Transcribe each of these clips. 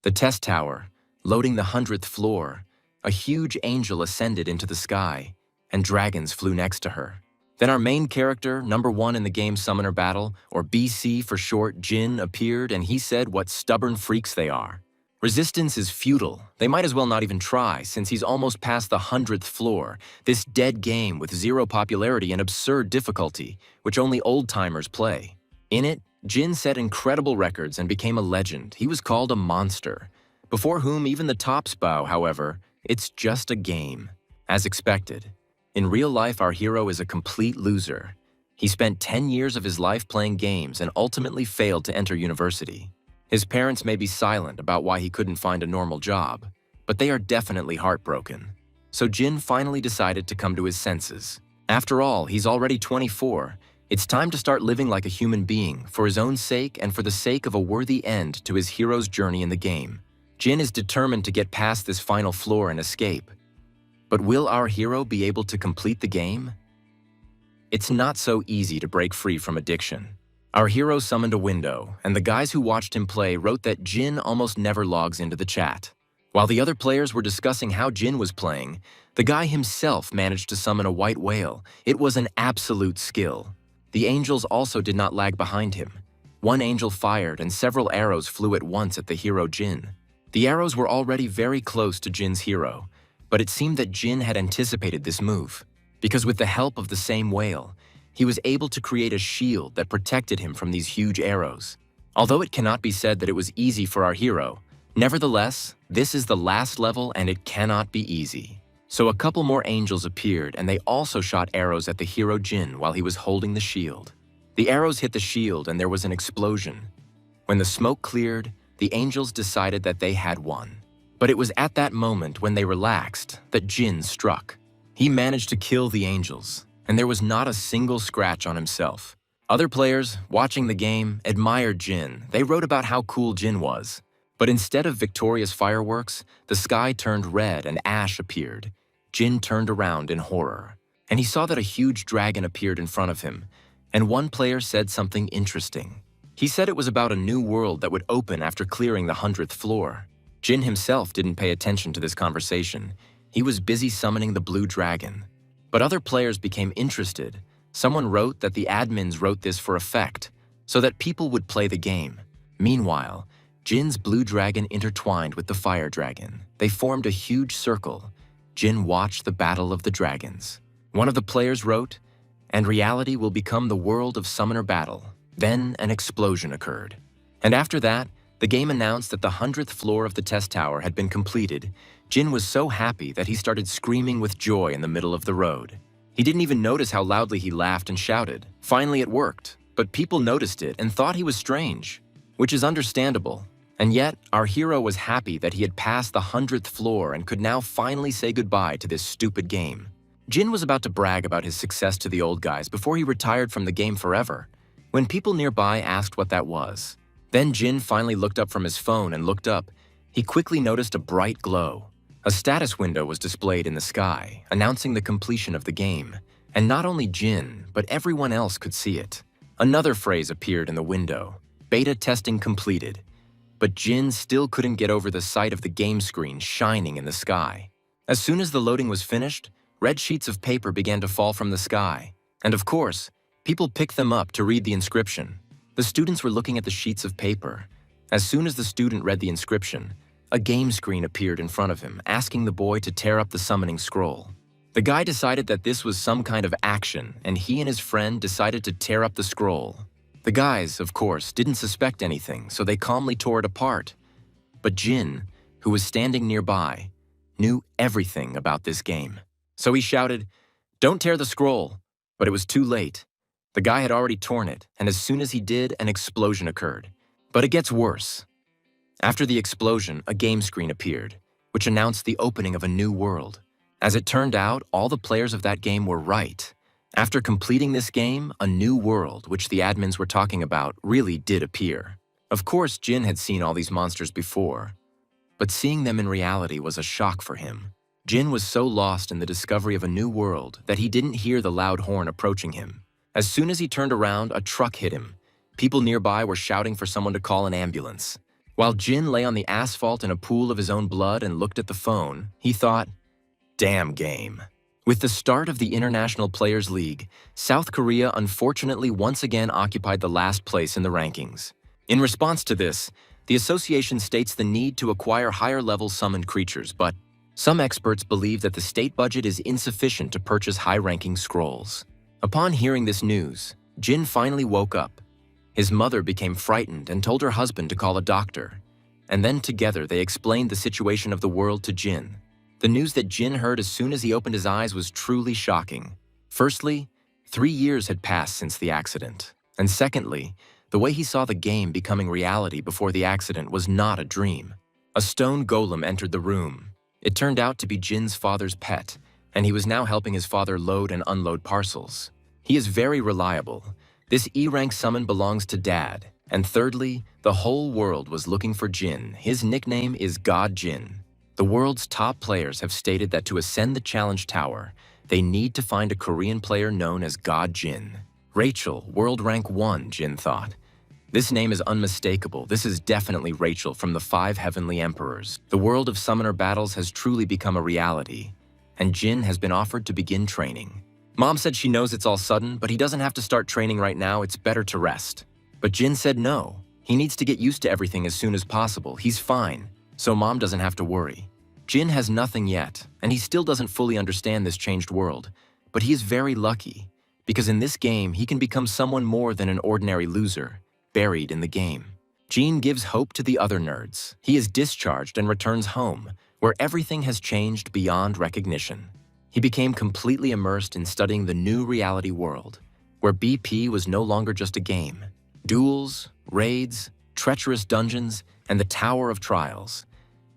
The test tower, loading the 100th floor, a huge angel ascended into the sky, and dragons flew next to her. Then our main character, number 1 in the game Summoner Battle, or BC for short, Jin, appeared, and he said what stubborn freaks they are. Resistance is futile. They might as well not even try, since he's almost past the 100th floor, this dead game with 0 popularity and absurd difficulty, which only old-timers play. In it, Jin set incredible records and became a legend. He was called a monster, before whom even the tops bow. However, it's just a game. As expected. In real life, our hero is a complete loser. He spent 10 years of his life playing games and ultimately failed to enter university. His parents may be silent about why he couldn't find a normal job, but they are definitely heartbroken. So Jin finally decided to come to his senses. After all, he's already 24. It's time to start living like a human being, for his own sake and for the sake of a worthy end to his hero's journey in the game. Jin is determined to get past this final floor and escape. But will our hero be able to complete the game? It's not so easy to break free from addiction. Our hero summoned a window, and the guys who watched him play wrote that Jin almost never logs into the chat. While the other players were discussing how Jin was playing, the guy himself managed to summon a white whale. It was an absolute skill. The angels also did not lag behind him. One angel fired, and several arrows flew at once at the hero Jin. The arrows were already very close to Jin's hero, but it seemed that Jin had anticipated this move, because with the help of the same whale, he was able to create a shield that protected him from these huge arrows. Although it cannot be said that it was easy for our hero, nevertheless, this is the last level and it cannot be easy. So a couple more angels appeared, and they also shot arrows at the hero Jin while he was holding the shield. The arrows hit the shield and there was an explosion. When the smoke cleared, the angels decided that they had won. But it was at that moment, when they relaxed, that Jin struck. He managed to kill the angels, and there was not a single scratch on himself. Other players, watching the game, admired Jin. They wrote about how cool Jin was. But instead of victorious fireworks, the sky turned red and ash appeared. Jin turned around in horror, and he saw that a huge dragon appeared in front of him, and one player said something interesting. He said it was about a new world that would open after clearing the 100th floor. Jin himself didn't pay attention to this conversation. He was busy summoning the blue dragon. But other players became interested. Someone wrote that the admins wrote this for effect, so that people would play the game. Meanwhile, Jin's blue dragon intertwined with the fire dragon. They formed a huge circle. Jin watched the battle of the dragons. One of the players wrote, "And reality will become the world of Summoner Battle." Then an explosion occurred. And after that, the game announced that the 100th floor of the test tower had been completed. Jin was so happy that he started screaming with joy in the middle of the road. He didn't even notice how loudly he laughed and shouted. Finally it worked, but people noticed it and thought he was strange, which is understandable. And yet, our hero was happy that he had passed the 100th floor and could now finally say goodbye to this stupid game. Jin was about to brag about his success to the old guys before he retired from the game forever, when people nearby asked what that was. Then Jin finally looked up from his phone and looked up. He quickly noticed a bright glow. A status window was displayed in the sky, announcing the completion of the game. And not only Jin, but everyone else could see it. Another phrase appeared in the window: beta testing completed. But Jin still couldn't get over the sight of the game screen shining in the sky. As soon as the loading was finished, red sheets of paper began to fall from the sky. And of course, people picked them up to read the inscription. The students were looking at the sheets of paper. As soon as the student read the inscription, a game screen appeared in front of him, asking the boy to tear up the summoning scroll. The guy decided that this was some kind of action, and he and his friend decided to tear up the scroll. The guys, of course, didn't suspect anything, so they calmly tore it apart. But Jin, who was standing nearby, knew everything about this game. So he shouted, "Don't tear the scroll!" But it was too late. The guy had already torn it, and as soon as he did, an explosion occurred. But it gets worse. After the explosion, a game screen appeared, which announced the opening of a new world. As it turned out, all the players of that game were right. After completing this game, a new world, which the admins were talking about, really did appear. Of course, Jin had seen all these monsters before, but seeing them in reality was a shock for him. Jin was so lost in the discovery of a new world that he didn't hear the loud horn approaching him. As soon as he turned around, a truck hit him. People nearby were shouting for someone to call an ambulance. While Jin lay on the asphalt in a pool of his own blood and looked at the phone, he thought, damn game. With the start of the International Players League, South Korea unfortunately once again occupied the last place in the rankings. In response to this, the association states the need to acquire higher-level summoned creatures, but some experts believe that the state budget is insufficient to purchase high-ranking scrolls. Upon hearing this news, Jin finally woke up. His mother became frightened and told her husband to call a doctor, and then together they explained the situation of the world to Jin. The news that Jin heard as soon as he opened his eyes was truly shocking. Firstly, 3 years had passed since the accident. And secondly, the way he saw the game becoming reality before the accident was not a dream. A stone golem entered the room. It turned out to be Jin's father's pet, and he was now helping his father load and unload parcels. He is very reliable. This E-rank summon belongs to Dad. And thirdly, the whole world was looking for Jin. His nickname is God Jin. The world's top players have stated that to ascend the challenge tower, they need to find a Korean player known as God Jin. Rachel, world rank 1, Jin thought. This name is unmistakable. This is definitely Rachel from the 5 Heavenly Emperors. The world of summoner battles has truly become a reality, and Jin has been offered to begin training. Mom said she knows it's all sudden, but he doesn't have to start training right now. It's better to rest. But Jin said no. He needs to get used to everything as soon as possible. He's fine, so Mom doesn't have to worry. Jin has nothing yet, and he still doesn't fully understand this changed world, but he is very lucky, because in this game he can become someone more than an ordinary loser, buried in the game. Jin gives hope to the other nerds. He is discharged and returns home, where everything has changed beyond recognition. He became completely immersed in studying the new reality world, where BP was no longer just a game. Duels, raids, treacherous dungeons, and the Tower of Trials.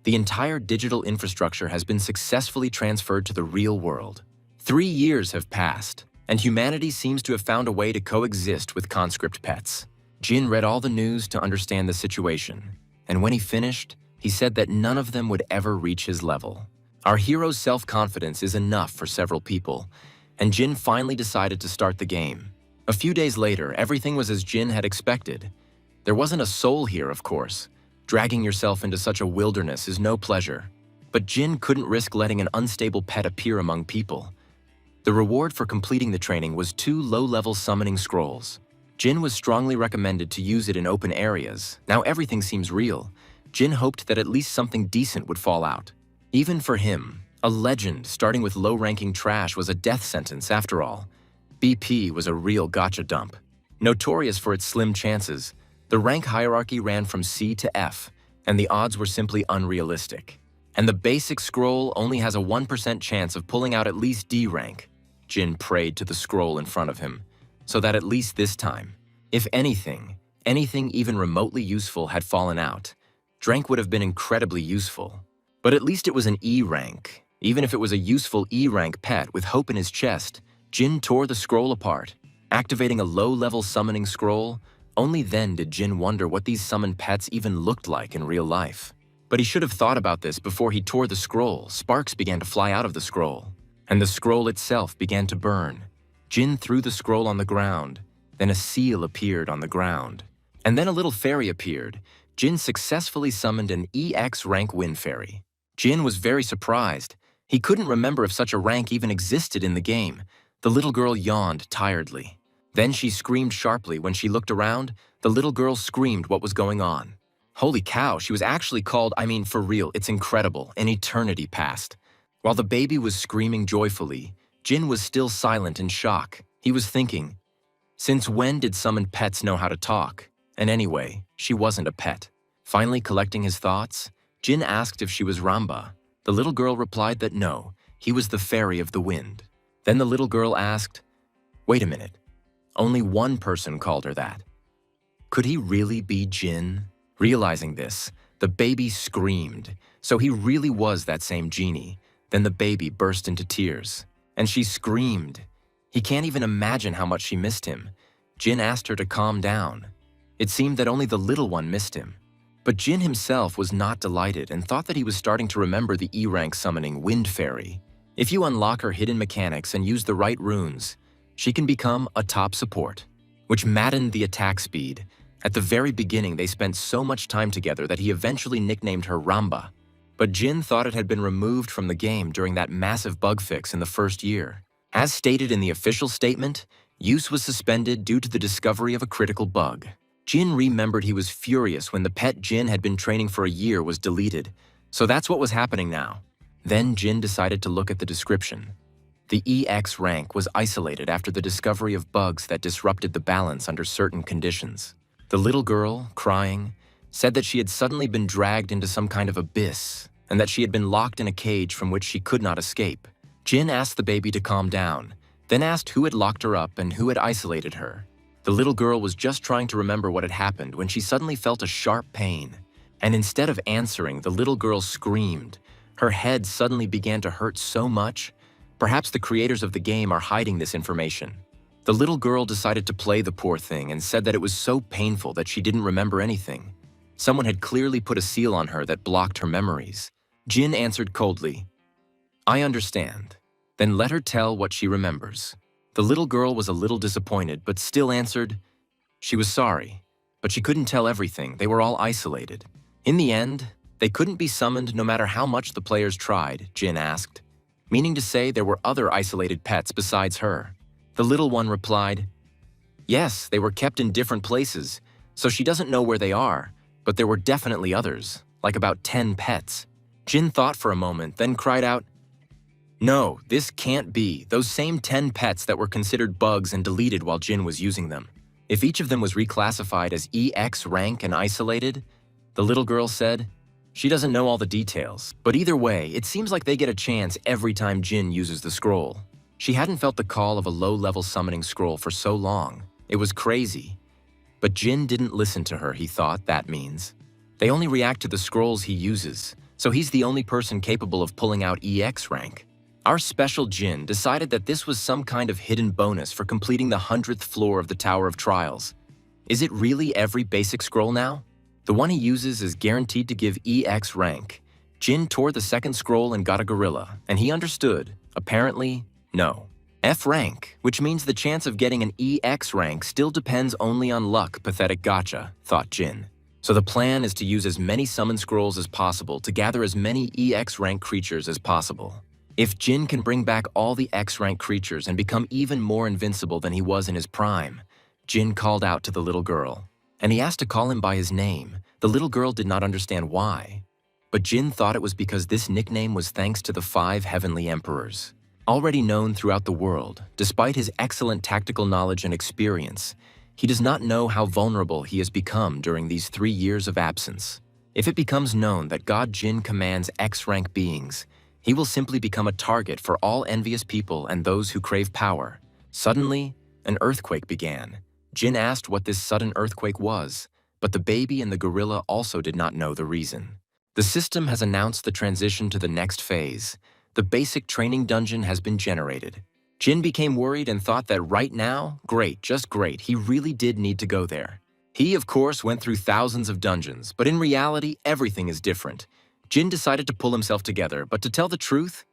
The entire digital infrastructure has been successfully transferred to the real world. 3 years have passed, and humanity seems to have found a way to coexist with conscript pets. Jin read all the news to understand the situation, and when he finished, he said that none of them would ever reach his level. Our hero's self-confidence is enough for several people, and Jin finally decided to start the game. A few days later, everything was as Jin had expected. There wasn't a soul here, of course. Dragging yourself into such a wilderness is no pleasure. But Jin couldn't risk letting an unstable pet appear among people. The reward for completing the training was 2 low-level summoning scrolls. Jin was strongly recommended to use it in open areas. Now everything seems real. Jin hoped that at least something decent would fall out. Even for him, a legend starting with low-ranking trash was a death sentence after all. BP was a real gotcha dump. Notorious for its slim chances, the rank hierarchy ran from C to F, and the odds were simply unrealistic. And the basic scroll only has a 1% chance of pulling out at least D rank. Jin prayed to the scroll in front of him, so that at least this time, if anything even remotely useful had fallen out, Drank would have been incredibly useful. But at least it was an E rank. Even if it was a useful E rank pet with hope in his chest, Jin tore the scroll apart, activating a low-level summoning scroll. Only then did Jin wonder what these summoned pets even looked like in real life. But he should have thought about this before he tore the scroll. Sparks began to fly out of the scroll, and the scroll itself began to burn. Jin threw the scroll on the ground, then a seal appeared on the ground. And then a little fairy appeared. Jin successfully summoned an EX rank wind fairy. Jin was very surprised. He couldn't remember if such a rank even existed in the game. The little girl yawned tiredly. Then she screamed sharply. When she looked around, the little girl screamed what was going on. Holy cow, she was actually called, for real, it's incredible, an eternity passed. While the baby was screaming joyfully, Jin was still silent in shock. He was thinking, since when did summoned pets know how to talk? And anyway, she wasn't a pet. Finally collecting his thoughts, Jin asked if she was Ramba. The little girl replied that no, he was the fairy of the wind. Then the little girl asked, wait a minute, only one person called her that. Could he really be Jin? Realizing this, the baby screamed. So he really was that same genie. Then the baby burst into tears. And she screamed. He can't even imagine how much she missed him. Jin asked her to calm down. It seemed that only the little one missed him. But Jin himself was not delighted and thought that he was starting to remember the E-rank summoning Wind Fairy. If you unlock her hidden mechanics and use the right runes, she can become a top support, which maddened the attack speed. At the very beginning, they spent so much time together that he eventually nicknamed her Ramba. But Jin thought it had been removed from the game during that massive bug fix in the first year. As stated in the official statement, use was suspended due to the discovery of a critical bug. Jin remembered he was furious when the pet Jin had been training for a year was deleted, so that's what was happening now. Then Jin decided to look at the description. The EX rank was isolated after the discovery of bugs that disrupted the balance under certain conditions. The little girl, crying, said that she had suddenly been dragged into some kind of abyss and that she had been locked in a cage from which she could not escape. Jin asked the baby to calm down, then asked who had locked her up and who had isolated her. The little girl was just trying to remember what had happened when she suddenly felt a sharp pain. And instead of answering, the little girl screamed. Her head suddenly began to hurt so much. Perhaps the creators of the game are hiding this information. The little girl decided to play the poor thing and said that it was so painful that she didn't remember anything. Someone had clearly put a seal on her that blocked her memories. Jin answered coldly, "I understand." Then let her tell what she remembers. The little girl was a little disappointed, but still answered, she was sorry, but she couldn't tell everything. They were all isolated. In the end, they couldn't be summoned no matter how much the players tried, Jin asked, meaning to say there were other isolated pets besides her. The little one replied, "Yes, they were kept in different places, so she doesn't know where they are, but there were definitely others, like about 10 pets. Jin thought for a moment, then cried out, "No, this can't be. Those same 10 pets that were considered bugs and deleted while Jin was using them. If each of them was reclassified as EX rank and isolated," the little girl said, "she doesn't know all the details, but either way, it seems like they get a chance every time Jin uses the scroll." She hadn't felt the call of a low-level summoning scroll for so long. It was crazy. But Jin didn't listen to her, he thought that means. They only react to the scrolls he uses, so he's the only person capable of pulling out EX rank. Our special Jin decided that this was some kind of hidden bonus for completing the 100th floor of the Tower of Trials. Is it really every basic scroll now? The one he uses is guaranteed to give EX rank. Jin tore the second scroll and got a gorilla, and he understood, apparently, no. F rank, which means the chance of getting an EX rank still depends only on luck, pathetic gotcha, thought Jin. So the plan is to use as many summon scrolls as possible to gather as many EX rank creatures as possible. If Jin can bring back all the X-rank creatures and become even more invincible than he was in his prime, Jin called out to the little girl, and he asked to call him by his name. The little girl did not understand why, but Jin thought it was because this nickname was thanks to the 5 heavenly emperors. Already known throughout the world, despite his excellent tactical knowledge and experience, he does not know how vulnerable he has become during these 3 years of absence. If it becomes known that God Jin commands X-rank beings, he will simply become a target for all envious people and those who crave power. Suddenly, an earthquake began. Jin asked what this sudden earthquake was, but the baby and the gorilla also did not know the reason. The system has announced the transition to the next phase. The basic training dungeon has been generated. Jin became worried and thought that right now, great, just great, he really did need to go there. He, of course, went through thousands of dungeons, but in reality, everything is different. Jin decided to pull himself together, but to tell the truth,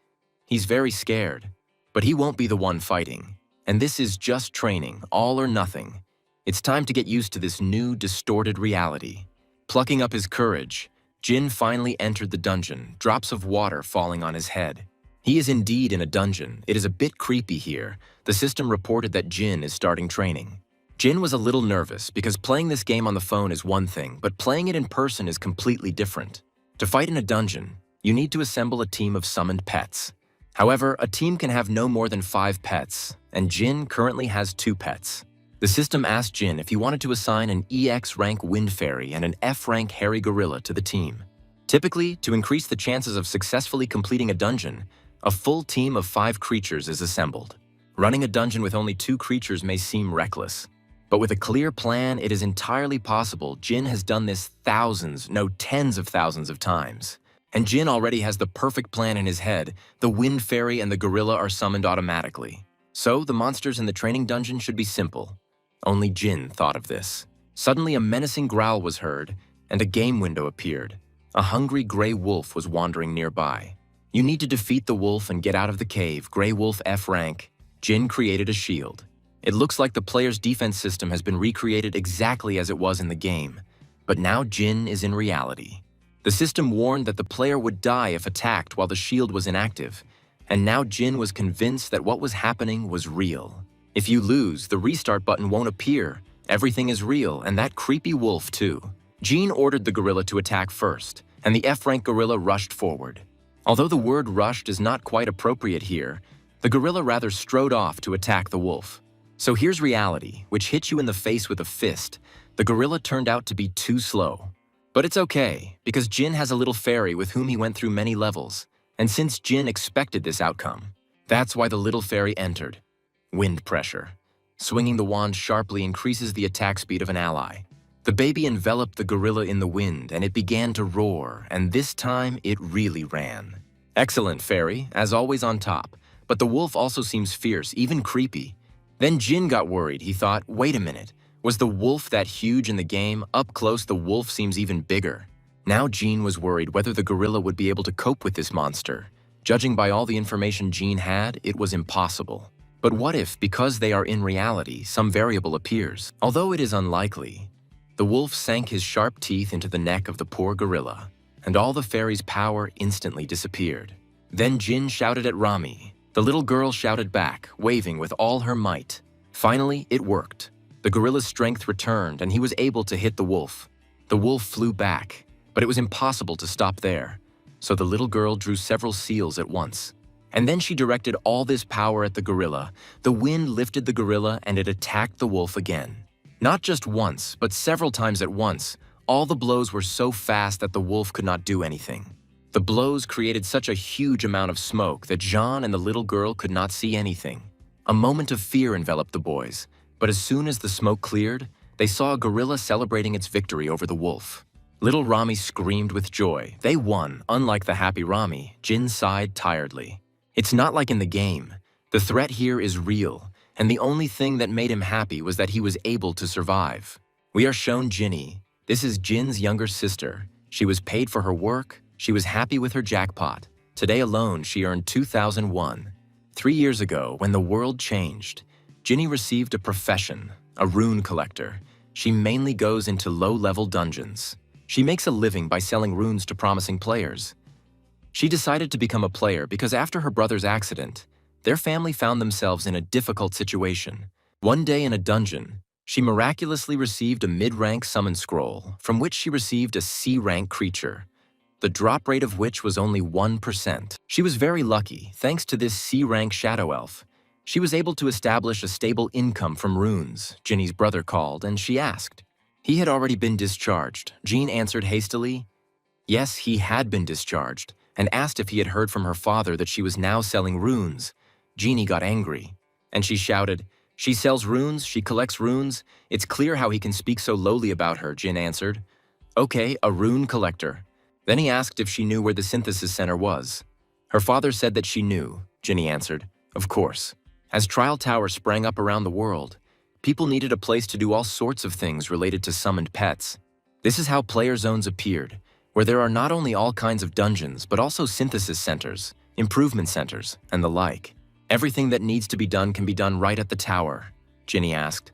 he's very scared. But he won't be the one fighting. And this is just training, all or nothing. It's time to get used to this new, distorted reality. Plucking up his courage, Jin finally entered the dungeon, drops of water falling on his head. He is indeed in a dungeon. It is a bit creepy here. The system reported that Jin is starting training. Jin was a little nervous because playing this game on the phone is one thing, but playing it in person is completely different. To fight in a dungeon, you need to assemble a team of summoned pets. However, a team can have no more than 5 pets, and Jin currently has 2 pets. The system asked Jin if he wanted to assign an EX rank Wind Fairy and an F rank Hairy Gorilla to the team. Typically, to increase the chances of successfully completing a dungeon, a full team of 5 creatures is assembled. Running a dungeon with only 2 creatures may seem reckless. But with a clear plan, it is entirely possible. Jin has done this thousands, no tens of thousands of times. And Jin already has the perfect plan in his head. The Wind Fairy and the Gorilla are summoned automatically. So the monsters in the training dungeon should be simple. Only Jin thought of this. Suddenly a menacing growl was heard, and a game window appeared. A hungry gray wolf was wandering nearby. You need to defeat the wolf and get out of the cave. Gray wolf F rank. Jin created a shield. It looks like the player's defense system has been recreated exactly as it was in the game, but now Jin is in reality. The system warned that the player would die if attacked while the shield was inactive, and now Jin was convinced that what was happening was real. If you lose, the restart button won't appear. Everything is real, and that creepy wolf too. Jin ordered the gorilla to attack first, and the F-rank gorilla rushed forward. Although the word rushed is not quite appropriate here, the gorilla rather strode off to attack the wolf. So here's reality, which hit you in the face with a fist. The gorilla turned out to be too slow. But it's okay, because Jin has a little fairy with whom he went through many levels, and since Jin expected this outcome, that's why the little fairy entered. Wind pressure. Swinging the wand sharply increases the attack speed of an ally. The baby enveloped the gorilla in the wind, and it began to roar, and this time it really ran. Excellent, fairy, as always on top, but the wolf also seems fierce, even creepy. Then Jin got worried. He thought, wait a minute, was the wolf that huge in the game? Up close, the wolf seems even bigger. Now Jin was worried whether the gorilla would be able to cope with this monster. Judging by all the information Jin had, it was impossible. But what if, because they are in reality, some variable appears? Although it is unlikely, the wolf sank his sharp teeth into the neck of the poor gorilla, and all the fairy's power instantly disappeared. Then Jin shouted at Rami. The little girl shouted back, waving with all her might. Finally, it worked. The gorilla's strength returned, and he was able to hit the wolf. The wolf flew back, but it was impossible to stop there. So the little girl drew several seals at once. And then she directed all this power at the gorilla. The wind lifted the gorilla, and it attacked the wolf again. Not just once, but several times at once. All the blows were so fast that the wolf could not do anything. The blows created such a huge amount of smoke that Jean and the little girl could not see anything. A moment of fear enveloped the boys, but as soon as the smoke cleared, they saw a gorilla celebrating its victory over the wolf. Little Rami screamed with joy. They won. Unlike the happy Rami, Jin sighed tiredly. It's not like in the game. The threat here is real, and the only thing that made him happy was that he was able to survive. We are shown Jinny. This is Jin's younger sister. She was paid for her work. She was happy with her jackpot. Today alone, she earned 2001. 3 years ago, when the world changed, Jinny received a profession, a rune collector. She mainly goes into low-level dungeons. She makes a living by selling runes to promising players. She decided to become a player because after her brother's accident, their family found themselves in a difficult situation. One day in a dungeon, she miraculously received a mid-rank summon scroll, from which she received a C-rank creature, the drop rate of which was only 1%. She was very lucky. Thanks to this C-rank shadow elf, she was able to establish a stable income from runes. Jinny's brother called, and she asked. He had already been discharged. Jean answered hastily, yes, he had been discharged, and asked if he had heard from her father that she was now selling runes. Jeannie got angry, and she shouted, she sells runes, she collects runes. It's clear how he can speak so lowly about her, Jin answered. Okay, a rune collector. Then he asked if she knew where the synthesis center was. Her father said that she knew, Jinny answered. Of course. As Trial Tower sprang up around the world, people needed a place to do all sorts of things related to summoned pets. This is how player zones appeared, where there are not only all kinds of dungeons, but also synthesis centers, improvement centers, and the like. Everything that needs to be done can be done right at the tower, Jinny asked.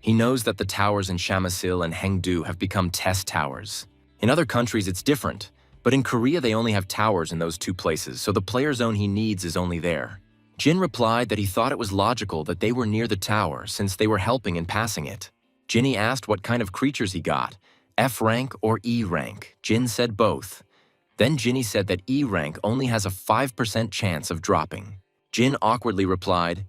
He knows that the towers in Shamasil and Hengdu have become test towers. In other countries, it's different, but in Korea they only have towers in those 2 places, so the player zone he needs is only there. Jin replied that he thought it was logical that they were near the tower since they were helping in passing it. Jinny asked what kind of creatures he got, F rank or E rank. Jin said both. Then Jinny said that E rank only has a 5% chance of dropping. Jin awkwardly replied,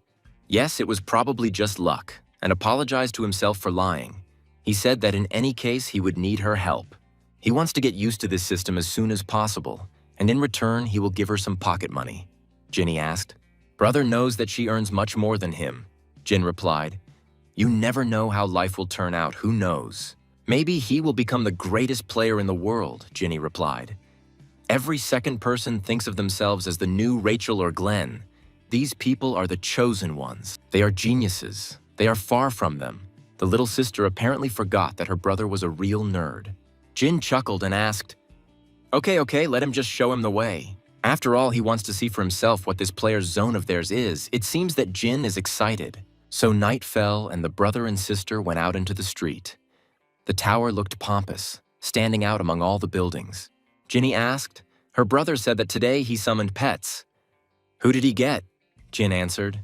yes, it was probably just luck, and apologized to himself for lying. He said that in any case he would need her help. He wants to get used to this system as soon as possible, and in return he will give her some pocket money. Jinny asked. Brother knows that she earns much more than him. Jin replied. You never know how life will turn out, who knows? Maybe he will become the greatest player in the world, Jinny replied. Every second person thinks of themselves as the new Rachel or Glenn. These people are the chosen ones. They are geniuses. They are far from them. The little sister apparently forgot that her brother was a real nerd. Jin chuckled and asked, Okay, let him just show him the way. After all, he wants to see for himself what this player's zone of theirs is. It seems that Jin is excited. So night fell and the brother and sister went out into the street. The tower looked pompous, standing out among all the buildings. Ginny asked. Her brother said that today he summoned pets. Who did he get? Jin answered.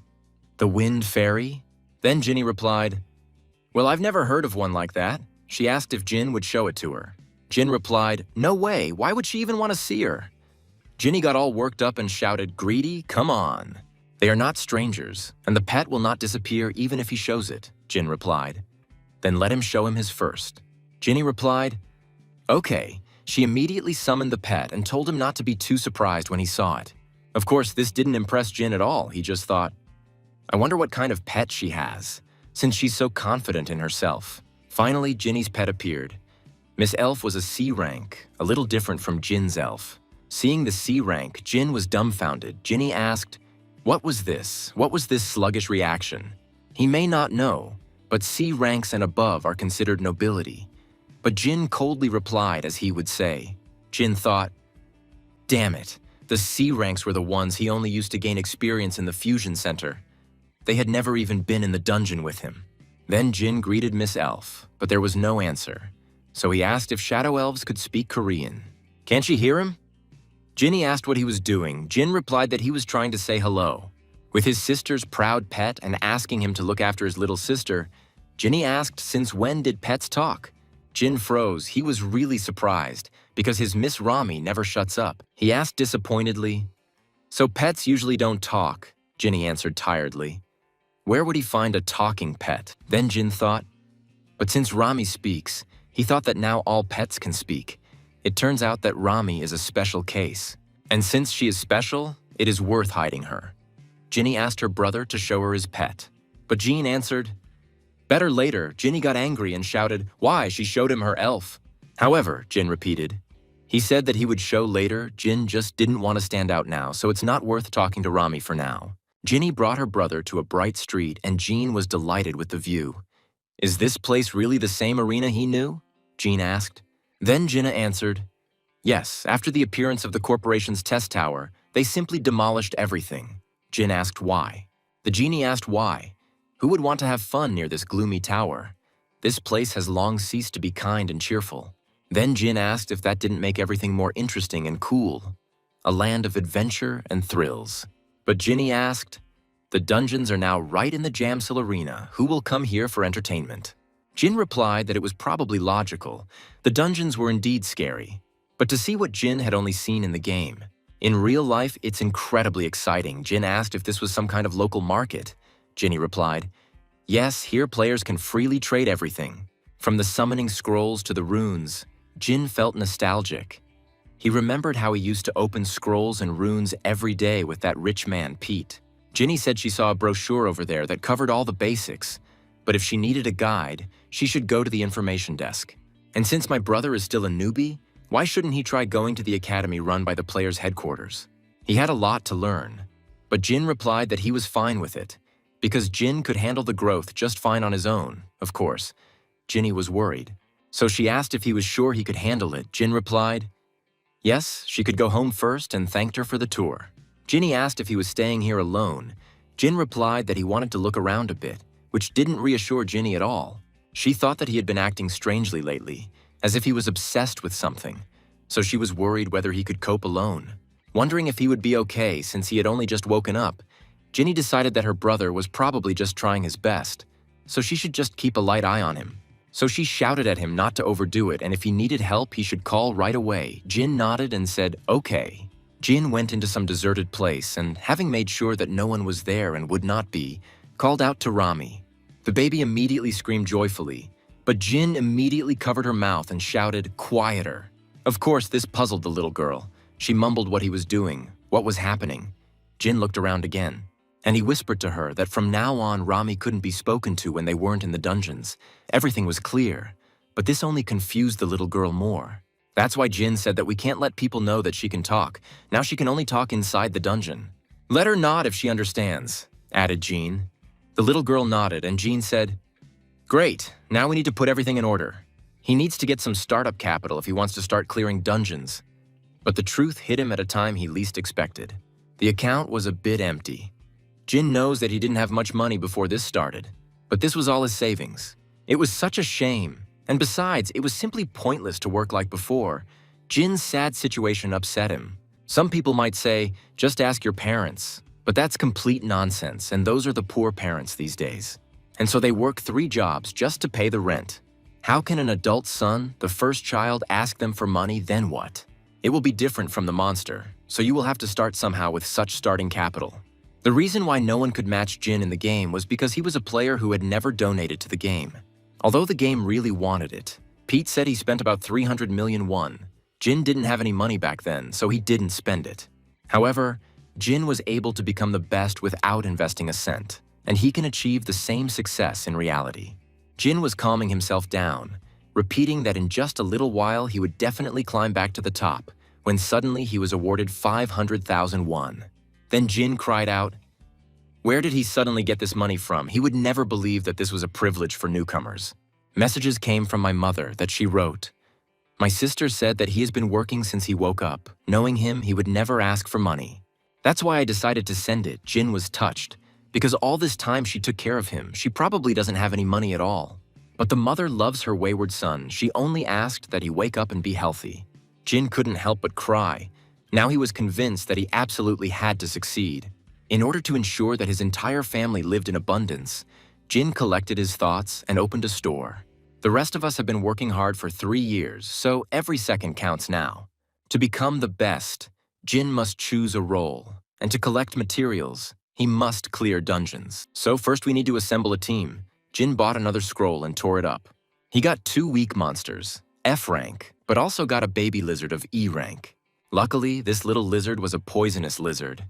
The wind fairy? Then Ginny replied, well, I've never heard of one like that. She asked if Jin would show it to her. Jin replied, no way, why would she even want to see her? Ginny got all worked up and shouted, greedy, come on. They are not strangers, and the pet will not disappear even if he shows it, Jin replied. Then let him show him his first. Ginny replied, okay. She immediately summoned the pet and told him not to be too surprised when he saw it. Of course, this didn't impress Jin at all. He just thought, I wonder what kind of pet she has, since she's so confident in herself. Finally, Ginny's pet appeared. Miss Elf was a C rank, a little different from Jin's elf. Seeing the C rank, Jin was dumbfounded. Ginny asked, what was this? What was this sluggish reaction? He may not know, but C ranks and above are considered nobility. But Jin coldly replied as he would say. Jin thought, damn it, the C ranks were the ones he only used to gain experience in the fusion center. They had never even been in the dungeon with him. Then Jin greeted Miss Elf, but there was no answer. So he asked if shadow elves could speak Korean. Can't she hear him? Ginny asked what he was doing. Jin replied that he was trying to say hello. With his sister's proud pet and asking him to look after his little sister, Ginny asked since when did pets talk? Jin froze. He was really surprised because his Miss Rami never shuts up. He asked disappointedly, so pets usually don't talk, Ginny answered tiredly. Where would he find a talking pet? Then Jin thought, but since Rami speaks, he thought that now all pets can speak. It turns out that Rami is a special case. And since she is special, it is worth hiding her. Ginny asked her brother to show her his pet. But Jin answered, better later. Ginny got angry and shouted, why? She showed him her elf. However, Jin repeated. He said that he would show later. Jin just didn't want to stand out now, so it's not worth talking to Rami for now. Ginny brought her brother to a bright street and Jin was delighted with the view. Is this place really the same arena he knew? Jin asked. Then Jinna answered, yes, after the appearance of the corporation's test tower, they simply demolished everything. Jin asked why. The genie asked why. Who would want to have fun near this gloomy tower? This place has long ceased to be kind and cheerful. Then Jin asked if that didn't make everything more interesting and cool. A land of adventure and thrills. But Ginny asked, the dungeons are now right in the Jamsil arena. Who will come here for entertainment? Jin replied that it was probably logical. The dungeons were indeed scary. But to see what Jin had only seen in the game. In real life, it's incredibly exciting. Jin asked if this was some kind of local market. Ginny replied, yes, here players can freely trade everything. From the summoning scrolls to the runes, Jin felt nostalgic. He remembered how he used to open scrolls and runes every day with that rich man, Pete. Ginny said she saw a brochure over there that covered all the basics, but if she needed a guide, she should go to the information desk. And since my brother is still a newbie, why shouldn't he try going to the academy run by the player's headquarters? He had a lot to learn, but Jin replied that he was fine with it, because Jin could handle the growth just fine on his own, of course. Ginny was worried. So she asked if he was sure he could handle it. Jin replied, yes, she could go home first and thanked her for the tour. Ginny asked if he was staying here alone. Jin replied that he wanted to look around a bit, which didn't reassure Ginny at all. She thought that he had been acting strangely lately, as if he was obsessed with something, so she was worried whether he could cope alone. Wondering if he would be okay since he had only just woken up, Ginny decided that her brother was probably just trying his best, so she should just keep a light eye on him. So she shouted at him not to overdo it, and if he needed help, he should call right away. Jin nodded and said, okay. Jin went into some deserted place and, having made sure that no one was there and would not be, called out to Rami. The baby immediately screamed joyfully, but Jin immediately covered her mouth and shouted, quieter. Of course, this puzzled the little girl. She mumbled what he was doing, what was happening. Jin looked around again, and he whispered to her that from now on Rami couldn't be spoken to when they weren't in the dungeons. Everything was clear, but this only confused the little girl more. That's why Jin said that we can't let people know that she can talk. Now she can only talk inside the dungeon. Let her nod if she understands, added Jean. The little girl nodded, and Jean said, great, now we need to put everything in order. He needs to get some startup capital if he wants to start clearing dungeons. But the truth hit him at a time he least expected. The account was a bit empty. Jin knows that he didn't have much money before this started, but this was all his savings. It was such a shame, and besides, it was simply pointless to work like before. Jin's sad situation upset him. Some people might say, just ask your parents, but that's complete nonsense, and those are the poor parents these days. And so they work 3 jobs just to pay the rent. How can an adult son, the first child, ask them for money, then what? It will be different from the monster, so you will have to start somehow with such starting capital. The reason why no one could match Jin in the game was because he was a player who had never donated to the game. Although the game really wanted it, Pete said he spent about 300 million won. Jin didn't have any money back then, so he didn't spend it. However, Jin was able to become the best without investing a cent, and he can achieve the same success in reality. Jin was calming himself down, repeating that in just a little while he would definitely climb back to the top, when suddenly he was awarded 500,000 won. Then Jin cried out, "Where did he suddenly get this money from? He would never believe that this was a privilege for newcomers." Messages came from my mother that she wrote, "My sister said that he has been working since he woke up. Knowing him, he would never ask for money. That's why I decided to send it." Jin was touched, because all this time she took care of him. She probably doesn't have any money at all. But the mother loves her wayward son. She only asked that he wake up and be healthy. Jin couldn't help but cry. Now he was convinced that he absolutely had to succeed. In order to ensure that his entire family lived in abundance, Jin collected his thoughts and opened a store. The rest of us have been working hard for 3 years, so every second counts now. To become the best, Jin must choose a role, and to collect materials, he must clear dungeons. So first we need to assemble a team. Jin bought another scroll and tore it up. He got 2 weak monsters, F rank, but also got a baby lizard of E rank. Luckily, this little lizard was a poisonous lizard.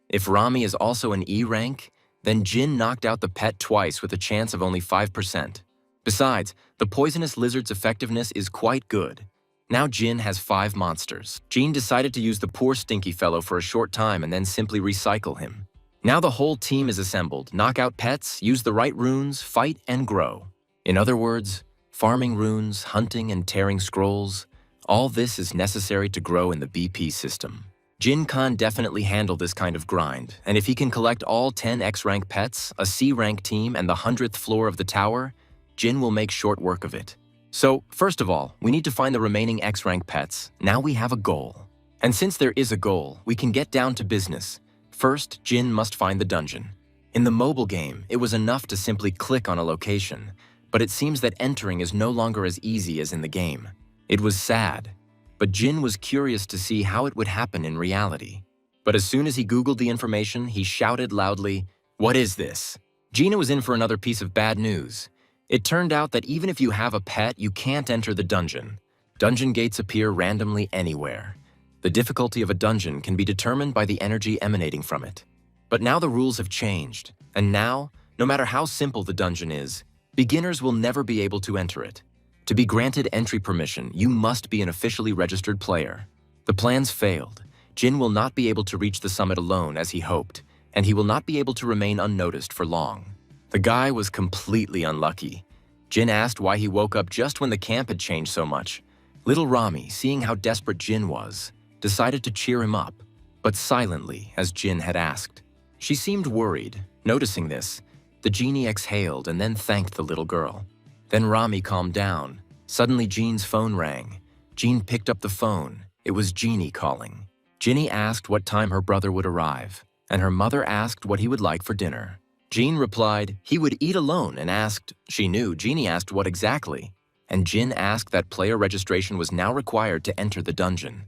If Rami is also an E rank, then Jin knocked out the pet twice with a chance of only 5%. Besides, the poisonous lizard's effectiveness is quite good. Now Jin has 5 monsters. Jin decided to use the poor stinky fellow for a short time and then simply recycle him. Now the whole team is assembled. Knock out pets, use the right runes, fight and grow. In other words, farming runes, hunting and tearing scrolls, all this is necessary to grow in the BP system. Jin can definitely handle this kind of grind, and if he can collect all 10 X-rank pets, a C-rank team, and the 100th floor of the tower, Jin will make short work of it. So, first of all, we need to find the remaining X-rank pets. Now we have a goal. And since there is a goal, we can get down to business. First, Jin must find the dungeon. In the mobile game, it was enough to simply click on a location, but it seems that entering is no longer as easy as in the game. It was sad, but Jin was curious to see how it would happen in reality. But as soon as he Googled the information, he shouted loudly, "What is this?" Gina was in for another piece of bad news. It turned out that even if you have a pet, you can't enter the dungeon. Dungeon gates appear randomly anywhere. The difficulty of a dungeon can be determined by the energy emanating from it. But now the rules have changed, and now, no matter how simple the dungeon is, beginners will never be able to enter it. To be granted entry permission, you must be an officially registered player. The plans failed. Jin will not be able to reach the summit alone as he hoped, and he will not be able to remain unnoticed for long. The guy was completely unlucky. Jin asked why he woke up just when the camp had changed so much. Little Rami, seeing how desperate Jin was, decided to cheer him up, but silently, as Jin had asked. She seemed worried. Noticing this, the genie exhaled and then thanked the little girl. Then Rami calmed down. Suddenly Jin's phone rang. Jin picked up the phone. It was Genie calling. Ginny asked what time her brother would arrive, and her mother asked what he would like for dinner. Jin replied he would eat alone and asked, she knew, Genie asked what exactly, and Jin asked that player registration was now required to enter the dungeon.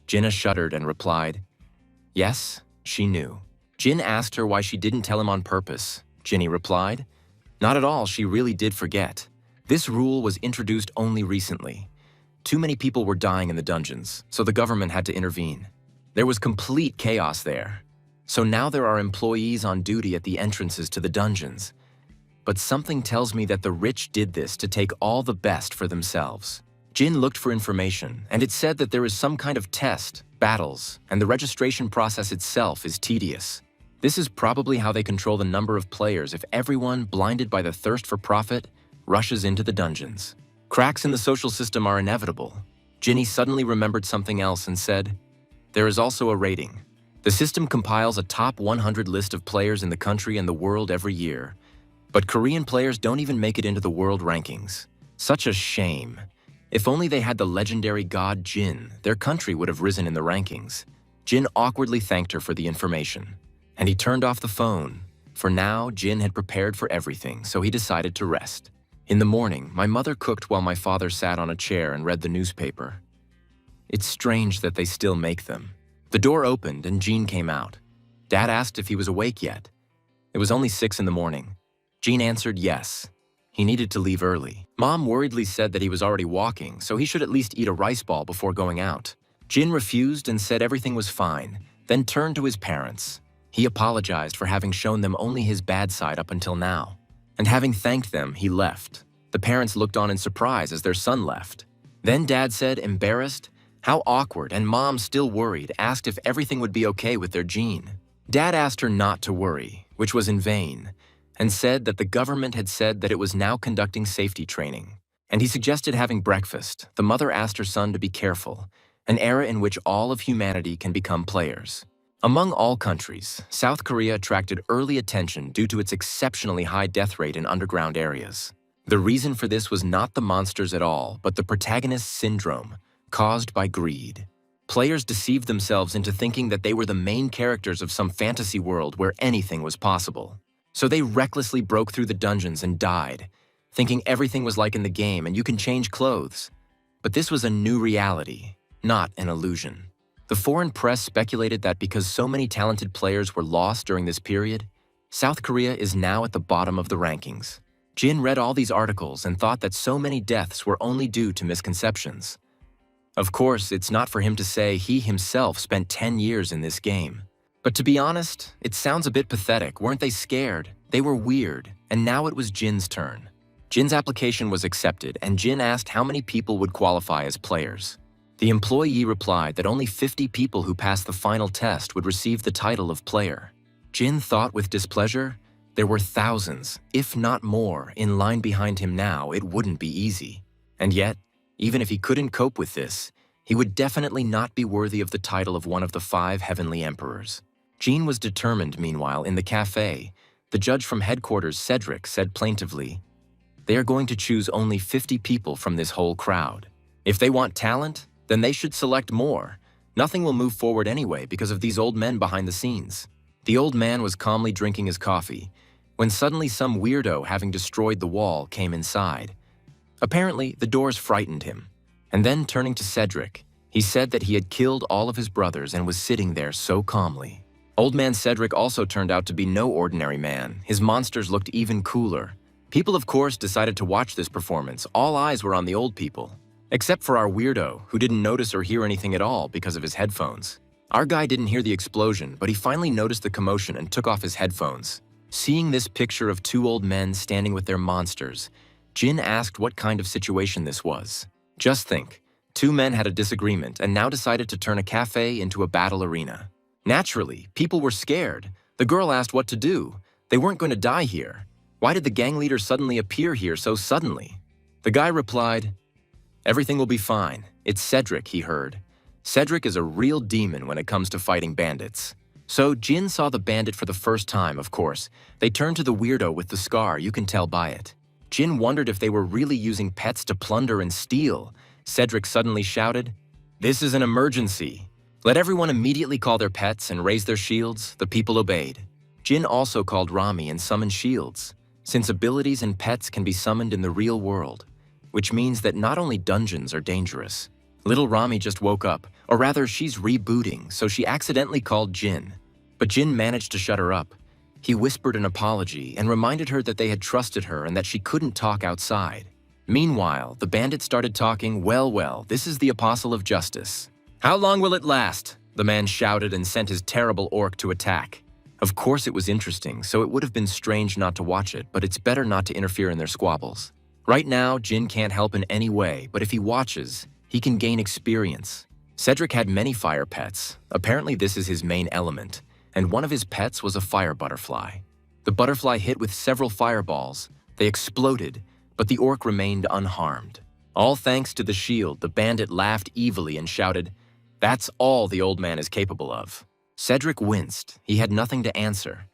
Jinna shuddered and replied, yes, she knew. Jin asked her why she didn't tell him on purpose. Ginny replied, not at all, she really did forget. This rule was introduced only recently. Too many people were dying in the dungeons, so the government had to intervene. There was complete chaos there. So now there are employees on duty at the entrances to the dungeons. But something tells me that the rich did this to take all the best for themselves. Jin looked for information, and it said that there is some kind of test, battles, and the registration process itself is tedious. This is probably how they control the number of players if everyone, blinded by the thirst for profit, rushes into the dungeons. Cracks in the social system are inevitable. Ginny suddenly remembered something else and said, there is also a rating. The system compiles a top 100 list of players in the country and the world every year, but Korean players don't even make it into the world rankings. Such a shame. If only they had the legendary god Jin, their country would have risen in the rankings. Jin awkwardly thanked her for the information, and he turned off the phone. For now, Jin had prepared for everything, so he decided to rest. In the morning, my mother cooked while my father sat on a chair and read the newspaper. It's strange that they still make them. The door opened and Jean came out. Dad asked if he was awake yet. It was only 6 in the morning. Jean answered yes. He needed to leave early. Mom worriedly said that he was already walking, so he should at least eat a rice ball before going out. Jin refused and said everything was fine, then turned to his parents. He apologized for having shown them only his bad side up until now. And having thanked them, he left. The parents looked on in surprise as their son left. Then Dad said, embarrassed, how awkward, and Mom, still worried, asked if everything would be okay with their Jean. Dad asked her not to worry, which was in vain, and said that the government had said that it was now conducting safety training. And he suggested having breakfast. The mother asked her son to be careful, an era in which all of humanity can become players. Among all countries, South Korea attracted early attention due to its exceptionally high death rate in underground areas. The reason for this was not the monsters at all, but the protagonist's syndrome, caused by greed. Players deceived themselves into thinking that they were the main characters of some fantasy world where anything was possible. So they recklessly broke through the dungeons and died, thinking everything was like in the game and you can change clothes. But this was a new reality, not an illusion. The foreign press speculated that because so many talented players were lost during this period, South Korea is now at the bottom of the rankings. Jin read all these articles and thought that so many deaths were only due to misconceptions. Of course, it's not for him to say he himself spent 10 years in this game. But to be honest, it sounds a bit pathetic. Weren't they scared? They were weird, and now it was Jin's turn. Jin's application was accepted, and Jin asked how many people would qualify as players. The employee replied that only 50 people who passed the final test would receive the title of player. Jin thought with displeasure, there were thousands, if not more, in line behind him now. It wouldn't be easy. And yet, even if he couldn't cope with this, he would definitely not be worthy of the title of one of the 5 heavenly emperors. Jean was determined, meanwhile, in the cafe. The judge from headquarters, Cedric, said plaintively, "They are going to choose only 50 people from this whole crowd. If they want talent, then they should select more. Nothing will move forward anyway because of these old men behind the scenes." The old man was calmly drinking his coffee, when suddenly some weirdo, having destroyed the wall, came inside. Apparently, the doors frightened him. And then, turning to Cedric, he said that he had killed all of his brothers and was sitting there so calmly. Old man Cedric also turned out to be no ordinary man. His monsters looked even cooler. People, of course, decided to watch this performance. All eyes were on the old people. Except for our weirdo, who didn't notice or hear anything at all because of his headphones. Our guy didn't hear the explosion, but he finally noticed the commotion and took off his headphones. Seeing this picture of 2 old men standing with their monsters, Jin asked what kind of situation this was. Just think, 2 men had a disagreement and now decided to turn a cafe into a battle arena. Naturally, people were scared. The girl asked what to do. They weren't going to die here. Why did the gang leader suddenly appear here so suddenly? The guy replied, "Everything will be fine. It's Cedric," he heard. Cedric is a real demon when it comes to fighting bandits. So Jin saw the bandit for the first time, of course. They turned to the weirdo with the scar, you can tell by it. Jin wondered if they were really using pets to plunder and steal. Cedric suddenly shouted, "This is an emergency. Let everyone immediately call their pets and raise their shields." The people obeyed. Jin also called Rami and summoned shields, since abilities and pets can be summoned in the real world, which means that not only dungeons are dangerous. Little Rami just woke up, or rather she's rebooting, so she accidentally called Jin. But Jin managed to shut her up. He whispered an apology and reminded her that they had trusted her and that she couldn't talk outside. Meanwhile, the bandit started talking, well, this is the apostle of justice. "How long will it last?" the man shouted and sent his terrible orc to attack. Of course it was interesting, so it would have been strange not to watch it, but it's better not to interfere in their squabbles. Right now, Jin can't help in any way, but if he watches, he can gain experience. Cedric had many fire pets. Apparently this is his main element, and one of his pets was a fire butterfly. The butterfly hit with several fireballs. They exploded, but the orc remained unharmed. All thanks to the shield, the bandit laughed evilly and shouted, "That's all the old man is capable of." Cedric winced. He had nothing to answer.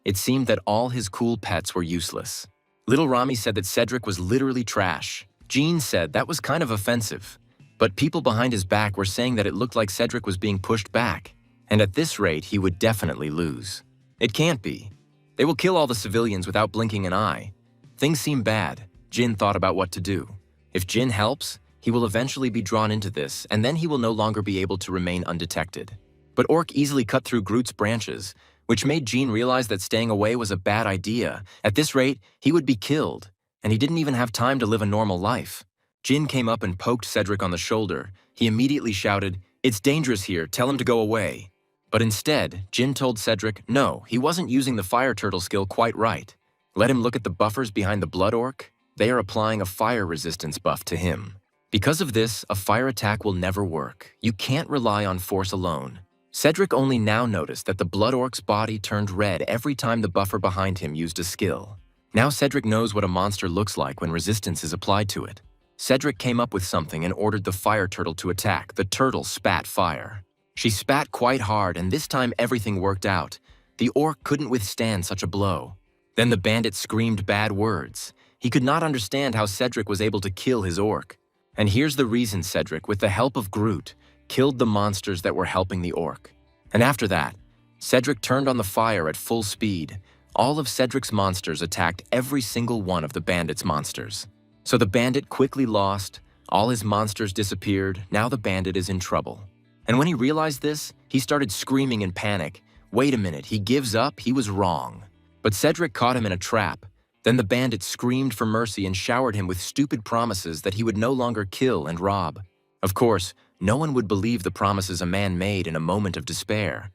It seemed that all his cool pets were useless. Little Rami said that Cedric was literally trash. Jean said that was kind of offensive. But people behind his back were saying that it looked like Cedric was being pushed back, and at this rate he would definitely lose. It can't be. They will kill all the civilians without blinking an eye. Things seem bad. Jin thought about what to do. If Jin helps, he will eventually be drawn into this, and then he will no longer be able to remain undetected. But Orc easily cut through Groot's branches, which made Jean realize that staying away was a bad idea. At this rate, he would be killed, and he didn't even have time to live a normal life. Jin came up and poked Cedric on the shoulder. He immediately shouted, "It's dangerous here, tell him to go away." But instead, Jin told Cedric, no, he wasn't using the fire turtle skill quite right. Let him look at the buffers behind the Blood Orc. They are applying a fire resistance buff to him. Because of this, a fire attack will never work. You can't rely on force alone. Cedric only now noticed that the Blood Orc's body turned red every time the buffer behind him used a skill. Now Cedric knows what a monster looks like when resistance is applied to it. Cedric came up with something and ordered the fire turtle to attack. The turtle spat fire. She spat quite hard, and this time everything worked out. The Orc couldn't withstand such a blow. Then the bandit screamed bad words. He could not understand how Cedric was able to kill his Orc. And here's the reason Cedric, with the help of Groot, killed the monsters that were helping the Orc. And after that, Cedric turned on the fire at full speed. All of Cedric's monsters attacked every single one of the bandit's monsters. So the bandit quickly lost, all his monsters disappeared, now the bandit is in trouble. And when he realized this, he started screaming in panic. Wait a minute, he gives up, he was wrong. But Cedric caught him in a trap. Then the bandit screamed for mercy and showered him with stupid promises that he would no longer kill and rob. Of course, no one would believe the promises a man made in a moment of despair.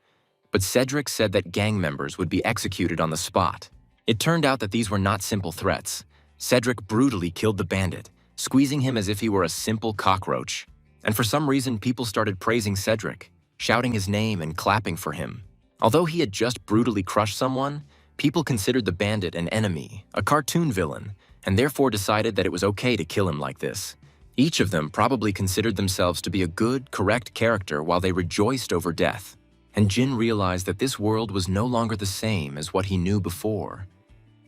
But Cedric said that gang members would be executed on the spot. It turned out that these were not simple threats. Cedric brutally killed the bandit, squeezing him as if he were a simple cockroach. And for some reason, people started praising Cedric, shouting his name and clapping for him. Although he had just brutally crushed someone, people considered the bandit an enemy, a cartoon villain, and therefore decided that it was okay to kill him like this. Each of them probably considered themselves to be a good, correct character while they rejoiced over death. And Jin realized that this world was no longer the same as what he knew before,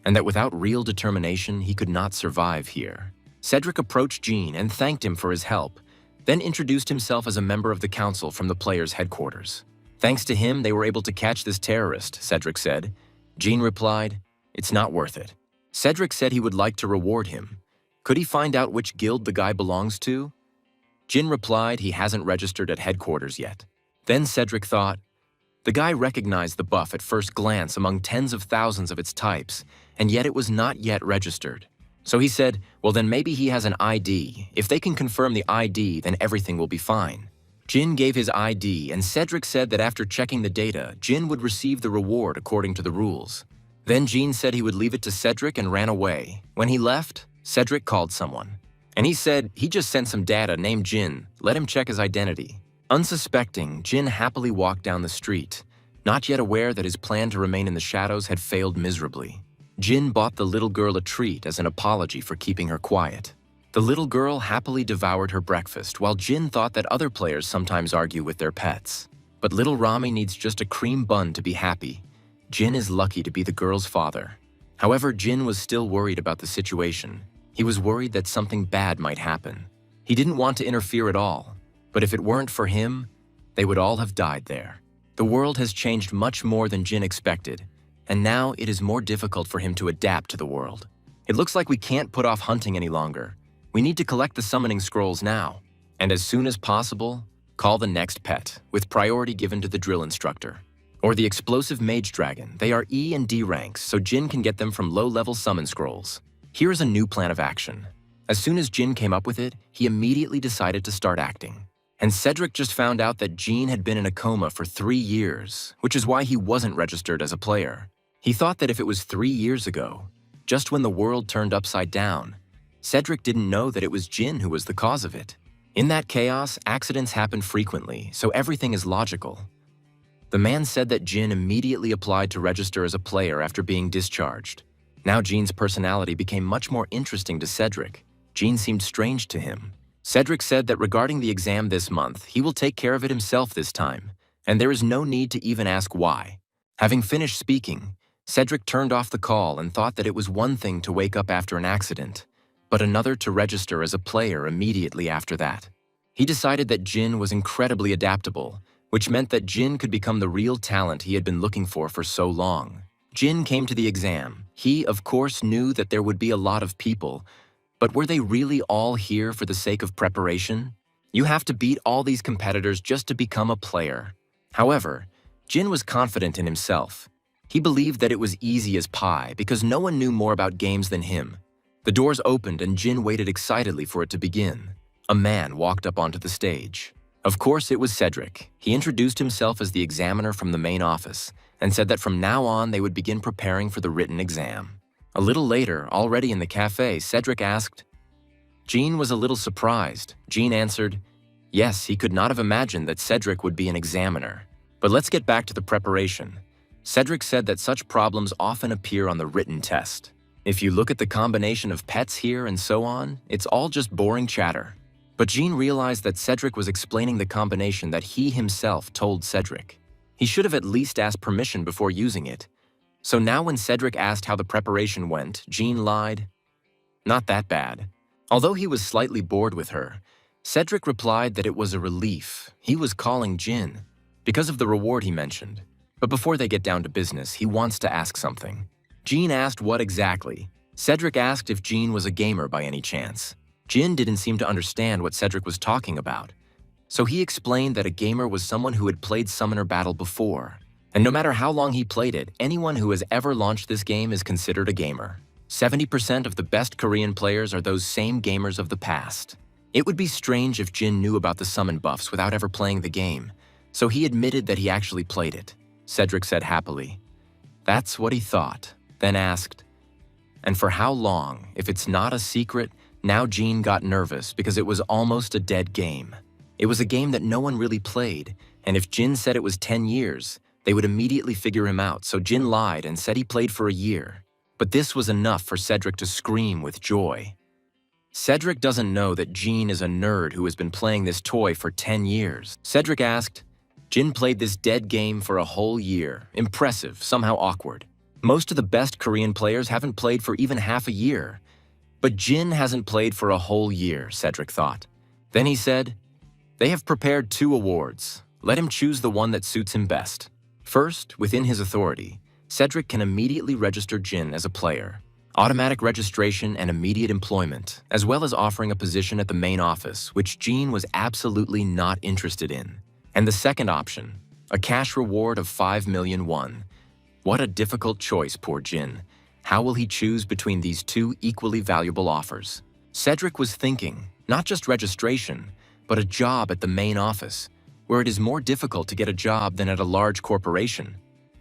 and that without real determination, he could not survive here. Cedric approached Jean and thanked him for his help, then introduced himself as a member of the council from the players' headquarters. Thanks to him, they were able to catch this terrorist, Cedric said. Jean replied, "It's not worth it." Cedric said he would like to reward him. Could he find out which guild the guy belongs to? Jin replied he hasn't registered at headquarters yet. Then Cedric thought, the guy recognized the buff at first glance among tens of thousands of its types, and yet it was not yet registered. So he said, well then maybe he has an ID. If they can confirm the ID, then everything will be fine. Jin gave his ID, and Cedric said that after checking the data, Jin would receive the reward according to the rules. Then Jin said he would leave it to Cedric and ran away. When he left, Cedric called someone. And he said he just sent some data named Jin, let him check his identity. Unsuspecting, Jin happily walked down the street, not yet aware that his plan to remain in the shadows had failed miserably. Jin bought the little girl a treat as an apology for keeping her quiet. The little girl happily devoured her breakfast, while Jin thought that other players sometimes argue with their pets. But little Rami needs just a cream bun to be happy. Jin is lucky to be the girl's father. However, Jin was still worried about the situation. He was worried that something bad might happen. He didn't want to interfere at all, but if it weren't for him, they would all have died there. The world has changed much more than Jin expected, and now it is more difficult for him to adapt to the world. It looks like we can't put off hunting any longer. We need to collect the summoning scrolls now, and as soon as possible, call the next pet, with priority given to the drill instructor. Or the explosive mage dragon. They are E and D ranks, so Jin can get them from low-level summon scrolls. Here is a new plan of action. As soon as Jin came up with it, he immediately decided to start acting. And Cedric just found out that Jean had been in a coma for 3 years, which is why he wasn't registered as a player. He thought that if it was 3 years ago, just when the world turned upside down, Cedric didn't know that it was Jin who was the cause of it. In that chaos, accidents happen frequently, so everything is logical. The man said that Jin immediately applied to register as a player after being discharged. Now Jean's personality became much more interesting to Cedric. Jean seemed strange to him. Cedric said that regarding the exam this month, he will take care of it himself this time. and there is no need to even ask why. Having finished speaking, Cedric turned off the call and thought that it was one thing to wake up after an accident, but another to register as a player immediately after that. He decided that Jin was incredibly adaptable, which meant that Jin could become the real talent he had been looking for so long. Jin came to the exam. He, of course, knew that there would be a lot of people, but were they really all here for the sake of preparation? You have to beat all these competitors just to become a player. However, Jin was confident in himself. He believed that it was easy as pie because no one knew more about games than him. The doors opened and Jin waited excitedly for it to begin. A man walked up onto the stage. Of course, it was Cedric. He introduced himself as the examiner from the main office and said that from now on they would begin preparing for the written exam. A little later, already in the cafe, Cedric asked. Jean was a little surprised. Jean answered, yes, he could not have imagined that Cedric would be an examiner. But let's get back to the preparation. Cedric said that such problems often appear on the written test. If you look at the combination of pets here and so on, it's all just boring chatter. But Jean realized that Cedric was explaining the combination that he himself told Cedric. He should have at least asked permission before using it. So now when Cedric asked how the preparation went, Jean lied. Not that bad. Although he was slightly bored with her, Cedric replied that it was a relief. He was calling Jin because of the reward he mentioned. But before they get down to business, he wants to ask something. Jean asked what exactly. Cedric asked if Jean was a gamer by any chance. Jin didn't seem to understand what Cedric was talking about. So he explained that a gamer was someone who had played Summoner Battle before. And no matter how long he played it, anyone who has ever launched this game is considered a gamer. 70% of the best Korean players are those same gamers of the past. It would be strange if Jin knew about the summon buffs without ever playing the game, so he admitted that he actually played it. Cedric said happily. That's what he thought, then asked, and for how long? If it's not a secret, now Jean got nervous because it was almost a dead game. It was a game that no one really played, and if Jin said it was 10 years, they would immediately figure him out, so Jin lied and said he played for a year. But this was enough for Cedric to scream with joy. Cedric doesn't know that Jean is a nerd who has been playing this toy for 10 years. Cedric asked, Jin played this dead game for a whole year. Impressive, somehow awkward. Most of the best Korean players haven't played for even half a year. But Jin hasn't played for a whole year, Cedric thought. Then he said, they have prepared 2 awards. Let him choose the one that suits him best. First, within his authority, Cedric can immediately register Jin as a player. Automatic registration and immediate employment, as well as offering a position at the main office, which Jean was absolutely not interested in. And the second option, a cash reward of 5 million won. What a difficult choice, poor Jin. How will he choose between these 2 equally valuable offers? Cedric was thinking, not just registration, but a job at the main office, where it is more difficult to get a job than at a large corporation.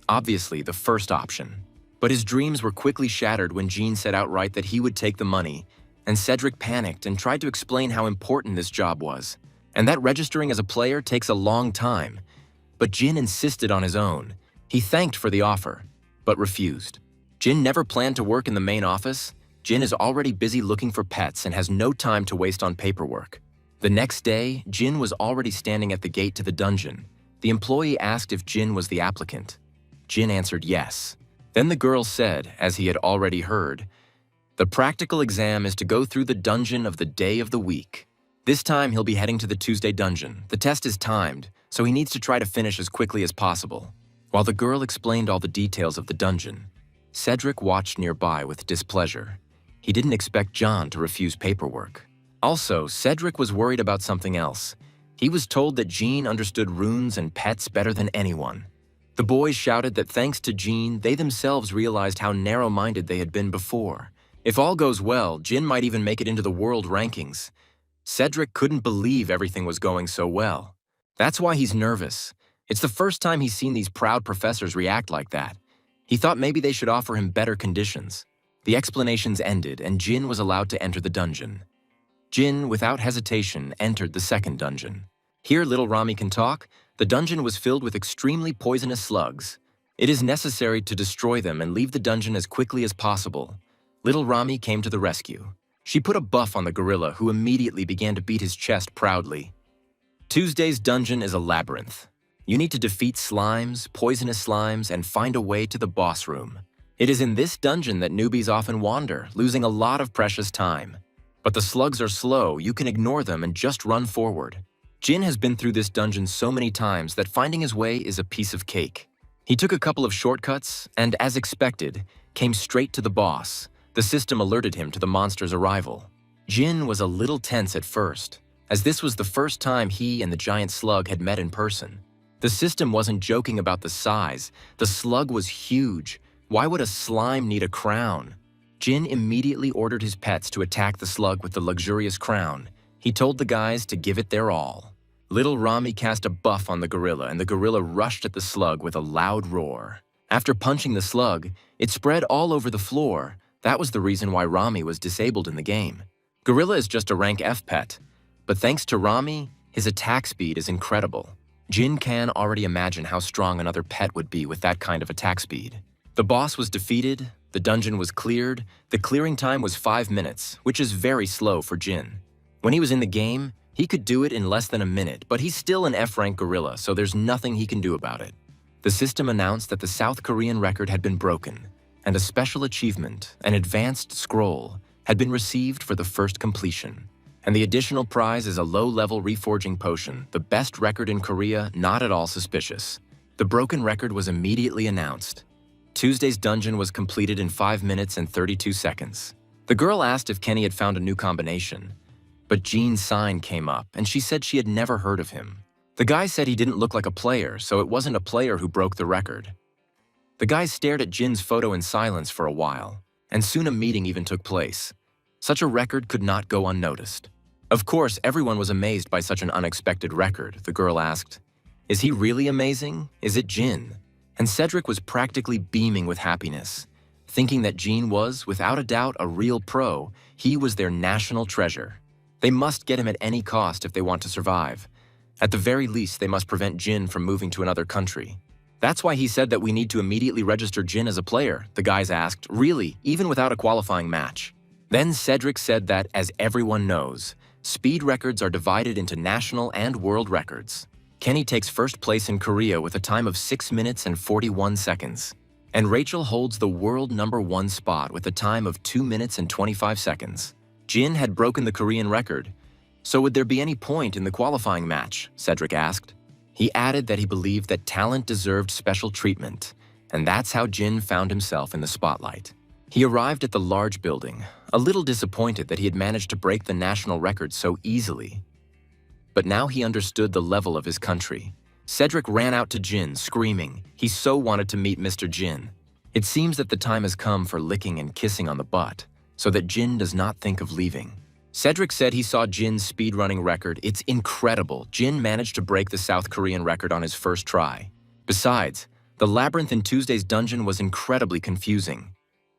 Obviously, the first option. But his dreams were quickly shattered when Jean said outright that he would take the money, and Cedric panicked and tried to explain how important this job was, and that registering as a player takes a long time. But Jin insisted on his own. He thanked for the offer, but refused. Jin never planned to work in the main office. Jin is already busy looking for pets and has no time to waste on paperwork. The next day, Jin was already standing at the gate to the dungeon. The employee asked if Jin was the applicant. Jin answered yes. Then the girl said, as he had already heard, the practical exam is to go through the dungeon of the day of the week. This time he'll be heading to the Tuesday dungeon. The test is timed, so he needs to try to finish as quickly as possible. While the girl explained all the details of the dungeon, Cedric watched nearby with displeasure. He didn't expect John to refuse paperwork. Also, Cedric was worried about something else. He was told that Jean understood runes and pets better than anyone. The boys shouted that thanks to Jean, they themselves realized how narrow-minded they had been before. If all goes well, Jin might even make it into the world rankings. Cedric couldn't believe everything was going so well. That's why he's nervous. It's the first time he's seen these proud professors react like that. He thought maybe they should offer him better conditions. The explanations ended, and Jin was allowed to enter the dungeon. Jin, without hesitation, entered the second dungeon. Here little Rami can talk. The dungeon was filled with extremely poisonous slugs. It is necessary to destroy them and leave the dungeon as quickly as possible. Little Rami came to the rescue. She put a buff on the gorilla, who immediately began to beat his chest proudly. Tuesday's dungeon is a labyrinth. You need to defeat slimes, poisonous slimes, and find a way to the boss room. It is in this dungeon that newbies often wander, losing a lot of precious time. But the slugs are slow, you can ignore them and just run forward. Jin has been through this dungeon so many times that finding his way is a piece of cake. He took a couple of shortcuts and, as expected, came straight to the boss. The system alerted him to the monster's arrival. Jin was a little tense at first, as this was the first time he and the giant slug had met in person. The system wasn't joking about the size. The slug was huge. Why would a slime need a crown? Jin immediately ordered his pets to attack the slug with the luxurious crown. He told the guys to give it their all. Little Rami cast a buff on the gorilla, and the gorilla rushed at the slug with a loud roar. After punching the slug, it spread all over the floor. That was the reason why Rami was disabled in the game. Gorilla is just a rank F pet, but thanks to Rami, his attack speed is incredible. Jin can already imagine how strong another pet would be with that kind of attack speed. The boss was defeated, the dungeon was cleared, the clearing time was 5 minutes, which is very slow for Jin. When he was in the game, he could do it in less than a minute, but he's still an F-rank gorilla, so there's nothing he can do about it. The system announced that the South Korean record had been broken, and a special achievement, an advanced scroll, had been received for the first completion. And the additional prize is a low-level reforging potion, the best record in Korea, not at all suspicious. The broken record was immediately announced. Tuesday's dungeon was completed in 5 minutes and 32 seconds. The girl asked if Kenny had found a new combination, but Jean's sign came up, and she said she had never heard of him. The guy said he didn't look like a player, so it wasn't a player who broke the record. The guys stared at Jin's photo in silence for a while, and soon a meeting even took place. Such a record could not go unnoticed. Of course, everyone was amazed by such an unexpected record. The girl asked, "Is he really amazing? Is it Jin?" And Cedric was practically beaming with happiness, thinking that Jin was, without a doubt, a real pro. He was their national treasure. They must get him at any cost if they want to survive. At the very least, they must prevent Jin from moving to another country. That's why he said that we need to immediately register Jin as a player, the guys asked, really, even without a qualifying match. Then Cedric said that, as everyone knows, speed records are divided into national and world records. Kenny takes first place in Korea with a time of 6 minutes and 41 seconds. And Rachel holds the world #1 spot with a time of 2 minutes and 25 seconds. Jin had broken the Korean record. So would there be any point in the qualifying match? Cedric asked. He added that he believed that talent deserved special treatment, and that's how Jin found himself in the spotlight. He arrived at the large building, a little disappointed that he had managed to break the national record so easily. But now he understood the level of his country. Cedric ran out to Jin, screaming. He so wanted to meet Mr. Jin. It seems that the time has come for licking and kissing on the butt, so that Jin does not think of leaving. Cedric said he saw Jin's speedrunning record. It's incredible. Jin managed to break the South Korean record on his first try. Besides, the labyrinth in Tuesday's dungeon was incredibly confusing.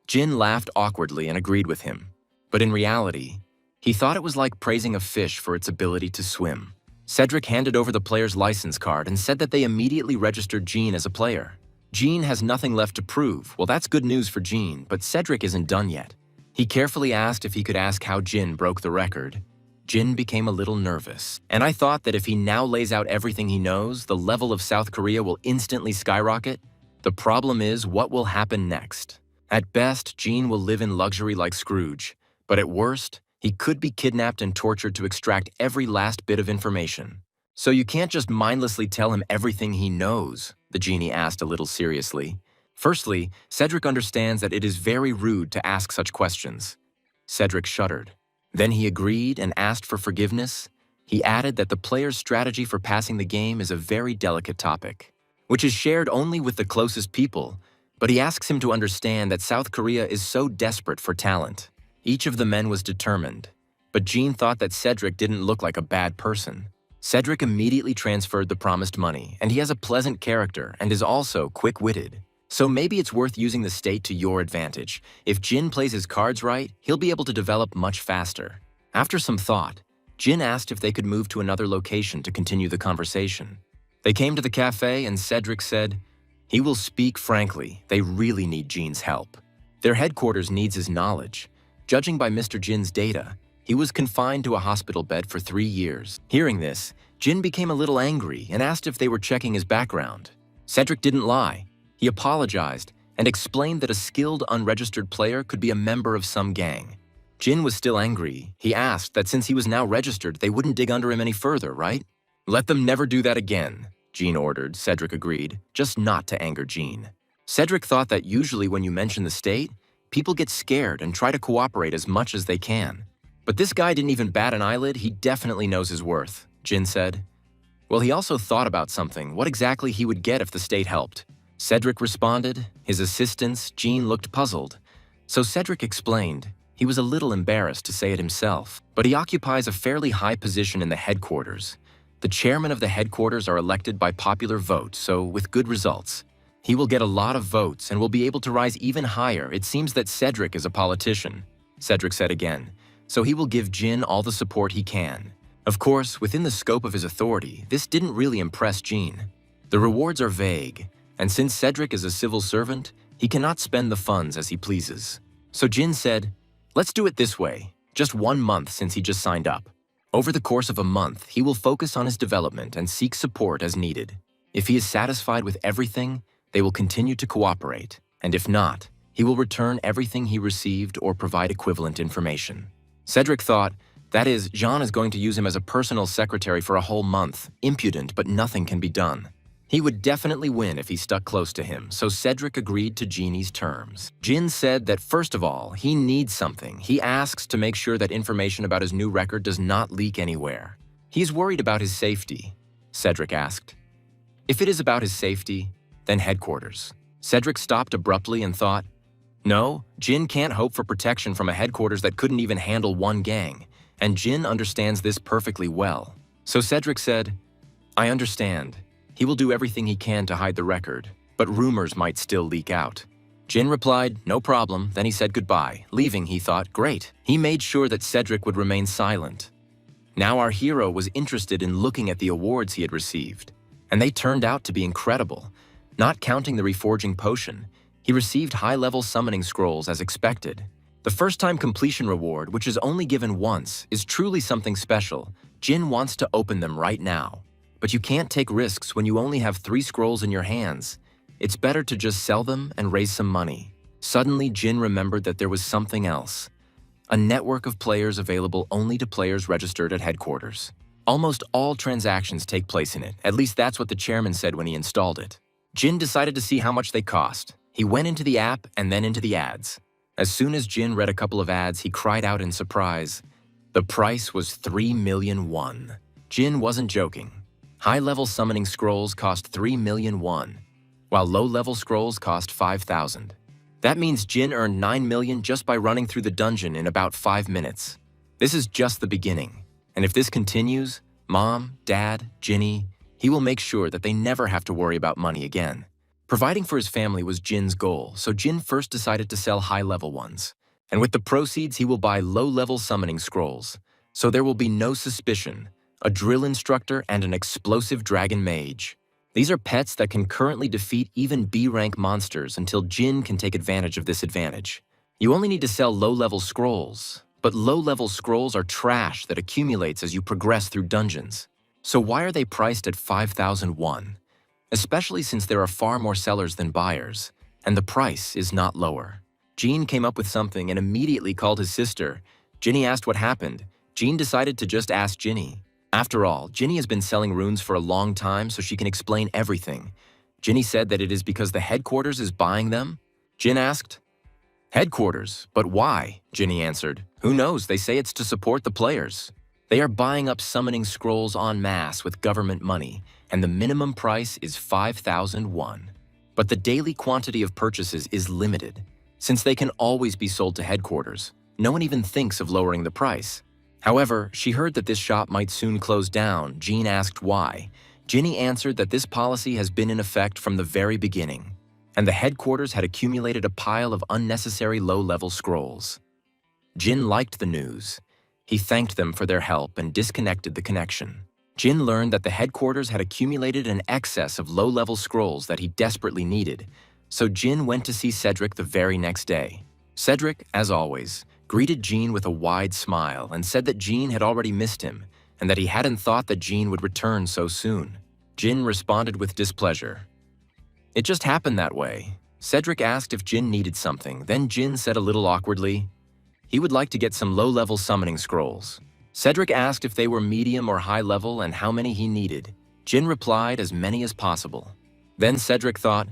Jin laughed awkwardly and agreed with him. But in reality, he thought it was like praising a fish for its ability to swim. Cedric handed over the player's license card and said that they immediately registered Jean as a player. Jean has nothing left to prove. Well, that's good news for Jean, but Cedric isn't done yet. He carefully asked if he could ask how Jin broke the record. Jin became a little nervous, and I thought that if he now lays out everything he knows, the level of South Korea will instantly skyrocket. The problem is, what will happen next? At best, Jin will live in luxury like Scrooge, but at worst, he could be kidnapped and tortured to extract every last bit of information. So you can't just mindlessly tell him everything he knows, the genie asked a little seriously. Firstly, Cedric understands that it is very rude to ask such questions. Cedric shuddered. Then he agreed and asked for forgiveness. He added that the player's strategy for passing the game is a very delicate topic, which is shared only with the closest people, but he asks him to understand that South Korea is so desperate for talent. Each of the men was determined, but Jean thought that Cedric didn't look like a bad person. Cedric immediately transferred the promised money, and he has a pleasant character and is also quick-witted. So maybe it's worth using the state to your advantage. If Jin plays his cards right, he'll be able to develop much faster. After some thought, Jin asked if they could move to another location to continue the conversation. They came to the cafe and Cedric said, he will speak frankly, they really need Jin's help. Their headquarters needs his knowledge. Judging by Mr. Jin's data, he was confined to a hospital bed for 3 years. Hearing this, Jin became a little angry and asked if they were checking his background. Cedric didn't lie. He apologized and explained that a skilled unregistered player could be a member of some gang. Jin was still angry. He asked that since he was now registered, they wouldn't dig under him any further, right? Let them never do that again, Jin ordered. Cedric agreed, just not to anger Jin. Cedric thought that usually when you mention the state, people get scared and try to cooperate as much as they can. But this guy didn't even bat an eyelid. He definitely knows his worth, Jin said. Well, he also thought about something, what exactly he would get if the state helped. Cedric responded. His assistants, Jin, looked puzzled. So Cedric explained. He was a little embarrassed to say it himself, but he occupies a fairly high position in the headquarters. The chairman of the headquarters are elected by popular vote, so with good results. He will get a lot of votes and will be able to rise even higher. It seems that Cedric is a politician, Cedric said again, so he will give Jin all the support he can. Of course, within the scope of his authority, this didn't really impress Jin. The rewards are vague, and since Cedric is a civil servant, he cannot spend the funds as he pleases. So Jin said, let's do it this way, just 1 month since he just signed up. Over the course of a month, he will focus on his development and seek support as needed. If he is satisfied with everything, they will continue to cooperate, and if not, he will return everything he received or provide equivalent information. Cedric thought, that is, Jean is going to use him as a personal secretary for a whole month. Impudent, but nothing can be done. He would definitely win if he stuck close to him, so Cedric agreed to Genie's terms. Jin said that first of all, he needs something. He asks to make sure that information about his new record does not leak anywhere. He's worried about his safety, Cedric asked. If it is about his safety, then headquarters. Cedric stopped abruptly and thought, no, Jin can't hope for protection from a headquarters that couldn't even handle one gang, and Jin understands this perfectly well. So Cedric said, I understand. He will do everything he can to hide the record, but rumors might still leak out. Jin replied, no problem, then he said goodbye. Leaving, he thought, great. He made sure that Cedric would remain silent. Now our hero was interested in looking at the awards he had received, and they turned out to be incredible. Not counting the reforging potion, he received high-level summoning scrolls as expected. The first-time completion reward, which is only given once, is truly something special. Jin wants to open them right now. But you can't take risks when you only have 3 scrolls in your hands. It's better to just sell them and raise some money. Suddenly, Jin remembered that there was something else. A network of players available only to players registered at headquarters. Almost all transactions take place in it, at least that's what the chairman said when he installed it. Jin decided to see how much they cost. He went into the app and then into the ads. As soon as Jin read a couple of ads, he cried out in surprise. The price was 3 million won. Jin wasn't joking. High-level summoning scrolls cost 3 million won, while low-level scrolls cost 5,000. That means Jin earned 9 million just by running through the dungeon in about 5 minutes. This is just the beginning, and if this continues, Mom, Dad, Ginny, he will make sure that they never have to worry about money again. Providing for his family was Jin's goal, so Jin first decided to sell high-level ones. And with the proceeds, he will buy low-level summoning scrolls, so there will be no suspicion. A drill instructor, and an explosive dragon mage. These are pets that can currently defeat even B-rank monsters until Jin can take advantage of this advantage. You only need to sell low-level scrolls, but low-level scrolls are trash that accumulates as you progress through dungeons. So why are they priced at 5,000 won? Especially since there are far more sellers than buyers, and the price is not lower. Jin came up with something and immediately called his sister. Ginny asked what happened. Jin decided to just ask Ginny. After all, Ginny has been selling runes for a long time, so she can explain everything. Ginny said that it is because the headquarters is buying them. Jin asked, headquarters, but why? Ginny answered, who knows, they say it's to support the players. They are buying up summoning scrolls en masse with government money, and the minimum price is 5,000 won. But the daily quantity of purchases is limited. Since they can always be sold to headquarters, no one even thinks of lowering the price. However, she heard that this shop might soon close down. Jin asked why. Ginny answered that this policy has been in effect from the very beginning, and the headquarters had accumulated a pile of unnecessary low-level scrolls. Jin liked the news. He thanked them for their help and disconnected the connection. Jin learned that the headquarters had accumulated an excess of low-level scrolls that he desperately needed, so Jin went to see Cedric the very next day. Cedric, as always, greeted Jin with a wide smile and said that Jin had already missed him and that he hadn't thought that Jin would return so soon. Jin responded with displeasure. It just happened that way. Cedric asked if Jin needed something, then Jin said a little awkwardly, he would like to get some low-level summoning scrolls. Cedric asked if they were medium or high level and how many he needed. Jin replied as many as possible. Then Cedric thought,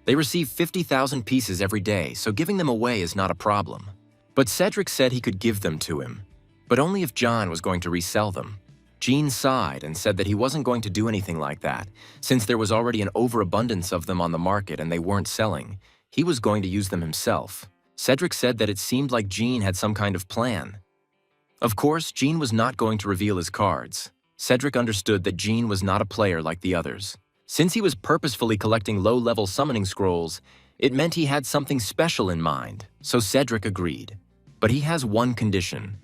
they receive 50,000 pieces every day, so giving them away is not a problem. But Cedric said he could give them to him, but only if John was going to resell them. Jin sighed and said that he wasn't going to do anything like that, since there was already an overabundance of them on the market and they weren't selling. He was going to use them himself. Cedric said that it seemed like Jin had some kind of plan. Of course, Jin was not going to reveal his cards. Cedric understood that Jin was not a player like the others. Since he was purposefully collecting low-level summoning scrolls, it meant he had something special in mind, so Cedric agreed. But he has one condition.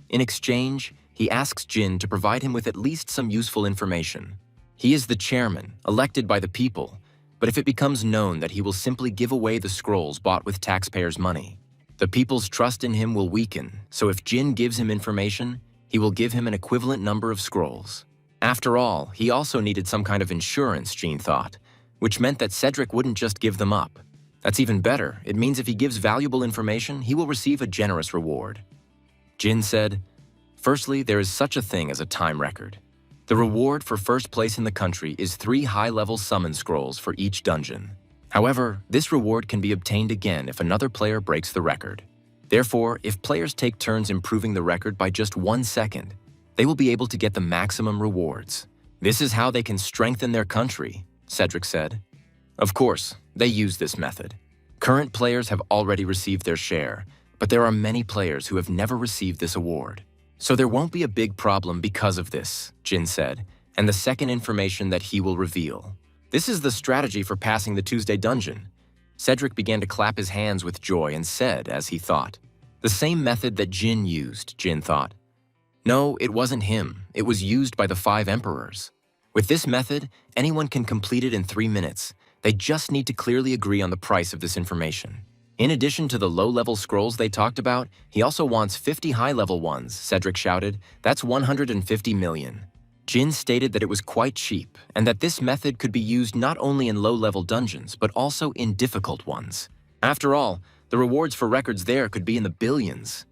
In exchange, he asks Jin to provide him with at least some useful information. He is the chairman, elected by the people, but if it becomes known that he will simply give away the scrolls bought with taxpayers' money, the people's trust in him will weaken, so if Jin gives him information, he will give him an equivalent number of scrolls. After all, he also needed some kind of insurance, Jin thought, which meant that Cedric wouldn't just give them up. That's even better. It means if he gives valuable information, he will receive a generous reward. Jin said, firstly, there is such a thing as a time record. The reward for first place in the country is 3 high-level summon scrolls for each dungeon. However, this reward can be obtained again if another player breaks the record. Therefore, if players take turns improving the record by just 1 second, they will be able to get the maximum rewards. This is how they can strengthen their country, Cedric said. Of course, they use this method. Current players have already received their share, but there are many players who have never received this award. So there won't be a big problem because of this, Jin said, and the second information that he will reveal. This is the strategy for passing the Tuesday dungeon. Cedric began to clap his hands with joy and said, as he thought, the same method that Jin used, Jin thought. No, it wasn't him. It was used by the 5 emperors. With this method, anyone can complete it in 3 minutes. They just need to clearly agree on the price of this information. In addition to the low-level scrolls they talked about, he also wants 50 high-level ones, Cedric shouted. That's 150 million. Jin stated that it was quite cheap, and that this method could be used not only in low-level dungeons, but also in difficult ones. After all, the rewards for records there could be in the billions.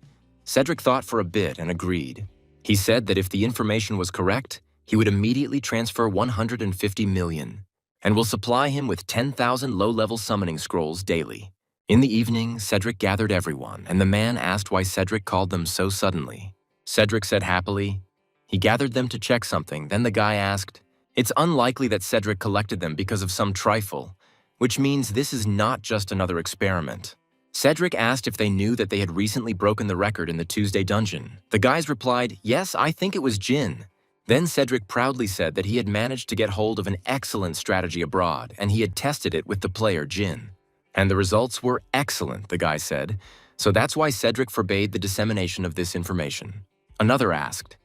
Cedric thought for a bit and agreed. He said that if the information was correct, he would immediately transfer 150 million, and will supply him with 10,000 low-level summoning scrolls daily. In the evening, Cedric gathered everyone, and the man asked why Cedric called them so suddenly. Cedric said happily, he gathered them to check something, then the guy asked, it's unlikely that Cedric collected them because of some trifle, which means this is not just another experiment. Cedric asked if they knew that they had recently broken the record in the Tuesday dungeon. The guys replied, yes, I think it was Jin. Then Cedric proudly said that he had managed to get hold of an excellent strategy abroad, and he had tested it with the player Jin. And the results were excellent, the guy said, so that's why Cedric forbade the dissemination of this information. Another asked,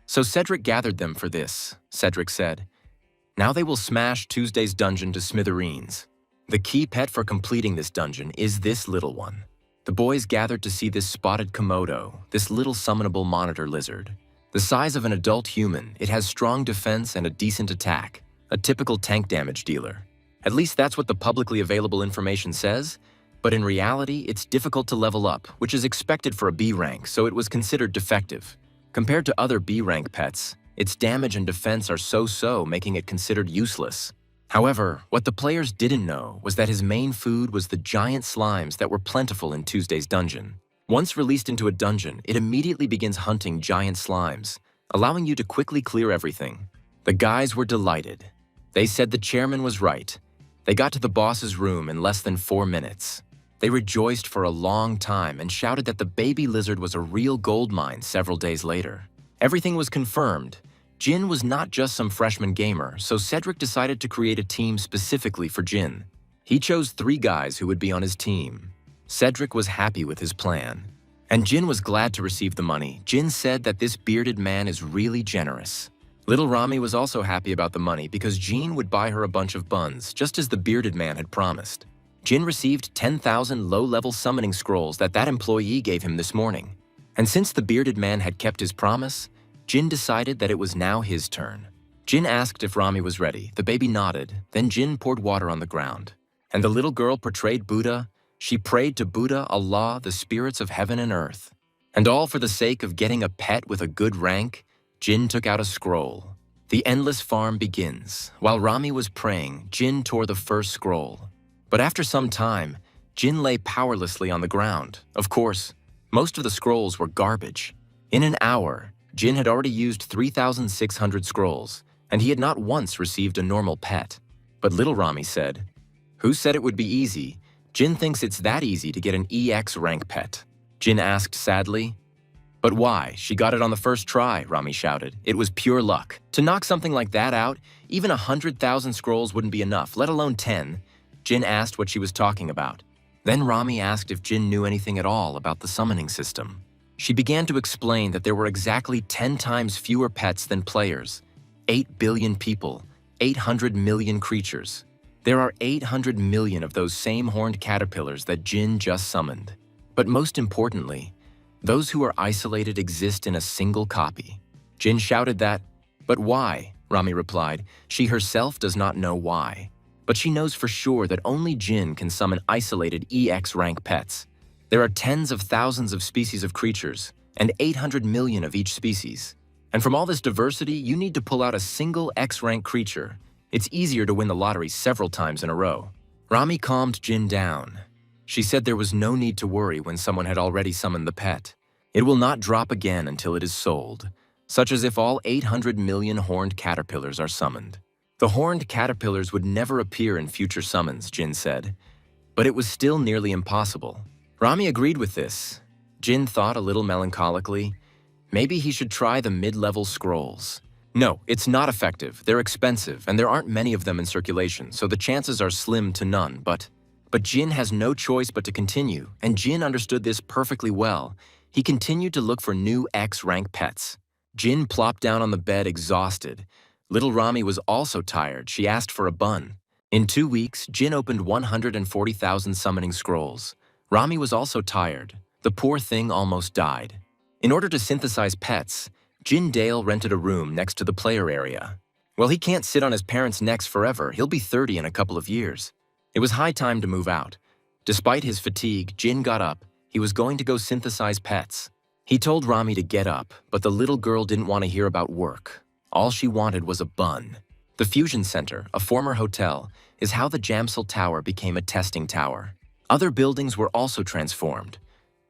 so Cedric gathered them for this, Cedric said. Now they will smash Tuesday's dungeon to smithereens. The key pet for completing this dungeon is this little one. The boys gathered to see this spotted Komodo, this little summonable monitor lizard. The size of an adult human, it has strong defense and a decent attack, a typical tank damage dealer. At least that's what the publicly available information says, but in reality, it's difficult to level up, which is expected for a B rank, so it was considered defective. Compared to other B rank pets, its damage and defense are so-so, making it considered useless. However, what the players didn't know was that his main food was the giant slimes that were plentiful in Tuesday's dungeon. Once released into a dungeon, it immediately begins hunting giant slimes, allowing you to quickly clear everything. The guys were delighted. They said the chairman was right. They got to the boss's room in less than 4 minutes. They rejoiced for a long time and shouted that the baby lizard was a real gold mine several days later. Everything was confirmed. Jin was not just some freshman gamer, so Cedric decided to create a team specifically for Jin. He chose 3 guys who would be on his team. Cedric was happy with his plan. And Jin was glad to receive the money. Jin said that this bearded man is really generous. Little Rami was also happy about the money because Jin would buy her a bunch of buns, just as the bearded man had promised. Jin received 10,000 low-level summoning scrolls that employee gave him this morning. And since the bearded man had kept his promise, Jin decided that it was now his turn. Jin asked if Rami was ready. The baby nodded. Then Jin poured water on the ground. And the little girl portrayed Buddha. She prayed to Buddha, Allah, the spirits of heaven and earth. And all for the sake of getting a pet with a good rank, Jin took out a scroll. The endless farm begins. While Rami was praying, Jin tore the first scroll. But after some time, Jin lay powerlessly on the ground. Of course, most of the scrolls were garbage. In an hour, Jin had already used 3,600 scrolls, and he had not once received a normal pet. But little Rami said, "Who said it would be easy? Jin thinks it's that easy to get an EX rank pet." Jin asked sadly. "But why? She got it on the first try," Rami shouted. "It was pure luck. To knock something like that out, even 100,000 scrolls wouldn't be enough, let alone 10. Jin asked what she was talking about. Then Rami asked if Jin knew anything at all about the summoning system. She began to explain that there were exactly 10 times fewer pets than players. 8 billion people, 800 million creatures. There are 800 million of those same horned caterpillars that Jin just summoned. But most importantly, those who are isolated exist in a single copy. Jin shouted that, "But why?" Rami replied. She herself does not know why. But she knows for sure that only Jin can summon isolated EX rank pets. There are tens of thousands of species of creatures, and 800 million of each species. And from all this diversity, you need to pull out a single X-rank creature. It's easier to win the lottery several times in a row. Rami calmed Jin down. She said there was no need to worry when someone had already summoned the pet. It will not drop again until it is sold, such as if all 800 million horned caterpillars are summoned. The horned caterpillars would never appear in future summons, Jin said. But it was still nearly impossible. Rami agreed with this. Jin thought a little melancholically, maybe he should try the mid-level scrolls. No, it's not effective, they're expensive, and there aren't many of them in circulation, so the chances are slim to none, but Jin has no choice but to continue, and Jin understood this perfectly well. He continued to look for new X-rank pets. Jin plopped down on the bed exhausted. Little Rami was also tired. She asked for a bun. In 2 weeks, Jin opened 140,000 summoning scrolls. Rami was also tired. The poor thing almost died. In order to synthesize pets, Jin Dale rented a room next to the player area. Well, he can't sit on his parents' necks forever. He'll be 30 in a couple of years. It was high time to move out. Despite his fatigue, Jin got up. He was going to go synthesize pets. He told Rami to get up, but the little girl didn't want to hear about work. All she wanted was a bun. The Fusion Center, a former hotel, is how the Jamsil Tower became a testing tower. Other buildings were also transformed.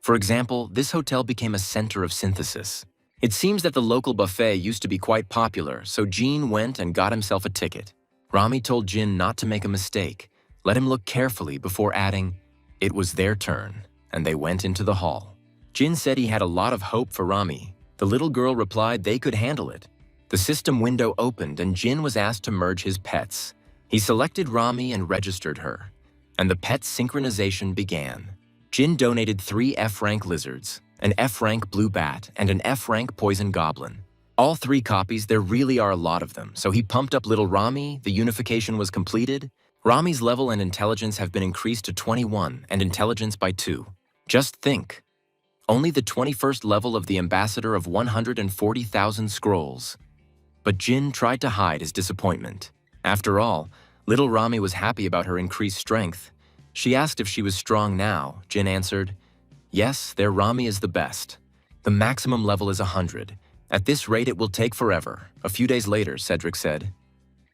For example, this hotel became a center of synthesis. It seems that the local buffet used to be quite popular, so Jin went and got himself a ticket. Rami told Jin not to make a mistake. Let him look carefully before adding, "It was their turn," and they went into the hall. Jin said he had a lot of hope for Rami. The little girl replied they could handle it. The system window opened and Jin was asked to merge his pets. He selected Rami and registered her, and the pet synchronization began. Jin donated 3 F-rank lizards, an F-rank blue bat, and an F-rank poison goblin. All 3 copies, there really are a lot of them, so he pumped up little Rami, the unification was completed. Rami's level and intelligence have been increased to 21 and intelligence by 2. Just think, only the 21st level of the ambassador of 140,000 scrolls. But Jin tried to hide his disappointment. After all, little Rami was happy about her increased strength. She asked if she was strong now. Jin answered, "Yes, their Rami is the best. The maximum level is 100. At this rate, it will take forever." A few days later, Cedric said,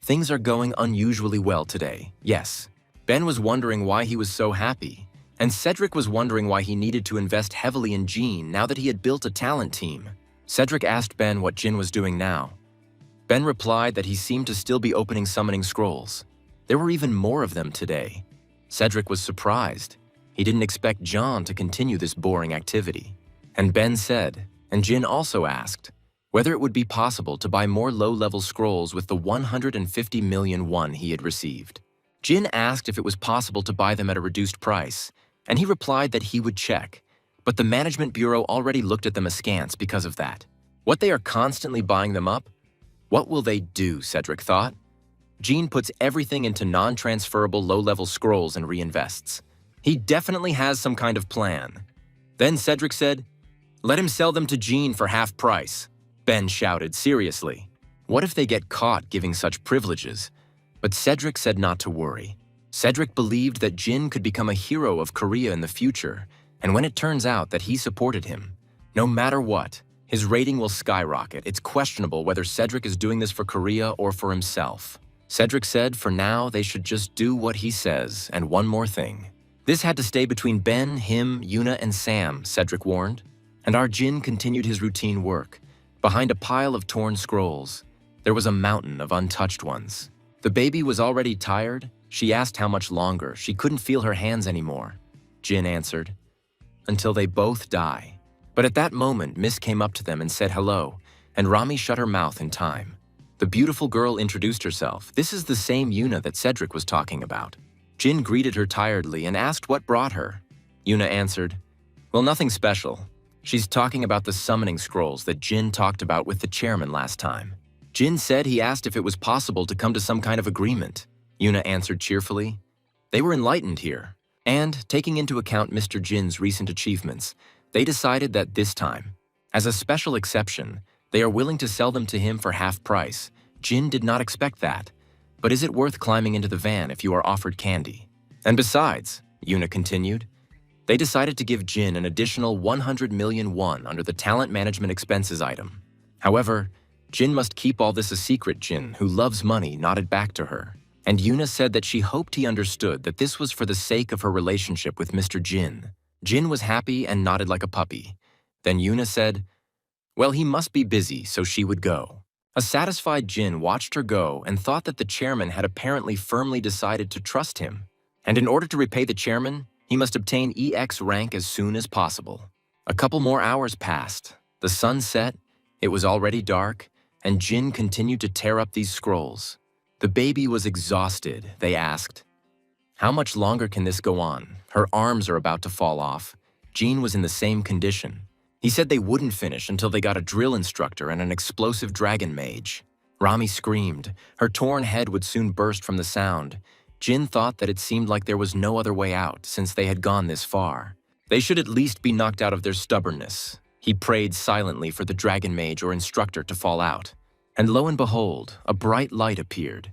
"Things are going unusually well today, yes." Ben was wondering why he was so happy, and Cedric was wondering why he needed to invest heavily in Jin now that he had built a talent team. Cedric asked Ben what Jin was doing now. Ben replied that he seemed to still be opening summoning scrolls. There were even more of them today. Cedric was surprised. He didn't expect John to continue this boring activity. And Ben said, and Jin also asked, whether it would be possible to buy more low-level scrolls with the 150 million won he had received. Jin asked if it was possible to buy them at a reduced price, and he replied that he would check, but the Management Bureau already looked at them askance because of that. What, they are constantly buying them up? What will they do, Cedric thought. Jin puts everything into non-transferable low-level scrolls and reinvests. He definitely has some kind of plan. Then Cedric said, "Let him sell them to Jin for half price." Ben shouted seriously. What if they get caught giving such privileges? But Cedric said not to worry. Cedric believed that Jin could become a hero of Korea in the future, and when it turns out that he supported him, no matter what, his rating will skyrocket. It's questionable whether Cedric is doing this for Korea or for himself. Cedric said for now they should just do what he says, and one more thing. This had to stay between Ben, him, Yuna, and Sam, Cedric warned. And our Jin continued his routine work. Behind a pile of torn scrolls, there was a mountain of untouched ones. The baby was already tired. She asked how much longer. She couldn't feel her hands anymore. Jin answered, "Until they both die." But at that moment, Miss came up to them and said hello, and Rami shut her mouth in time. The beautiful girl introduced herself. This is the same Yuna that Cedric was talking about. Jin greeted her tiredly and asked what brought her. Yuna answered, "Well, nothing special. She's talking about the summoning scrolls that Jin talked about with the chairman last time." Jin said he asked if it was possible to come to some kind of agreement. Yuna answered cheerfully, "They were enlightened here." And, taking into account Mr. Jin's recent achievements, they decided that this time, as a special exception, they are willing to sell them to him for half price. Jin did not expect that. But is it worth climbing into the van if you are offered candy? And besides, Yuna continued, they decided to give Jin an additional 100 million won under the talent management expenses item. However, Jin must keep all this a secret. Jin, who loves money, nodded back to her. And Yuna said that she hoped he understood that this was for the sake of her relationship with Mr. Jin. Jin was happy and nodded like a puppy. Then Yuna said, well, he must be busy, so she would go. A satisfied Jin watched her go and thought that the chairman had apparently firmly decided to trust him. And in order to repay the chairman, he must obtain EX rank as soon as possible. A couple more hours passed. The sun set, it was already dark, and Jin continued to tear up these scrolls. The baby was exhausted. They asked, "How much longer can this go on? Her arms are about to fall off." Jin was in the same condition. He said they wouldn't finish until they got a drill instructor and an explosive dragon mage. Rami screamed. Her torn head would soon burst from the sound. Jin thought that it seemed like there was no other way out since they had gone this far. They should at least be knocked out of their stubbornness. He prayed silently for the dragon mage or instructor to fall out. And lo and behold, a bright light appeared.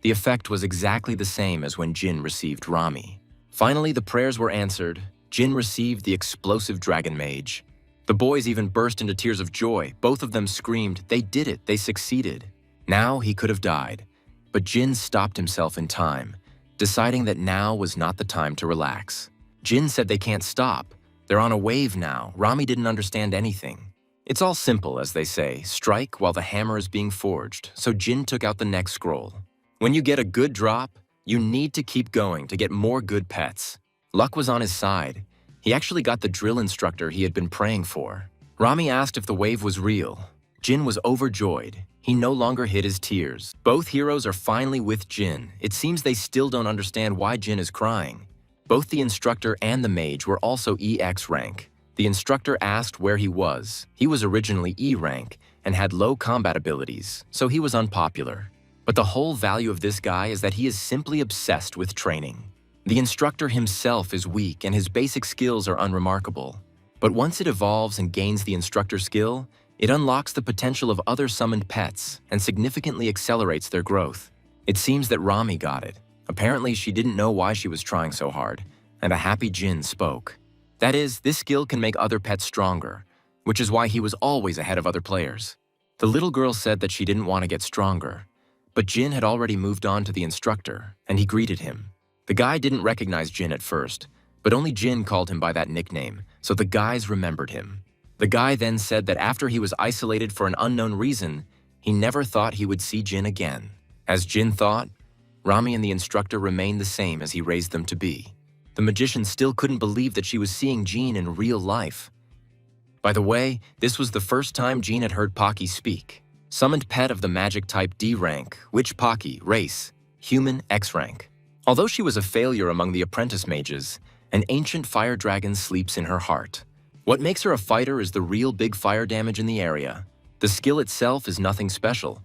The effect was exactly the same as when Jin received Rami. Finally, the prayers were answered. Jin received the explosive dragon mage. The boys even burst into tears of joy. Both of them screamed, they did it, they succeeded. Now he could have died. But Jin stopped himself in time, deciding that now was not the time to relax. Jin said they can't stop. They're on a wave now. Rami didn't understand anything. It's all simple, as they say, strike while the hammer is being forged, so Jin took out the next scroll. When you get a good drop, you need to keep going to get more good pets. Luck was on his side. He actually got the drill instructor he had been praying for. Rami asked if the wave was real. Jin was overjoyed. He no longer hid his tears. Both heroes are finally with Jin. It seems they still don't understand why Jin is crying. Both the instructor and the mage were also EX rank. The instructor asked where he was. He was originally E rank and had low combat abilities, so he was unpopular. But the whole value of this guy is that he is simply obsessed with training. The instructor himself is weak and his basic skills are unremarkable. But once it evolves and gains the instructor skill, it unlocks the potential of other summoned pets and significantly accelerates their growth. It seems that Rami got it. Apparently, she didn't know why she was trying so hard, and a happy Jin spoke. That is, this skill can make other pets stronger, which is why he was always ahead of other players. The little girl said that she didn't want to get stronger, but Jin had already moved on to the instructor, and he greeted him. The guy didn't recognize Jin at first, but only Jin called him by that nickname, so the guys remembered him. The guy then said that after he was isolated for an unknown reason, he never thought he would see Jin again. As Jin thought, Rami and the instructor remained the same as he raised them to be. The magician still couldn't believe that she was seeing Jin in real life. By the way, this was the first time Jin had heard Pocky speak. Summoned pet of the magic type D rank, witch Pocky, race, human X rank. Although she was a failure among the apprentice mages, an ancient fire dragon sleeps in her heart. What makes her a fighter is the real big fire damage in the area. The skill itself is nothing special.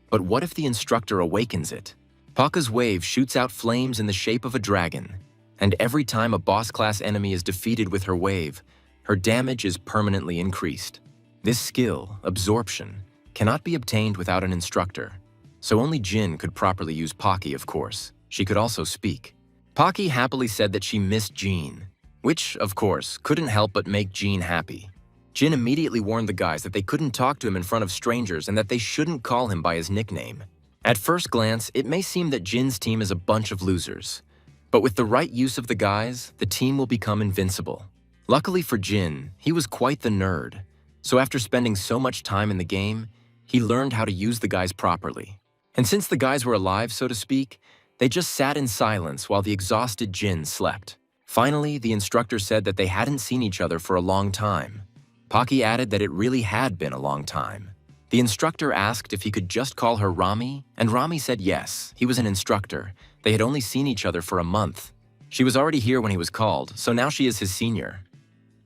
But what if the instructor awakens it? Paka's wave shoots out flames in the shape of a dragon, and every time a boss-class enemy is defeated with her wave, her damage is permanently increased. This skill, absorption, cannot be obtained without an instructor, so only Jin could properly use Pocky, of course. She could also speak. Pocky happily said that she missed Jean, which, of course, couldn't help but make Jean happy. Jin immediately warned the guys that they couldn't talk to him in front of strangers and that they shouldn't call him by his nickname. At first glance, it may seem that Jin's team is a bunch of losers, but with the right use of the guys, the team will become invincible. Luckily for Jin, he was quite the nerd, so after spending so much time in the game, he learned how to use the guys properly. And since the guys were alive, so to speak, they just sat in silence while the exhausted Jin slept. Finally, the instructor said that they hadn't seen each other for a long time. Pocky added that it really had been a long time. The instructor asked if he could just call her Rami, and Rami said yes, he was an instructor. They had only seen each other for a month. She was already here when he was called, so now she is his senior.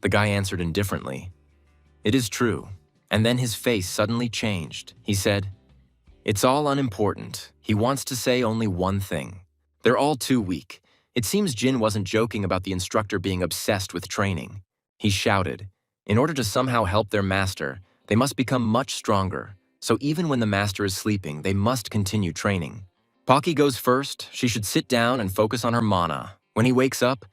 The guy answered indifferently. It is true. And then his face suddenly changed. He said, "It's all unimportant. He wants to say only one thing. They're all too weak." It seems Jin wasn't joking about the instructor being obsessed with training. He shouted, in order to somehow help their master, they must become much stronger, so even when the master is sleeping, they must continue training. Pocky goes first. She should sit down and focus on her mana. When he wakes up,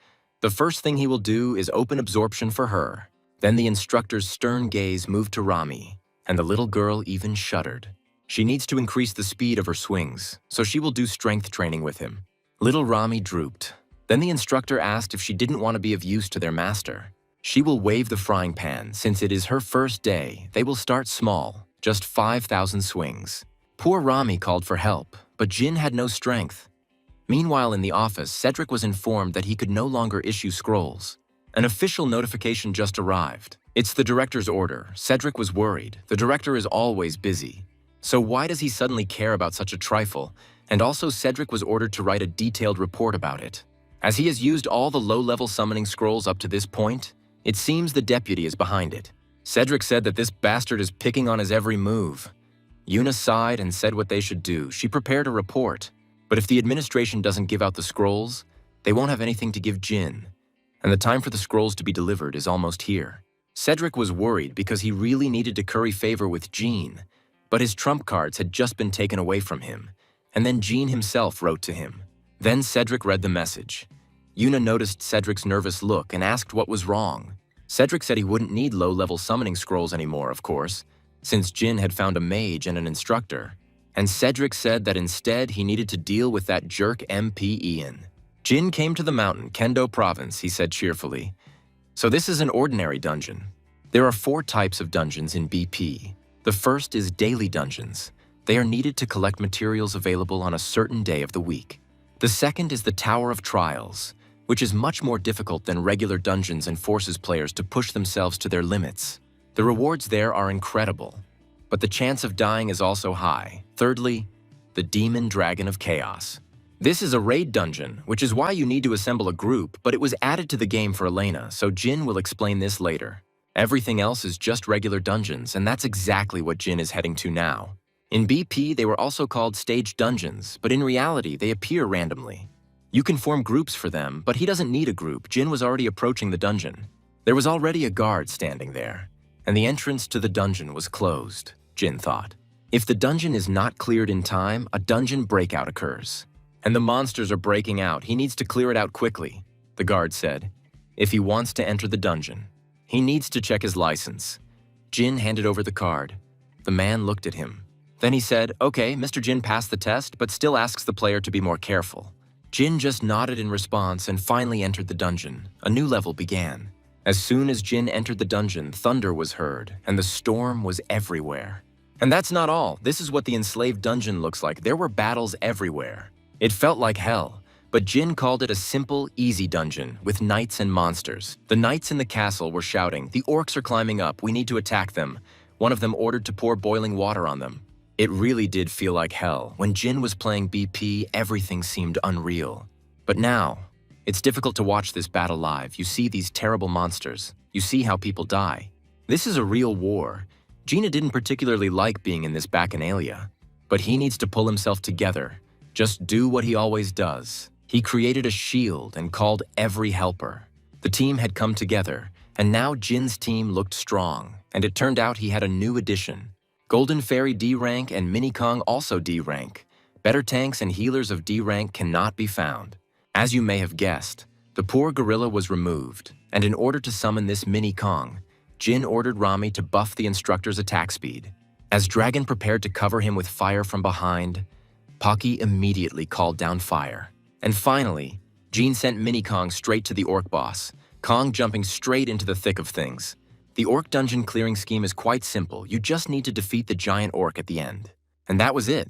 the first thing he will do is open absorption for her. Then the instructor's stern gaze moved to Rami, and the little girl even shuddered. She needs to increase the speed of her swings, so she will do strength training with him. Little Rami drooped. Then the instructor asked if she didn't want to be of use to their master. She will wave the frying pan. Since it is her first day, they will start small, just 5,000 swings. Poor Rami called for help, but Jin had no strength. Meanwhile, in the office, Cedric was informed that he could no longer issue scrolls. An official notification just arrived. It's the director's order. Cedric was worried. The director is always busy. So why does he suddenly care about such a trifle? And also, Cedric was ordered to write a detailed report about it. As he has used all the low-level summoning scrolls up to this point, it seems the deputy is behind it. Cedric said that this bastard is picking on his every move. Yuna sighed and said what they should do. She prepared a report. But if the administration doesn't give out the scrolls, they won't have anything to give Jin. And the time for the scrolls to be delivered is almost here. Cedric was worried because he really needed to curry favor with Jean, but his trump cards had just been taken away from him, and then Jean himself wrote to him. Then Cedric read the message. Yuna noticed Cedric's nervous look and asked what was wrong. Cedric said he wouldn't need low-level summoning scrolls anymore, of course, since Jin had found a mage and an instructor. And Cedric said that instead he needed to deal with that jerk MP Ian. Jin came to the mountain, Kendo province, he said cheerfully. So this is an ordinary dungeon. There are 4 types of dungeons in BP. The first is daily dungeons. They are needed to collect materials available on a certain day of the week. The second is the Tower of Trials, which is much more difficult than regular dungeons and forces players to push themselves to their limits. The rewards there are incredible, but the chance of dying is also high. Thirdly, the Demon Dragon of Chaos. This is a raid dungeon, which is why you need to assemble a group, but it was added to the game for Elena, so Jin will explain this later. Everything else is just regular dungeons, and that's exactly what Jin is heading to now. In BP, they were also called stage dungeons, but in reality, they appear randomly. You can form groups for them, but he doesn't need a group. Jin was already approaching the dungeon. There was already a guard standing there, and the entrance to the dungeon was closed, Jin thought. If the dungeon is not cleared in time, a dungeon breakout occurs. And the monsters are breaking out. He needs to clear it out quickly, the guard said. If he wants to enter the dungeon, he needs to check his license. Jin handed over the card. The man looked at him. Then he said, "Okay, Mr. Jin passed the test, but still asks the player to be more careful." Jin just nodded in response and finally entered the dungeon. A new level began. As soon as Jin entered the dungeon, thunder was heard, and the storm was everywhere. And that's not all. This is what the enslaved dungeon looks like. There were battles everywhere. It felt like hell, but Jin called it a simple, easy dungeon with knights and monsters. The knights in the castle were shouting, "The orcs are climbing up, we need to attack them." One of them ordered to pour boiling water on them. It really did feel like hell. When Jin was playing BP, everything seemed unreal. But now, it's difficult to watch this battle live. You see these terrible monsters. You see how people die. This is a real war. Gina didn't particularly like being in this bacchanalia, but he needs to pull himself together. Just do what he always does. He created a shield and called every helper. The team had come together, and now Jin's team looked strong. and it turned out he had a new addition. Golden Fairy D rank and Mini Kong also D rank. Better tanks and healers of D rank cannot be found. As you may have guessed, the poor gorilla was removed, and in order to summon this Mini Kong, Jin ordered Rami to buff the instructor's attack speed. As Dragon prepared to cover him with fire from behind, Pocky immediately called down fire. And finally, Jin sent Mini Kong straight to the orc boss, Kong jumping straight into the thick of things. The orc dungeon clearing scheme is quite simple. You just need to defeat the giant orc at the end. And that was it.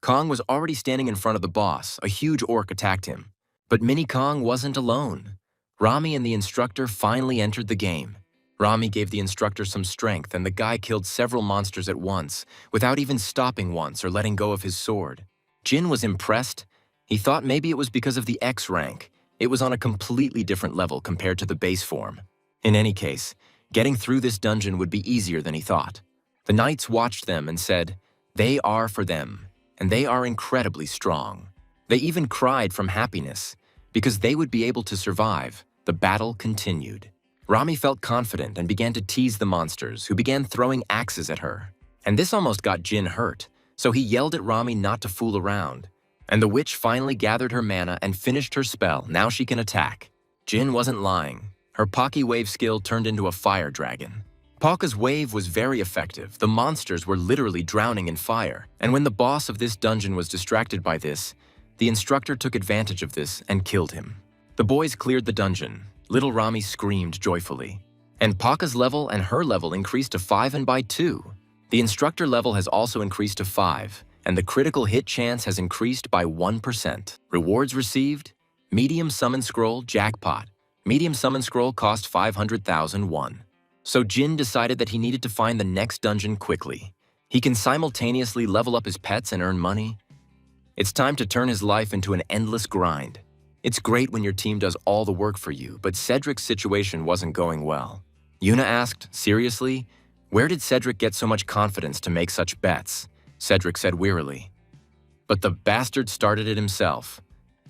Kong was already standing in front of the boss. A huge orc attacked him. But Mini Kong wasn't alone. Rami and the instructor finally entered the game. Rami gave the instructor some strength, and the guy killed several monsters at once, without even stopping once or letting go of his sword. Jin was impressed. He thought maybe it was because of the X rank. It was on a completely different level compared to the base form. In any case, getting through this dungeon would be easier than he thought. The knights watched them and said, "They are for them, and they are incredibly strong." They even cried from happiness. Because they would be able to survive, the battle continued. Rami felt confident and began to tease the monsters, who began throwing axes at her. And this almost got Jin hurt, so he yelled at Rami not to fool around. And the witch finally gathered her mana and finished her spell. Now she can attack. Jin wasn't lying. Her Pocky Wave skill turned into a fire dragon. Paka's wave was very effective. The monsters were literally drowning in fire. And when the boss of this dungeon was distracted by this, the instructor took advantage of this and killed him. The boys cleared the dungeon. Little Rami screamed joyfully. And Paka's level and her level increased to 5 and by 2. The instructor level has also increased to 5, and the critical hit chance has increased by 1%. Rewards received: Medium Summon Scroll Jackpot. Medium Summon Scroll cost 500,000 won. So Jin decided that he needed to find the next dungeon quickly. He can simultaneously level up his pets and earn money. It's time to turn his life into an endless grind. It's great when your team does all the work for you, but Cedric's situation wasn't going well. Yuna asked, "Seriously? Where did Cedric get so much confidence to make such bets?" Cedric said wearily. "But the bastard started it himself.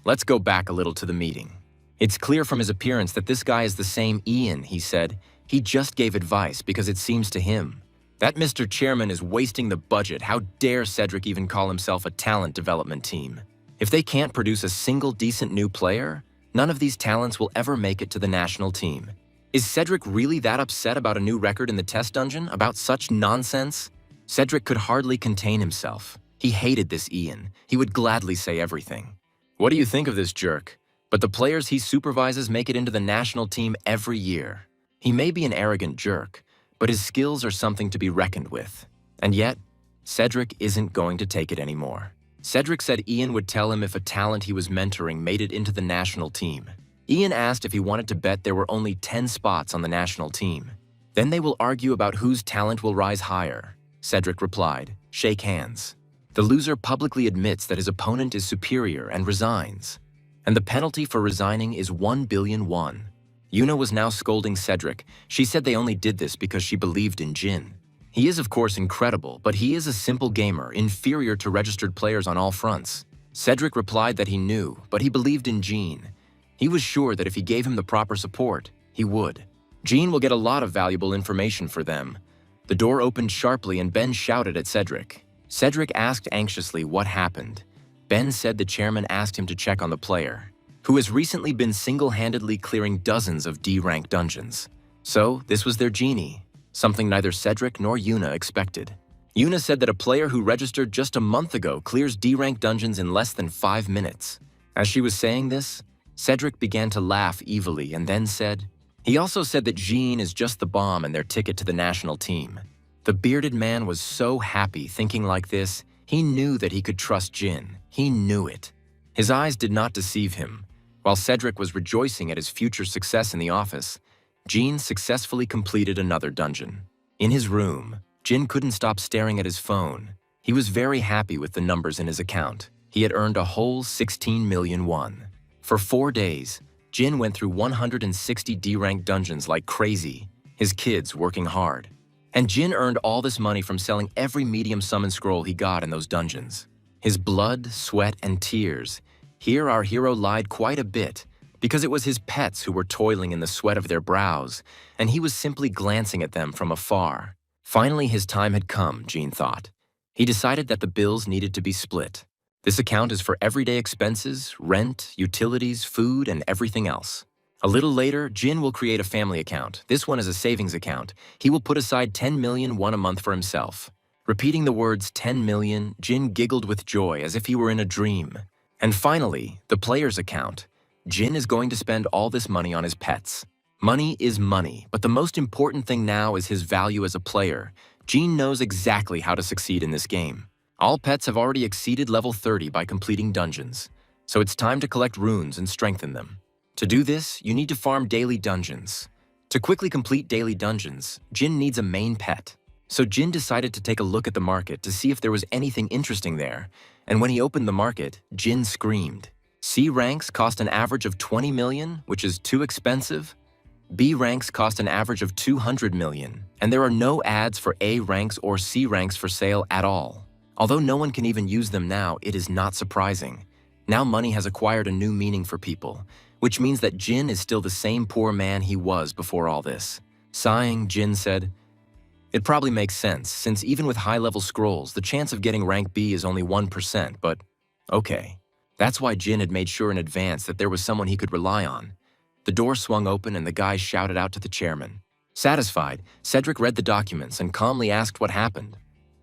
Let's go back a little to the meeting. It's clear from his appearance that this guy is the same Ian," he said. "He just gave advice because it seems to him. That Mr. Chairman is wasting the budget. How dare Cedric even call himself a talent development team? If they can't produce a single decent new player, none of these talents will ever make it to the national team. Is Cedric really that upset about a new record in the test dungeon? About such nonsense?" Cedric could hardly contain himself. He hated this Ian. He would gladly say everything. "What do you think of this jerk? But the players he supervises make it into the national team every year. He may be an arrogant jerk, but his skills are something to be reckoned with." And yet, Cedric isn't going to take it anymore. Cedric said Ian would tell him if a talent he was mentoring made it into the national team. Ian asked if he wanted to bet there were only 10 spots on the national team. Then they will argue about whose talent will rise higher. Cedric replied, "Shake hands." The loser publicly admits that his opponent is superior and resigns. And the penalty for resigning is 1 billion won. Yuna was now scolding Cedric. She said they only did this because she believed in Jin. He is of course incredible, but he is a simple gamer, inferior to registered players on all fronts. Cedric replied that he knew, but he believed in Jin. He was sure that if he gave him the proper support, he would. Jin will get a lot of valuable information for them. The door opened sharply and Ben shouted at Cedric. Cedric asked anxiously what happened. Ben said the chairman asked him to check on the player, who has recently been single-handedly clearing dozens of D-rank dungeons. So, this was their genie, something neither Cedric nor Yuna expected. Yuna said that a player who registered just a month ago clears D-rank dungeons in less than 5 minutes. As she was saying this, Cedric began to laugh evilly and then said, he also said that Jean is just the bomb and their ticket to the national team. The bearded man was so happy thinking like this, he knew that he could trust Jin. He knew it. His eyes did not deceive him. While Cedric was rejoicing at his future success in the office, Jin successfully completed another dungeon. In his room, Jin couldn't stop staring at his phone. He was very happy with the numbers in his account. He had earned a whole 16 million won. For 4 days, Jin went through 160 D-rank dungeons like crazy, his kids working hard. And Jin earned all this money from selling every medium summon scroll he got in those dungeons. His blood, sweat, and tears. Here our hero lied quite a bit, because it was his pets who were toiling in the sweat of their brows, and he was simply glancing at them from afar. Finally, his time had come, Jin thought. He decided that the bills needed to be split. This account is for everyday expenses, rent, utilities, food, and everything else. A little later, Jin will create a family account. This one is a savings account. He will put aside 10 million won a month for himself. Repeating the words 10 million, Jin giggled with joy as if he were in a dream. And finally, the player's account. Jin is going to spend all this money on his pets. Money is money, but the most important thing now is his value as a player. Jin knows exactly how to succeed in this game. All pets have already exceeded level 30 by completing dungeons, so it's time to collect runes and strengthen them. To do this, you need to farm daily dungeons. To quickly complete daily dungeons, Jin needs a main pet. So Jin decided to take a look at the market to see if there was anything interesting there, and when he opened the market, Jin screamed. C ranks cost an average of 20 million, which is too expensive. B ranks cost an average of 200 million, and there are no ads for A ranks or C ranks for sale at all. Although no one can even use them now, it is not surprising. Now money has acquired a new meaning for people, which means that Jin is still the same poor man he was before all this. Sighing, Jin said, "It probably makes sense, since even with high-level scrolls, the chance of getting rank B is only 1%, but okay." That's why Jin had made sure in advance that there was someone he could rely on. The door swung open and the guy shouted out to the chairman. Satisfied, Cedric read the documents and calmly asked what happened.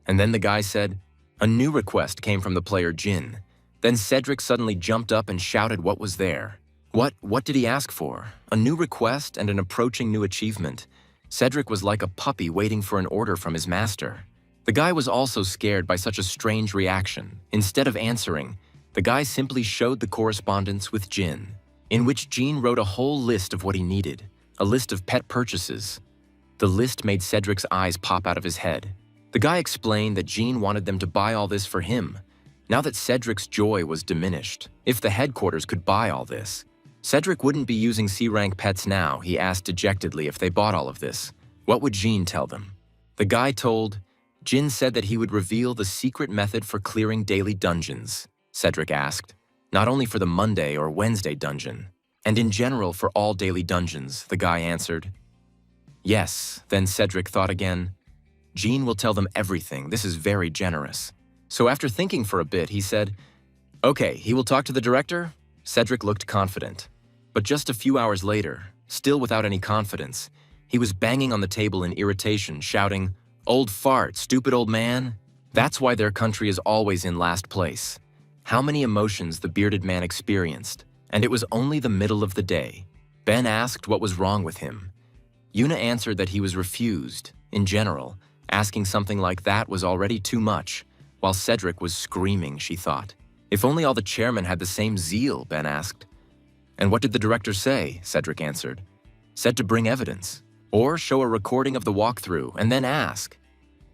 And then the guy said, "A new request came from the player Jin." Then Cedric suddenly jumped up and shouted what was there. What did he ask for? A new request and an approaching new achievement. Cedric was like a puppy waiting for an order from his master. The guy was also scared by such a strange reaction. Instead of answering, the guy simply showed the correspondence with Jin, in which Jin wrote a whole list of what he needed, a list of pet purchases. The list made Cedric's eyes pop out of his head. The guy explained that Jin wanted them to buy all this for him. Now that Cedric's joy was diminished, if the headquarters could buy all this, Cedric wouldn't be using C-rank pets now, he asked dejectedly if they bought all of this. What would Jin tell them? The guy told, Jin said that he would reveal the secret method for clearing daily dungeons. Cedric asked, not only for the Monday or Wednesday dungeon, and in general for all daily dungeons, the guy answered. Yes, then Cedric thought again, Jin will tell them everything, this is very generous. So after thinking for a bit, he said, okay, he will talk to the director? Cedric looked confident. But just a few hours later, still without any confidence, he was banging on the table in irritation, shouting, old fart, stupid old man. That's why their country is always in last place. How many emotions the bearded man experienced, and it was only the middle of the day. Ben asked what was wrong with him. Yuna answered that he was refused. In general, asking something like that was already too much, while Cedric was screaming, she thought. If only all the chairmen had the same zeal, Ben asked. And what did the director say? Cedric answered. Said to bring evidence, or show a recording of the walkthrough and then ask,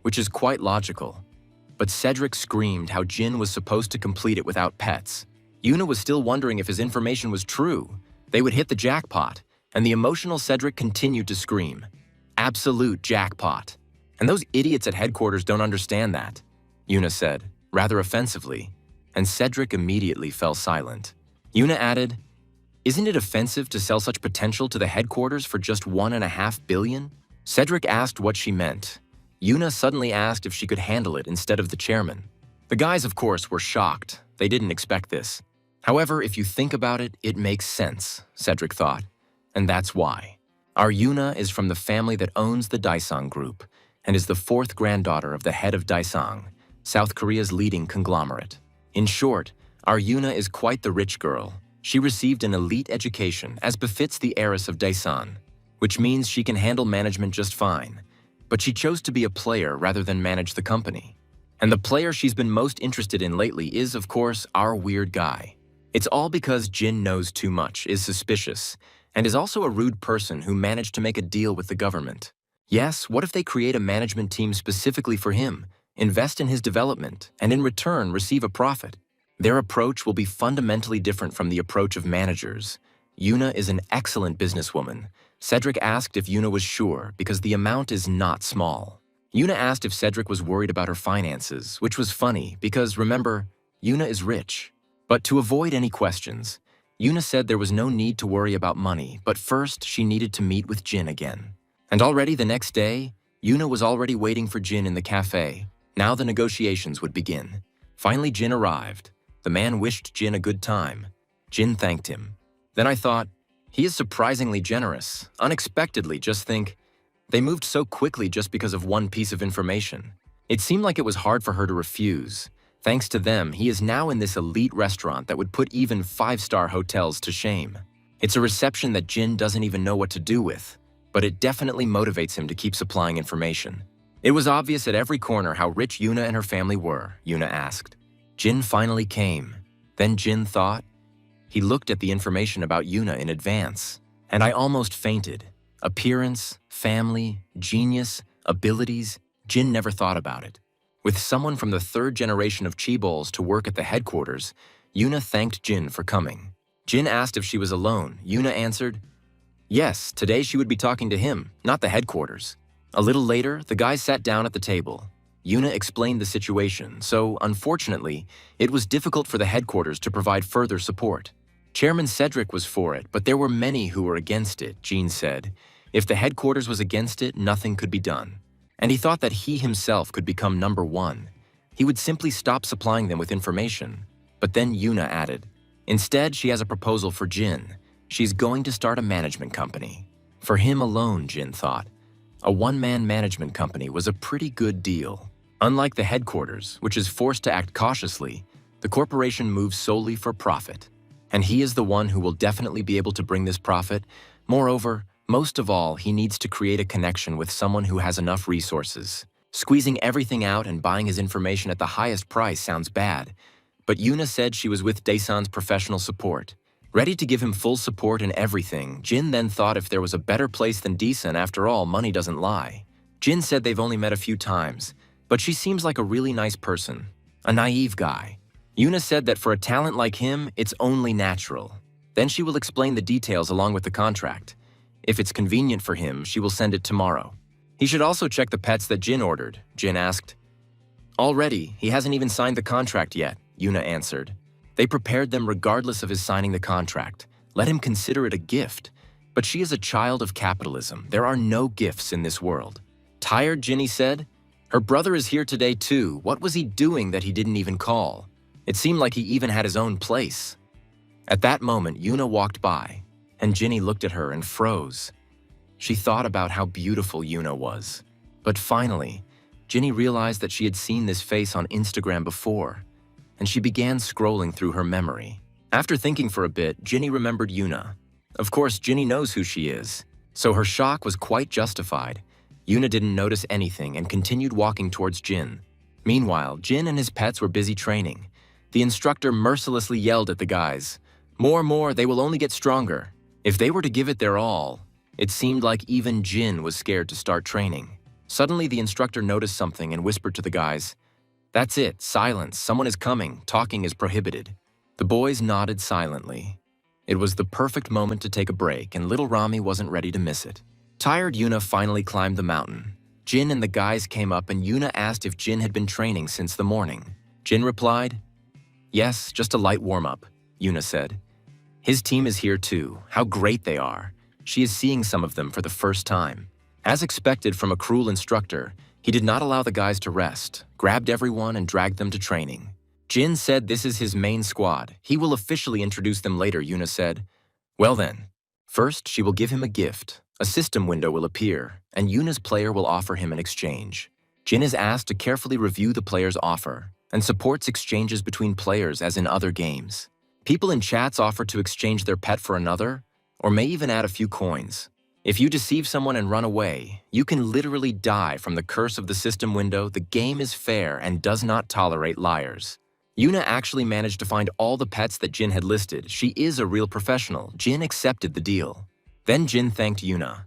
which is quite logical. But Cedric screamed how Jin was supposed to complete it without pets. Yuna was still wondering if his information was true. They would hit the jackpot, and the emotional Cedric continued to scream. Absolute jackpot. And those idiots at headquarters don't understand that, Yuna said, rather offensively, and Cedric immediately fell silent. Yuna added, isn't it offensive to sell such potential to the headquarters for just 1.5 billion? Cedric asked what she meant. Yuna suddenly asked if she could handle it instead of the chairman. The guys, of course, were shocked. They didn't expect this. However, if you think about it, it makes sense, Cedric thought. And that's why. Our Yuna is from the family that owns the Daisang Group and is the fourth granddaughter of the head of Daisang, South Korea's leading conglomerate. In short, our Yuna is quite the rich girl. She received an elite education, as befits the heiress of Daesan, which means she can handle management just fine. But she chose to be a player rather than manage the company. And the player she's been most interested in lately is, of course, our weird guy. It's all because Jin knows too much, is suspicious, and is also a rude person who managed to make a deal with the government. Yes, what if they create a management team specifically for him, invest in his development, and in return receive a profit? Their approach will be fundamentally different from the approach of managers. Yuna is an excellent businesswoman. Cedric asked if Yuna was sure because the amount is not small. Yuna asked if Cedric was worried about her finances, which was funny because, remember, Yuna is rich. But to avoid any questions, Yuna said there was no need to worry about money, but first she needed to meet with Jin again. And already the next day, Yuna was already waiting for Jin in the cafe. Now the negotiations would begin. Finally, Jin arrived. The man wished Jin a good time. Jin thanked him. Then I thought, he is surprisingly generous. Unexpectedly, just think. They moved so quickly just because of one piece of information. It seemed like it was hard for her to refuse. Thanks to them, he is now in this elite restaurant that would put even 5-star hotels to shame. It's a reception that Jin doesn't even know what to do with, but it definitely motivates him to keep supplying information. It was obvious at every corner how rich Yuna and her family were, Yuna asked. Jin finally came. Then Jin thought. He looked at the information about Yuna in advance, and I almost fainted. Appearance, family, genius, abilities, Jin never thought about it. With someone from the 3rd generation of Chibols to work at the headquarters, Yuna thanked Jin for coming. Jin asked if she was alone. Yuna answered, yes, today she would be talking to him, not the headquarters. A little later, the guys sat down at the table. Yuna explained the situation, so unfortunately, it was difficult for the headquarters to provide further support. Chairman Cedric was for it, but there were many who were against it, Jean said. If the headquarters was against it, nothing could be done. And he thought that he himself could become number 1. He would simply stop supplying them with information. But then Yuna added, instead, she has a proposal for Jin. She's going to start a management company. For him alone, Jin thought. A one-man management company was a pretty good deal. Unlike the headquarters, which is forced to act cautiously, the corporation moves solely for profit. And he is the one who will definitely be able to bring this profit. Moreover, most of all, he needs to create a connection with someone who has enough resources. Squeezing everything out and buying his information at the highest price sounds bad, but Yuna said she was with Daesan's professional support. Ready to give him full support in everything, Jin then thought if there was a better place than Daesan, after all, money doesn't lie. Jin said they've only met a few times, but she seems like a really nice person. A naive guy. Yuna said that for a talent like him, it's only natural. Then she will explain the details along with the contract. If it's convenient for him, she will send it tomorrow. He should also check the pets that Jin ordered, Jin asked. Already, he hasn't even signed the contract yet, Yuna answered. They prepared them regardless of his signing the contract. Let him consider it a gift. But she is a child of capitalism. There are no gifts in this world. Tired, Ginny said. Her brother is here today too. What was he doing that he didn't even call? It seemed like he even had his own place. At that moment, Yuna walked by, and Ginny looked at her and froze. She thought about how beautiful Yuna was. But finally, Ginny realized that she had seen this face on Instagram before, and she began scrolling through her memory. After thinking for a bit, Ginny remembered Yuna. Of course, Ginny knows who she is, so her shock was quite justified. Yuna didn't notice anything and continued walking towards Jin. Meanwhile, Jin and his pets were busy training. The instructor mercilessly yelled at the guys. More, they will only get stronger. If they were to give it their all, it seemed like even Jin was scared to start training. Suddenly, the instructor noticed something and whispered to the guys, "That's it, silence, someone is coming, talking is prohibited." The boys nodded silently. It was the perfect moment to take a break, and little Rami wasn't ready to miss it. Tired, Yuna finally climbed the mountain. Jin and the guys came up and Yuna asked if Jin had been training since the morning. Jin replied, "Yes, just a light warm-up," Yuna said. His team is here too. How great they are. She is seeing some of them for the first time. As expected from a cruel instructor, he did not allow the guys to rest, grabbed everyone and dragged them to training. Jin said this is his main squad. He will officially introduce them later, Yuna said. Well then, first she will give him a gift. A system window will appear, and Yuna's player will offer him an exchange. Jin is asked to carefully review the player's offer and supports exchanges between players as in other games. People in chats offer to exchange their pet for another, or may even add a few coins. If you deceive someone and run away, you can literally die from the curse of the system window. The game is fair and does not tolerate liars. Yuna actually managed to find all the pets that Jin had listed. She is a real professional. Jin accepted the deal. Then Jin thanked Yuna.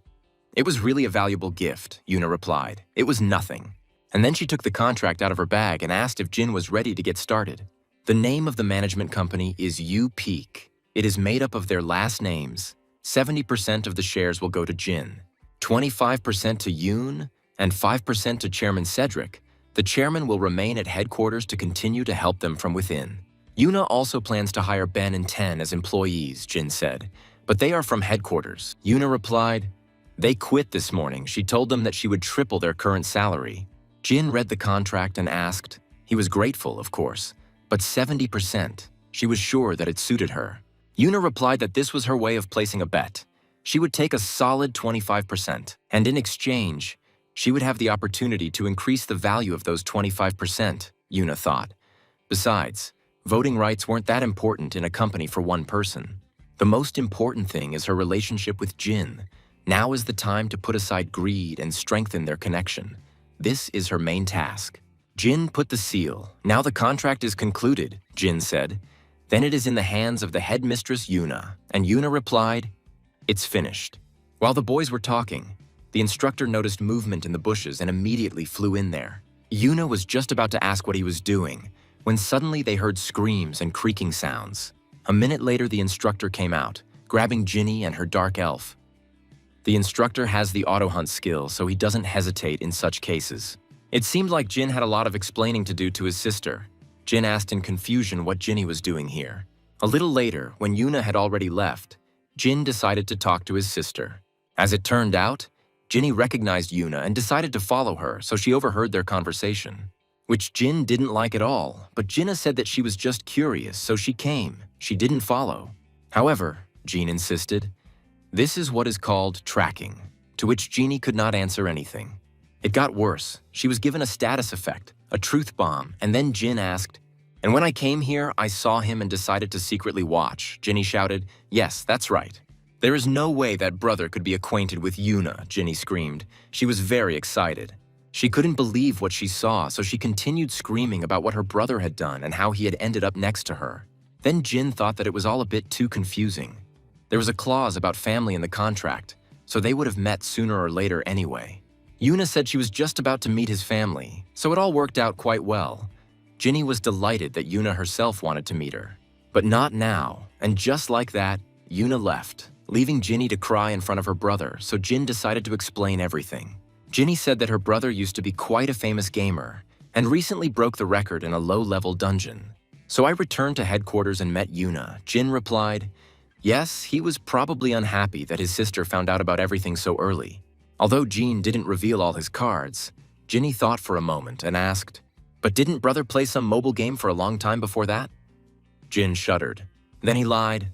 It was really a valuable gift, Yuna replied. It was nothing. And then she took the contract out of her bag and asked if Jin was ready to get started. The name of the management company is U-Peak. It is made up of their last names. 70% of the shares will go to Jin, 25% to Yoon, and 5% to Chairman Cedric. The chairman will remain at headquarters to continue to help them from within. Yuna also plans to hire Ben and Ten as employees, Jin said, but they are from headquarters. Yuna replied, they quit this morning. She told them that she would triple their current salary. Jin read the contract and asked. He was grateful, of course, but 70%. She was sure that it suited her. Yuna replied that this was her way of placing a bet. She would take a solid 25%, and in exchange, she would have the opportunity to increase the value of those 25%, Yuna thought. Besides, voting rights weren't that important in a company for one person. The most important thing is her relationship with Jin. Now is the time to put aside greed and strengthen their connection. This is her main task. Jin put the seal. Now the contract is concluded, Jin said. Then it is in the hands of the headmistress Yuna, and Yuna replied, it's finished. While the boys were talking, the instructor noticed movement in the bushes and immediately flew in there. Yuna was just about to ask what he was doing, when suddenly they heard screams and creaking sounds. A minute later, the instructor came out, grabbing Ginny and her dark elf. The instructor has the auto-hunt skill, so he doesn't hesitate in such cases. It seemed like Jin had a lot of explaining to do to his sister. Jin asked in confusion what Ginny was doing here. A little later, when Yuna had already left, Jin decided to talk to his sister. As it turned out, Ginny recognized Yuna and decided to follow her, so she overheard their conversation. Which Jin didn't like at all, but Jinna said that she was just curious, so she came. She didn't follow. However, Jin insisted, this is what is called tracking, to which Genie could not answer anything. It got worse. She was given a status effect, a truth bomb, and then Jin asked, and when I came here, I saw him and decided to secretly watch. Ginny shouted, yes, that's right. There is no way that brother could be acquainted with Yuna, Ginny screamed. She was very excited. She couldn't believe what she saw, so she continued screaming about what her brother had done and how he had ended up next to her. Then Jin thought that it was all a bit too confusing. There was a clause about family in the contract, so they would have met sooner or later anyway. Yuna said she was just about to meet his family, so it all worked out quite well. Ginny was delighted that Yuna herself wanted to meet her. But not now, and just like that, Yuna left, leaving Ginny to cry in front of her brother, so Jin decided to explain everything. Ginny said that her brother used to be quite a famous gamer, and recently broke the record in a low-level dungeon. So I returned to headquarters and met Yuna. Jin replied, yes, he was probably unhappy that his sister found out about everything so early. Although Jin didn't reveal all his cards, Ginny thought for a moment and asked, but didn't brother play some mobile game for a long time before that? Jin shuddered. Then he lied.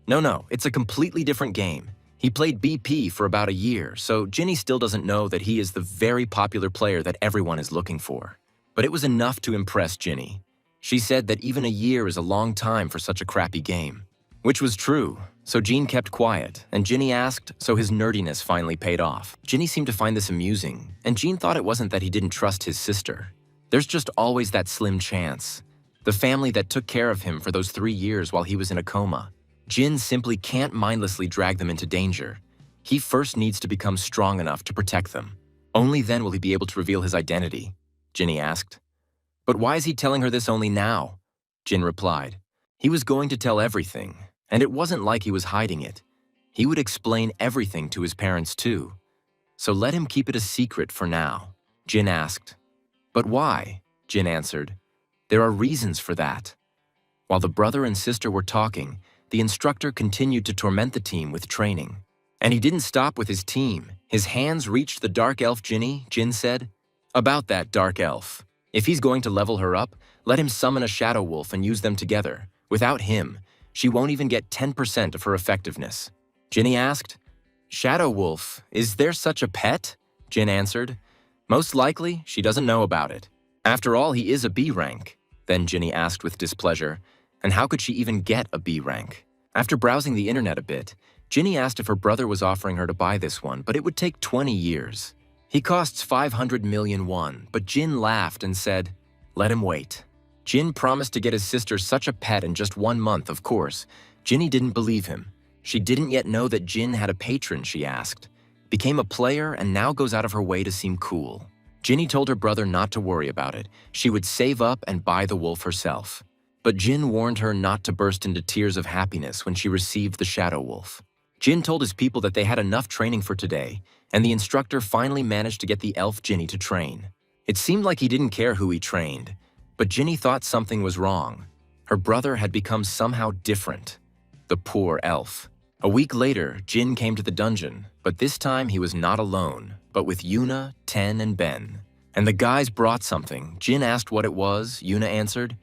No, it's a completely different game. He played BP for about a year, so Ginny still doesn't know that he is the very popular player that everyone is looking for. But it was enough to impress Ginny. She said that even a year is a long time for such a crappy game. Which was true, so Jin kept quiet, and Ginny asked, so his nerdiness finally paid off. Ginny seemed to find this amusing, and Jin thought it wasn't that he didn't trust his sister. There's just always that slim chance. The family that took care of him for those 3 years while he was in a coma. Jin simply can't mindlessly drag them into danger. He first needs to become strong enough to protect them. Only then will he be able to reveal his identity, Ginny asked. But why is he telling her this only now? Jin replied. He was going to tell everything, and it wasn't like he was hiding it. He would explain everything to his parents too. So let him keep it a secret for now, Jin asked. But why? Jin answered. There are reasons for that. While the brother and sister were talking, the instructor continued to torment the team with training. And he didn't stop with his team. His hands reached the dark elf Ginny, Jin said. About that dark elf. If he's going to level her up, let him summon a shadow wolf and use them together. Without him, she won't even get 10% of her effectiveness. Ginny asked, Shadow wolf, is there such a pet? Jin answered. Most likely, she doesn't know about it. After all, he is a B rank. Then Ginny asked with displeasure, and how could she even get a B rank? After browsing the internet a bit, Ginny asked if her brother was offering her to buy this one, but it would take 20 years. He costs 500 million won, but Jin laughed and said, let him wait. Jin promised to get his sister such a pet in just 1 month, of course. Ginny didn't believe him. She didn't yet know that Jin had a patron, she asked. Became a player and now goes out of her way to seem cool. Ginny told her brother not to worry about it. She would save up and buy the wolf herself. But Jin warned her not to burst into tears of happiness when she received the shadow wolf. Jin told his people that they had enough training for today, and the instructor finally managed to get the elf Ginny to train. It seemed like he didn't care who he trained, but Ginny thought something was wrong. Her brother had become somehow different. The poor elf. A week later, Jin came to the dungeon, but this time he was not alone, but with Yuna, Ten, and Ben. And the guys brought something. Jin asked what it was. Yuna answered,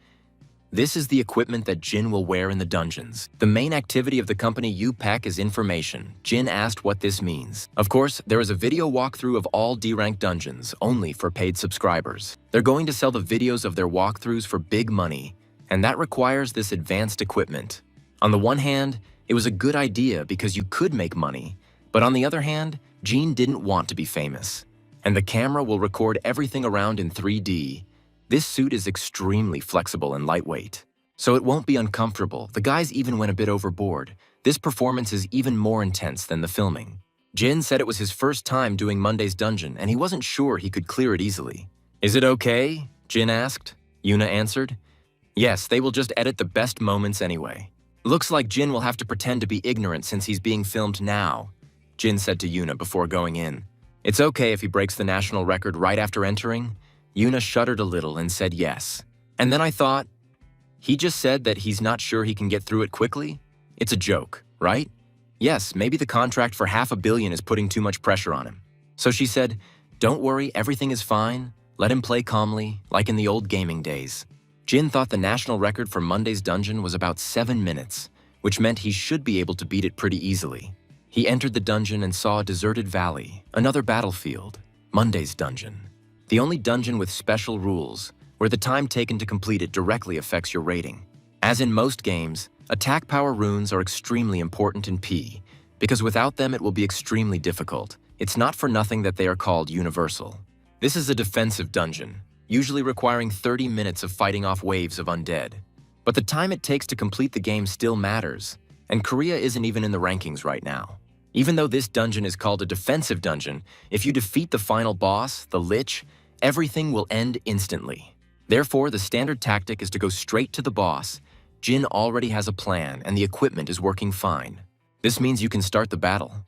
"This is the equipment that Jin will wear in the dungeons. The main activity of the company you pack is information." Jin asked what this means. Of course, there is a video walkthrough of all D-rank dungeons, only for paid subscribers. They're going to sell the videos of their walkthroughs for big money, and that requires this advanced equipment. On the one hand, it was a good idea because you could make money, but on the other hand, Jin didn't want to be famous. And the camera will record everything around in 3D. This suit is extremely flexible and lightweight, so it won't be uncomfortable. The guys even went a bit overboard. This performance is even more intense than the filming. Jin said it was his first time doing Monday's dungeon, and he wasn't sure he could clear it easily. "Is it okay?" Jin asked. Yuna answered, "Yes, they will just edit the best moments anyway." "Looks like Jin will have to pretend to be ignorant since he's being filmed now," Jin said to Yuna before going in. "It's okay if he breaks the national record right after entering?" Yuna shuddered a little and said yes. And then I thought, he just said that he's not sure he can get through it quickly? It's a joke, right? Yes, maybe the contract for $500 million is putting too much pressure on him. So she said, "Don't worry, everything is fine. Let him play calmly, like in the old gaming days." Jin thought the national record for Monday's dungeon was about 7 minutes, which meant he should be able to beat it pretty easily. He entered the dungeon and saw a deserted valley, another battlefield, Monday's dungeon. The only dungeon with special rules, where the time taken to complete it directly affects your rating. As in most games, attack power runes are extremely important in P, because without them it will be extremely difficult. It's not for nothing that they are called universal. This is a defensive dungeon, usually requiring 30 minutes of fighting off waves of undead. But the time it takes to complete the game still matters, and Korea isn't even in the rankings right now. Even though this dungeon is called a defensive dungeon, if you defeat the final boss, the Lich, everything will end instantly. Therefore, the standard tactic is to go straight to the boss. Jin already has a plan, and the equipment is working fine. This means you can start the battle.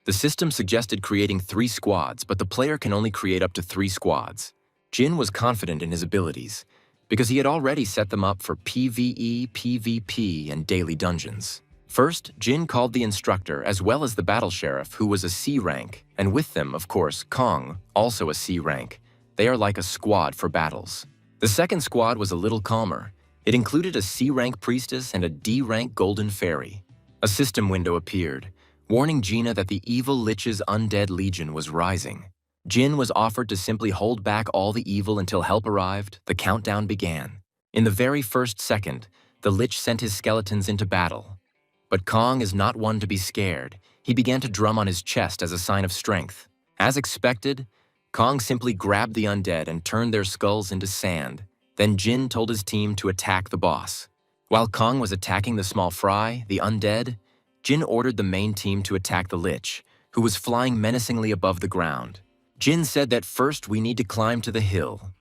The system suggested creating 3 squads, but the player can only create up to 3 squads. Jin was confident in his abilities, because he had already set them up for PvE, PvP, and daily dungeons. First, Jin called the instructor as well as the battle sheriff, who was a C rank, and with them, of course, Kong, also a C rank. They are like a squad for battles. The second squad was a little calmer. It included a C rank priestess and a D rank golden fairy. A system window appeared, warning Gina that the evil Lich's undead legion was rising. Jin was offered to simply hold back all the evil until help arrived. The countdown began. In the very first second, the Lich sent his skeletons into battle. But Kong is not one to be scared. He began to drum on his chest as a sign of strength. As expected, Kong simply grabbed the undead and turned their skulls into sand. Then Jin told his team to attack the boss. While Kong was attacking the small fry, the undead, Jin ordered the main team to attack the Lich, who was flying menacingly above the ground. Jin said that first we need to climb to the hill.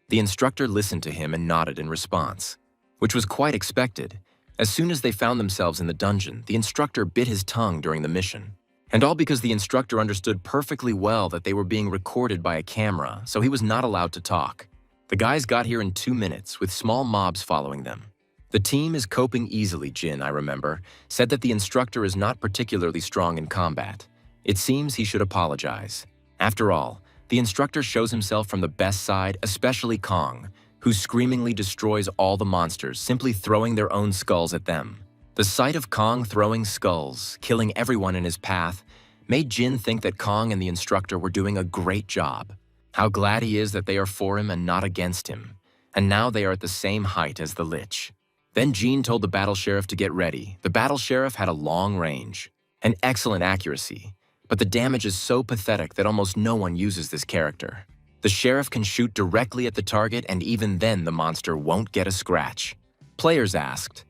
The instructor listened to him and nodded in response, which was quite expected. As soon as they found themselves in the dungeon, the instructor bit his tongue during the mission. And all because the instructor understood perfectly well that they were being recorded by a camera, so he was not allowed to talk. The guys got here in 2 minutes, with small mobs following them. The team is coping easily, Jin, I remember, said that the instructor is not particularly strong in combat. It seems he should apologize. After all, the instructor shows himself from the best side, especially Kong, who screamingly destroys all the monsters, simply throwing their own skulls at them. The sight of Kong throwing skulls, killing everyone in his path, made Jin think that Kong and the instructor were doing a great job. How glad he is that they are for him and not against him. And now they are at the same height as the Lich. Then Jin told the battle sheriff to get ready. The battle sheriff had a long range, and excellent accuracy. But the damage is so pathetic that almost no one uses this character. The sheriff can shoot directly at the target, and even then the monster won't get a scratch. Players asked.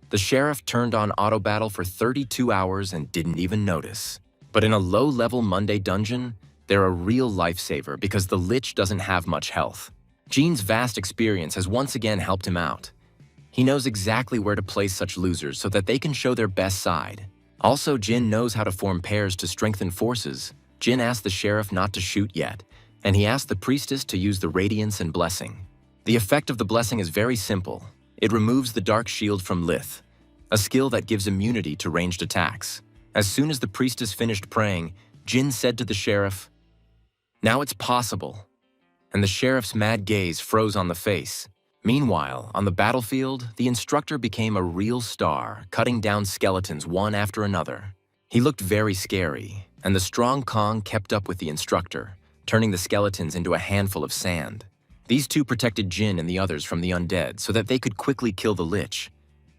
The sheriff turned on auto battle for 32 hours and didn't even notice. But in a low-level Monday dungeon, they're a real lifesaver because the Lich doesn't have much health. Jin's vast experience has once again helped him out. He knows exactly where to place such losers so that they can show their best side. Also, Jin knows how to form pairs to strengthen forces. Jin asked the sheriff not to shoot yet, and he asked the priestess to use the radiance and blessing. The effect of the blessing is very simple. It removes the dark shield from Lith, a skill that gives immunity to ranged attacks. As soon as the priestess finished praying, Jin said to the sheriff, "Now it's possible." And the sheriff's mad gaze froze on the face. Meanwhile, on the battlefield, the instructor became a real star, cutting down skeletons one after another. He looked very scary, and the strong Kong kept up with the instructor, turning the skeletons into a handful of sand. These two protected Jin and the others from the undead so that they could quickly kill the Lich.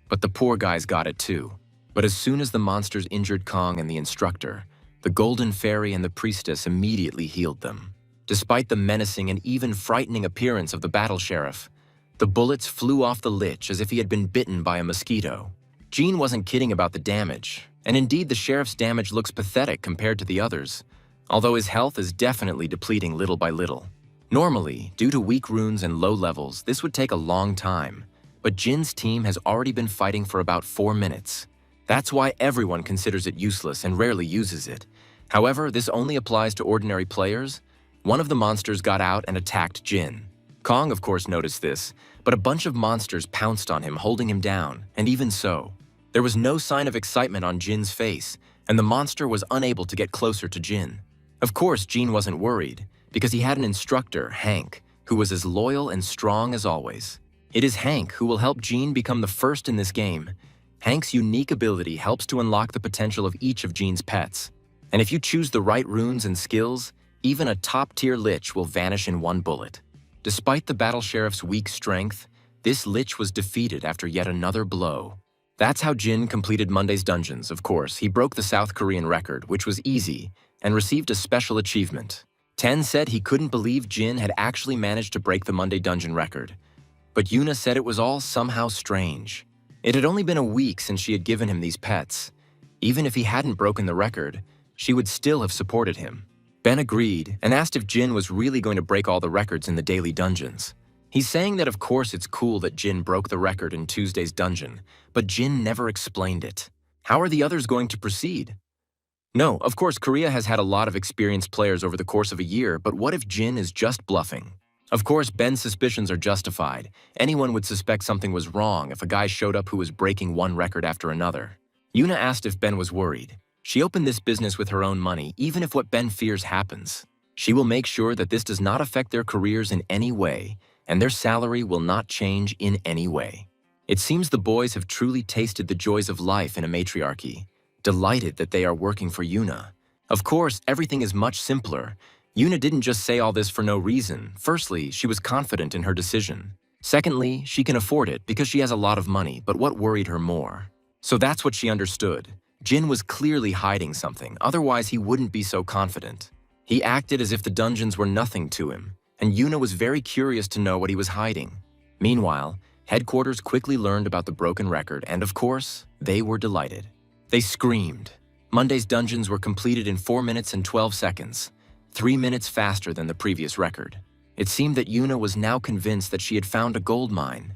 But the poor guys got it too. But as soon as the monsters injured Kong and the instructor, the Golden Fairy and the priestess immediately healed them. Despite the menacing and even frightening appearance of the battle sheriff, the bullets flew off the Lich as if he had been bitten by a mosquito. Jean wasn't kidding about the damage, and indeed the sheriff's damage looks pathetic compared to the others, although his health is definitely depleting little by little. Normally, due to weak runes and low levels, this would take a long time, but Jin's team has already been fighting for about 4 minutes. That's why everyone considers it useless and rarely uses it. However, this only applies to ordinary players. One of the monsters got out and attacked Jin. Kong, of course, noticed this, but a bunch of monsters pounced on him, holding him down, and even so, there was no sign of excitement on Jin's face, and the monster was unable to get closer to Jin. Of course, Jin wasn't worried, because he had an instructor, Hank, who was as loyal and strong as always. It is Hank who will help Jin become the first in this game. Hank's unique ability helps to unlock the potential of each of Jin's pets. And if you choose the right runes and skills, even a top-tier Lich will vanish in one bullet. Despite the battle sheriff's weak strength, this Lich was defeated after yet another blow. That's how Jin completed Monday's dungeons, of course. He broke the South Korean record, which was easy, and received a special achievement. Ten said he couldn't believe Jin had actually managed to break the Monday dungeon record. But Yuna said it was all somehow strange. It had only been a week since she had given him these pets. Even if he hadn't broken the record, she would still have supported him. Ben agreed and asked if Jin was really going to break all the records in the daily dungeons. He's saying that of course it's cool that Jin broke the record in Tuesday's dungeon, but Jin never explained it. How are the others going to proceed? No, of course Korea has had a lot of experienced players over the course of a year, but what if Jin is just bluffing? Of course, Ben's suspicions are justified. Anyone would suspect something was wrong if a guy showed up who was breaking one record after another. Yuna asked if Ben was worried. She opened this business with her own money, even if what Ben fears happens. She will make sure that this does not affect their careers in any way, and their salary will not change in any way. It seems the boys have truly tasted the joys of life in a matriarchy, delighted that they are working for Yuna. Of course, everything is much simpler. Yuna didn't just say all this for no reason. Firstly, she was confident in her decision. Secondly, she can afford it because she has a lot of money, but what worried her more? So that's what she understood. Jin was clearly hiding something, otherwise he wouldn't be so confident. He acted as if the dungeons were nothing to him, and Yuna was very curious to know what he was hiding. Meanwhile, headquarters quickly learned about the broken record, and of course, they were delighted. They screamed. Monday's dungeons were completed in 4 minutes and 12 seconds, 3 minutes faster than the previous record. It seemed that Yuna was now convinced that she had found a gold mine.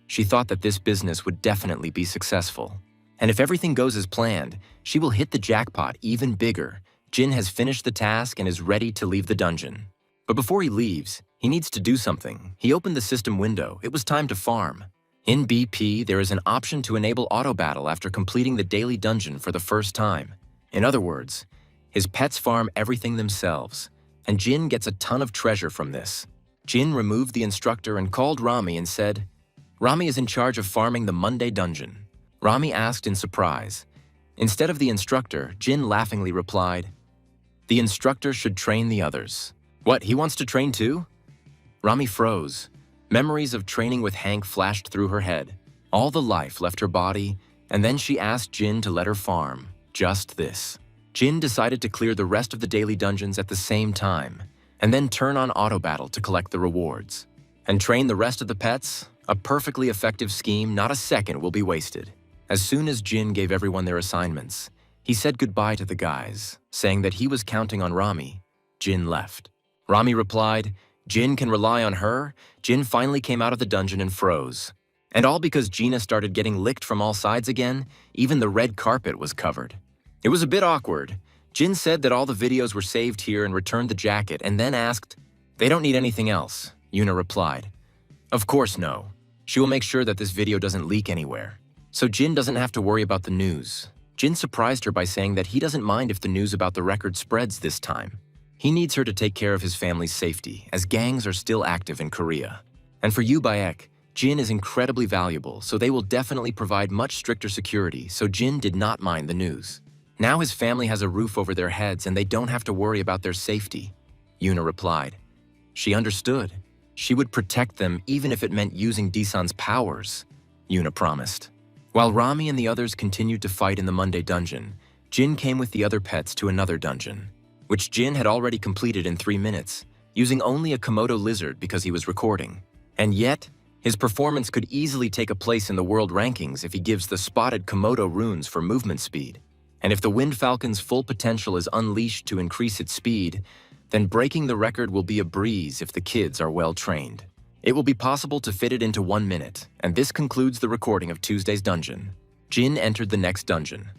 She thought that this business would definitely be successful. And if everything goes as planned, she will hit the jackpot even bigger. Jin has finished the task and is ready to leave the dungeon. But before he leaves, he needs to do something. He opened the system window. It was time to farm. In BP, there is an option to enable auto battle after completing the daily dungeon for the first time. In other words, his pets farm everything themselves, and Jin gets a ton of treasure from this. Jin removed the instructor and called Rami and said, "Rami is in charge of farming the Monday dungeon." Rami asked in surprise. Instead of the instructor, Jin laughingly replied, "The instructor should train the others." What, he wants to train too? Rami froze. Memories of training with Hank flashed through her head. All the life left her body, and then she asked Jin to let her farm. Just this. Jin decided to clear the rest of the daily dungeons at the same time, and then turn on auto battle to collect the rewards. And train the rest of the pets? A perfectly effective scheme, not a second will be wasted. As soon as Jin gave everyone their assignments, he said goodbye to the guys, saying that he was counting on Rami. Jin left. Rami replied, Jin can rely on her. Jin finally came out of the dungeon and froze. And all because Gina started getting licked from all sides again, even the red carpet was covered. It was a bit awkward. Jin said that all the videos were saved here and returned the jacket, and then asked, "They don't need anything else," Yuna replied. "Of course no. She will make sure that this video doesn't leak anywhere, so Jin doesn't have to worry about the news. Jin surprised her by saying that he doesn't mind if the news about the record spreads this time. He needs her to take care of his family's safety, as gangs are still active in Korea. And for Yoo Baek, Jin is incredibly valuable, so they will definitely provide much stricter security, so Jin did not mind the news. Now his family has a roof over their heads and they don't have to worry about their safety. Yoona replied. She understood. She would protect them even if it meant using Deesan's powers, Yoona promised. While Rami and the others continued to fight in the Monday dungeon, Jin came with the other pets to another dungeon, which Jin had already completed in 3 minutes, using only a Komodo lizard because he was recording. And yet, his performance could easily take a place in the world rankings if he gives the spotted Komodo runes for movement speed. And if the Wind Falcon's full potential is unleashed to increase its speed, then breaking the record will be a breeze if the kids are well trained. It will be possible to fit it into 1 minute, and this concludes the recording of Tuesday's dungeon. Jin entered the next dungeon.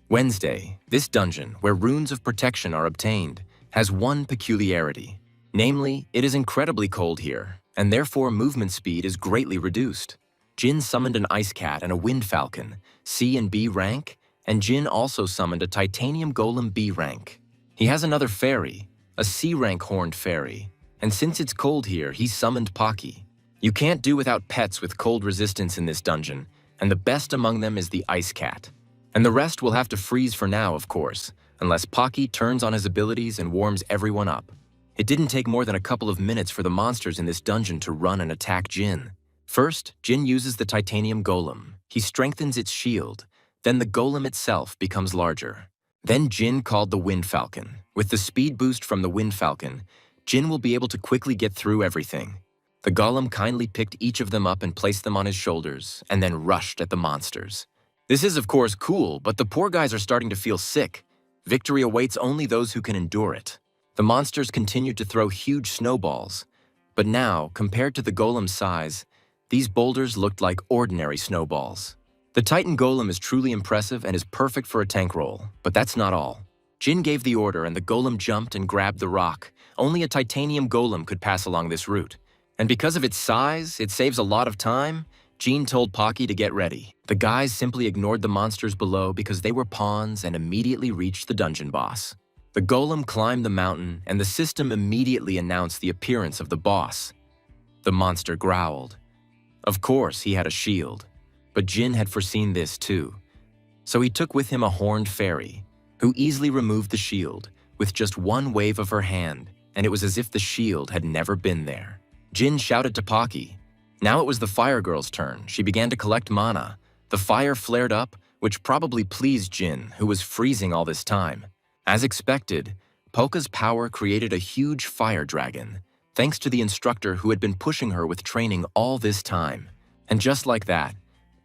Wednesday, this dungeon, where runes of protection are obtained, has one peculiarity. Namely, it is incredibly cold here, and therefore movement speed is greatly reduced. Jin summoned an ice cat and a wind falcon, C and B rank, and Jin also summoned a titanium golem B rank. He has another fairy, a C rank horned fairy, and since it's cold here, he summoned Pocky. You can't do without pets with cold resistance in this dungeon, and the best among them is the ice cat. And the rest will have to freeze for now, of course, unless Pocky turns on his abilities and warms everyone up. It didn't take more than a couple of minutes for the monsters in this dungeon to run and attack Jin. First, Jin uses the titanium golem. He strengthens its shield. Then the golem itself becomes larger. Then Jin called the Wind Falcon. With the speed boost from the Wind Falcon, Jin will be able to quickly get through everything. The golem kindly picked each of them up and placed them on his shoulders, and then rushed at the monsters. This is of course cool, but the poor guys are starting to feel sick. Victory awaits only those who can endure it. The monsters continued to throw huge snowballs, but now, compared to the golem's size, these boulders looked like ordinary snowballs. The Titan Golem is truly impressive and is perfect for a tank roll, but that's not all. Jin gave the order and the golem jumped and grabbed the rock. Only a titanium golem could pass along this route. And because of its size, it saves a lot of time. Jin told Pocky to get ready. The guys simply ignored the monsters below because they were pawns and immediately reached the dungeon boss. The golem climbed the mountain and the system immediately announced the appearance of the boss. The monster growled. Of course, he had a shield. But Jin had foreseen this too. So he took with him a horned fairy, who easily removed the shield with just one wave of her hand, and it was as if the shield had never been there. Jin shouted to Pocky. Now it was the fire girl's turn. She began to collect mana. The fire flared up, which probably pleased Jin, who was freezing all this time. As expected, Poka's power created a huge fire dragon, thanks to the instructor who had been pushing her with training all this time. And just like that,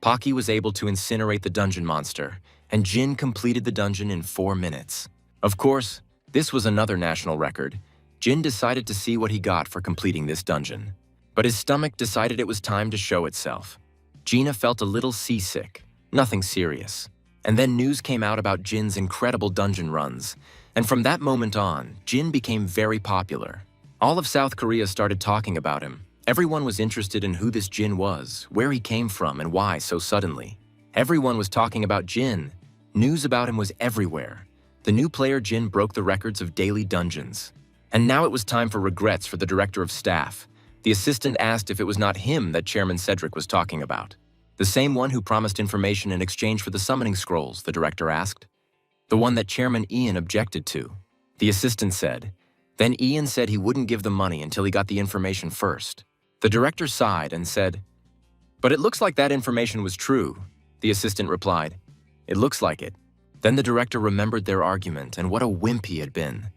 Pocky was able to incinerate the dungeon monster, and Jin completed the dungeon in 4 minutes. Of course, this was another national record. Jin decided to see what he got for completing this dungeon. But his stomach decided it was time to show itself. Gina felt a little seasick, nothing serious. And then news came out about Jin's incredible dungeon runs, and from that moment on, Jin became very popular. All of South Korea started talking about him. Everyone was interested in who this Jin was, where he came from, and why so suddenly. Everyone was talking about Jin. News about him was everywhere. The new player Jin broke the records of daily dungeons. And now it was time for regrets for the director of staff. The assistant asked if it was not him that Chairman Cedric was talking about. The same one who promised information in exchange for the summoning scrolls, the director asked. The one that Chairman Ian objected to. The assistant said. Then Ian said he wouldn't give the money until he got the information first. The director sighed and said, "But it looks like that information was true." The assistant replied, "It looks like it." Then the director remembered their argument and what a wimp he had been.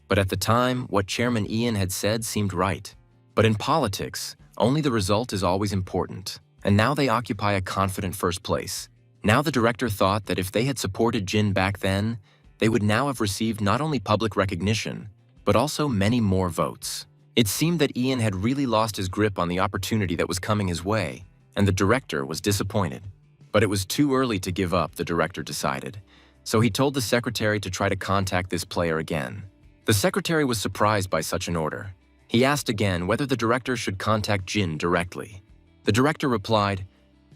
But at the time, what Chairman Ian had said seemed right. But in politics, only the result is always important. And now they occupy a confident first place. Now the director thought that if they had supported Jin back then, they would now have received not only public recognition, but also many more votes. It seemed that Ian had really lost his grip on the opportunity that was coming his way, and the director was disappointed. But it was too early to give up, the director decided. So he told the secretary to try to contact this player again. The secretary was surprised by such an order. He asked again whether the director should contact Jin directly. The director replied,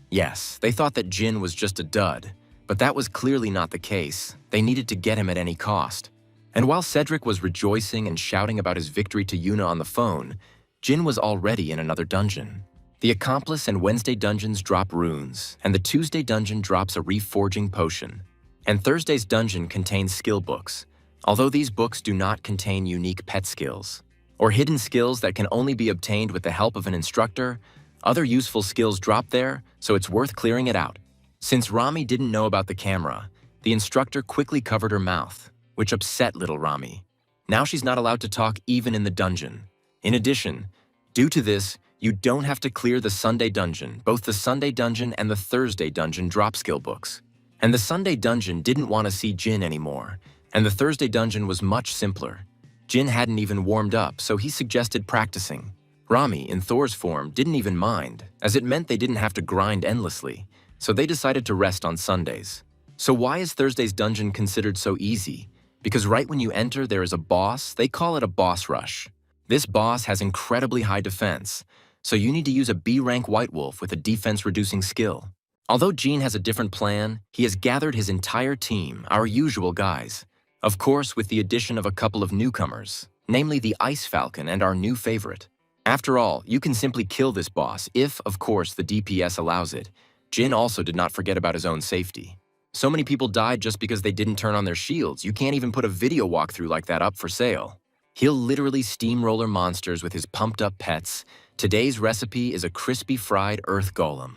yes, they thought that Jin was just a dud, but that was clearly not the case. They needed to get him at any cost. And while Cedric was rejoicing and shouting about his victory to Yuna on the phone, Jin was already in another dungeon. The Accomplice and Wednesday dungeons drop runes, and the Tuesday dungeon drops a reforging potion. And Thursday's dungeon contains skill books, although these books do not contain unique pet skills, or hidden skills that can only be obtained with the help of an instructor. Other useful skills drop there, so it's worth clearing it out. Since Rami didn't know about the camera, the instructor quickly covered her mouth, which upset little Rami. Now she's not allowed to talk even in the dungeon. In addition, due to this, you don't have to clear the Sunday dungeon. Both the Sunday dungeon and the Thursday dungeon drop skill books. And the Sunday dungeon didn't want to see Jin anymore, and the Thursday dungeon was much simpler. Jin hadn't even warmed up, so he suggested practicing. Rami, in Thor's form, didn't even mind, as it meant they didn't have to grind endlessly, so they decided to rest on Sundays. So why is Thursday's dungeon considered so easy? Because right when you enter, there is a boss. They call it a boss rush. This boss has incredibly high defense, so you need to use a B-rank White Wolf with a defense-reducing skill. Although Gene has a different plan, he has gathered his entire team, our usual guys. Of course, with the addition of a couple of newcomers, namely the Ice Falcon and our new favorite. After all, you can simply kill this boss if, of course, the DPS allows it. Jin also did not forget about his own safety. So many people died just because they didn't turn on their shields. You can't even put a video walkthrough like that up for sale. He'll literally steamroller monsters with his pumped-up pets. Today's recipe is a crispy fried earth golem.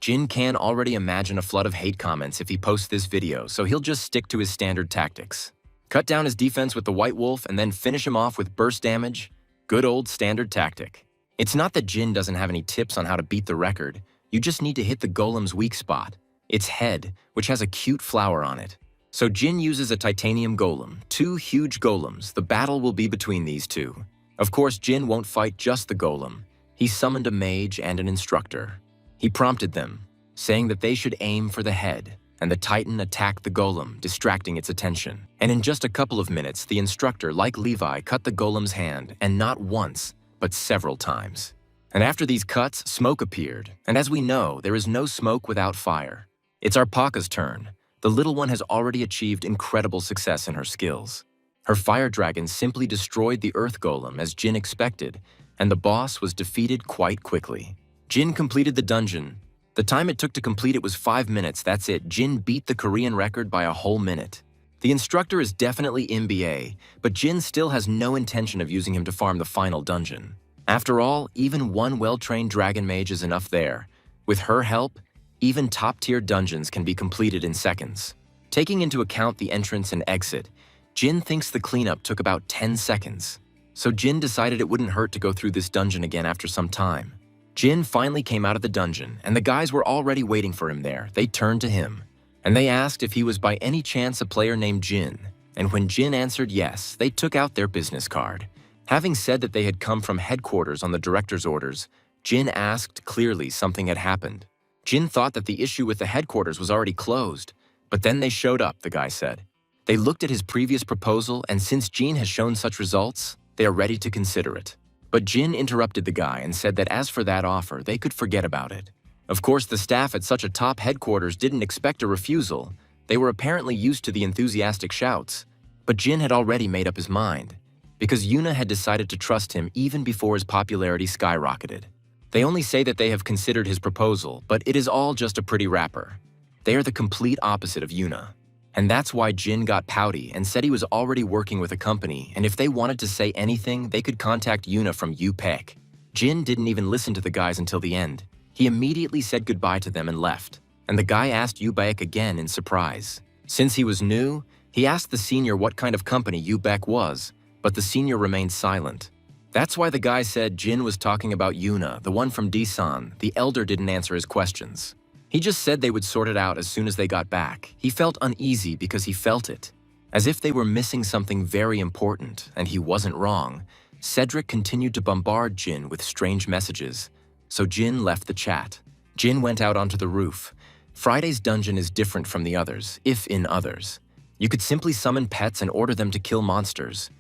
Jin can already imagine a flood of hate comments if he posts this video, so he'll just stick to his standard tactics. Cut down his defense with the White Wolf and then finish him off with burst damage. Good old standard tactic. It's not that Jin doesn't have any tips on how to beat the record. You just need to hit the golem's weak spot, its head, which has a cute flower on it. So Jin uses a titanium golem, 2 huge golems. The battle will be between these two. Of course, Jin won't fight just the golem. He summoned a mage and an instructor. He prompted them, saying that they should aim for the head, and the Titan attacked the golem, distracting its attention. And in just a couple of minutes, the instructor, like Levi, cut the golem's hand, and not once, but several times. And after these cuts, smoke appeared, and as we know, there is no smoke without fire. It's Arpaka's turn. The little one has already achieved incredible success in her skills. Her fire dragon simply destroyed the earth golem as Jin expected, and the boss was defeated quite quickly. Jin completed the dungeon. The time it took to complete it was 5 minutes, that's it. Jin beat the Korean record by a whole minute. The instructor is definitely MBA, but Jin still has no intention of using him to farm the final dungeon. After all, even one well-trained dragon mage is enough there. With her help, even top-tier dungeons can be completed in seconds. Taking into account the entrance and exit, Jin thinks the cleanup took about 10 seconds. So Jin decided it wouldn't hurt to go through this dungeon again after some time. Jin finally came out of the dungeon, and the guys were already waiting for him there. They turned to him, and they asked if he was by any chance a player named Jin. And when Jin answered yes, they took out their business card. Having said that they had come from headquarters on the director's orders, Jin asked clearly something had happened. Jin thought that the issue with the headquarters was already closed, but then they showed up, the guy said. They looked at his previous proposal, and since Jin has shown such results, they are ready to consider it. But Jin interrupted the guy and said that as for that offer, they could forget about it. Of course, the staff at such a top headquarters didn't expect a refusal. They were apparently used to the enthusiastic shouts. But Jin had already made up his mind, because Yuna had decided to trust him even before his popularity skyrocketed. They only say that they have considered his proposal, but it is all just a pretty wrapper. They are the complete opposite of Yuna. And that's why Jin got pouty and said he was already working with a company, and if they wanted to say anything, they could contact Yuna from UPEC. Jin didn't even listen to the guys until the end. He immediately said goodbye to them and left, and the guy asked UPEC again in surprise. Since he was new, he asked the senior what kind of company UPEC was, but the senior remained silent. That's why the guy said Jin was talking about Yuna, the one from Disan. The elder didn't answer his questions. He just said they would sort it out as soon as they got back. He felt uneasy because he felt it, as if they were missing something very important, and he wasn't wrong. Cedric continued to bombard Jin with strange messages, so Jin left the chat. Jin went out onto the roof. Friday's dungeon is different from the others, if in others. You could simply summon pets and order them to kill monsters.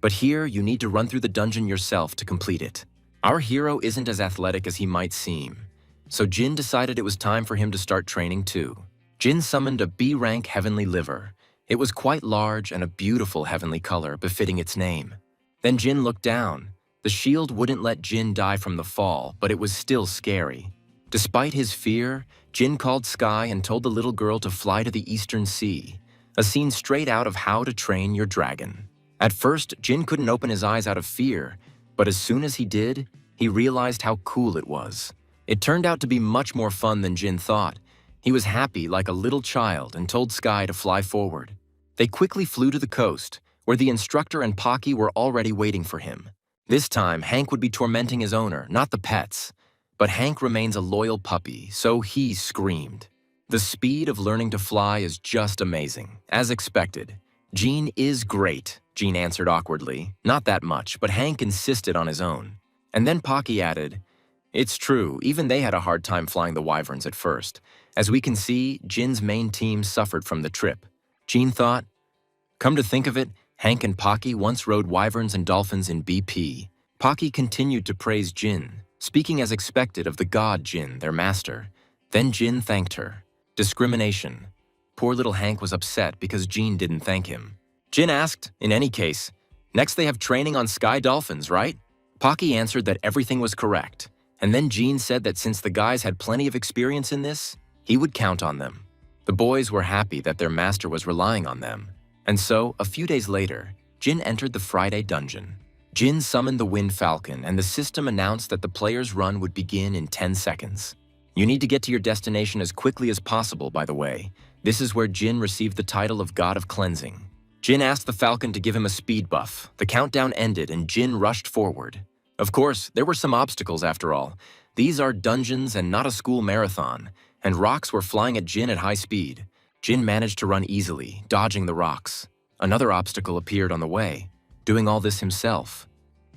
But here, you need to run through the dungeon yourself to complete it. Our hero isn't as athletic as he might seem. so Jin decided it was time for him to start training too. Jin summoned a B-rank heavenly liver. It was quite large and a beautiful heavenly color befitting its name. Then Jin looked down. The shield wouldn't let Jin die from the fall, but it was still scary. Despite his fear, Jin called Sky and told the little girl to fly to the Eastern Sea, a scene straight out of How to Train Your Dragon. At first, Jin couldn't open his eyes out of fear, but as soon as he did, he realized how cool it was. It turned out to be much more fun than Jin thought. He was happy like a little child and told Sky to fly forward. They quickly flew to the coast, where the instructor and Pocky were already waiting for him. This time, Hank would be tormenting his owner, not the pets. But Hank remains a loyal puppy, so he screamed. The speed of learning to fly is just amazing, as expected. Gene is great, Gene answered awkwardly. Not that much, but Hank insisted on his own. And then Pocky added, "It's true, even they had a hard time flying the wyverns at first. As we can see, Jin's main team suffered from the trip." Gene thought, "Come to think of it, Hank and Pocky once rode wyverns and dolphins in BP." Pocky continued to praise Jin, speaking as expected of the god Jin, their master. Then Jin thanked her. Discrimination. Poor little Hank was upset because Jin didn't thank him. Jin asked, in any case, "Next they have training on sky dolphins, right?" Pocky answered that everything was correct, and then Jin said that since the guys had plenty of experience in this, he would count on them. The boys were happy that their master was relying on them. And so, a few days later, Jin entered the Friday dungeon. Jin summoned the Wind Falcon, and the system announced that the player's run would begin in 10 seconds. You need to get to your destination as quickly as possible, by the way. This is where Jin received the title of God of Cleansing. Jin asked the Falcon to give him a speed buff. The countdown ended, and Jin rushed forward. Of course, there were some obstacles after all. These are dungeons and not a school marathon, and rocks were flying at Jin at high speed. Jin managed to run easily, dodging the rocks. Another obstacle appeared on the way. Doing all this himself,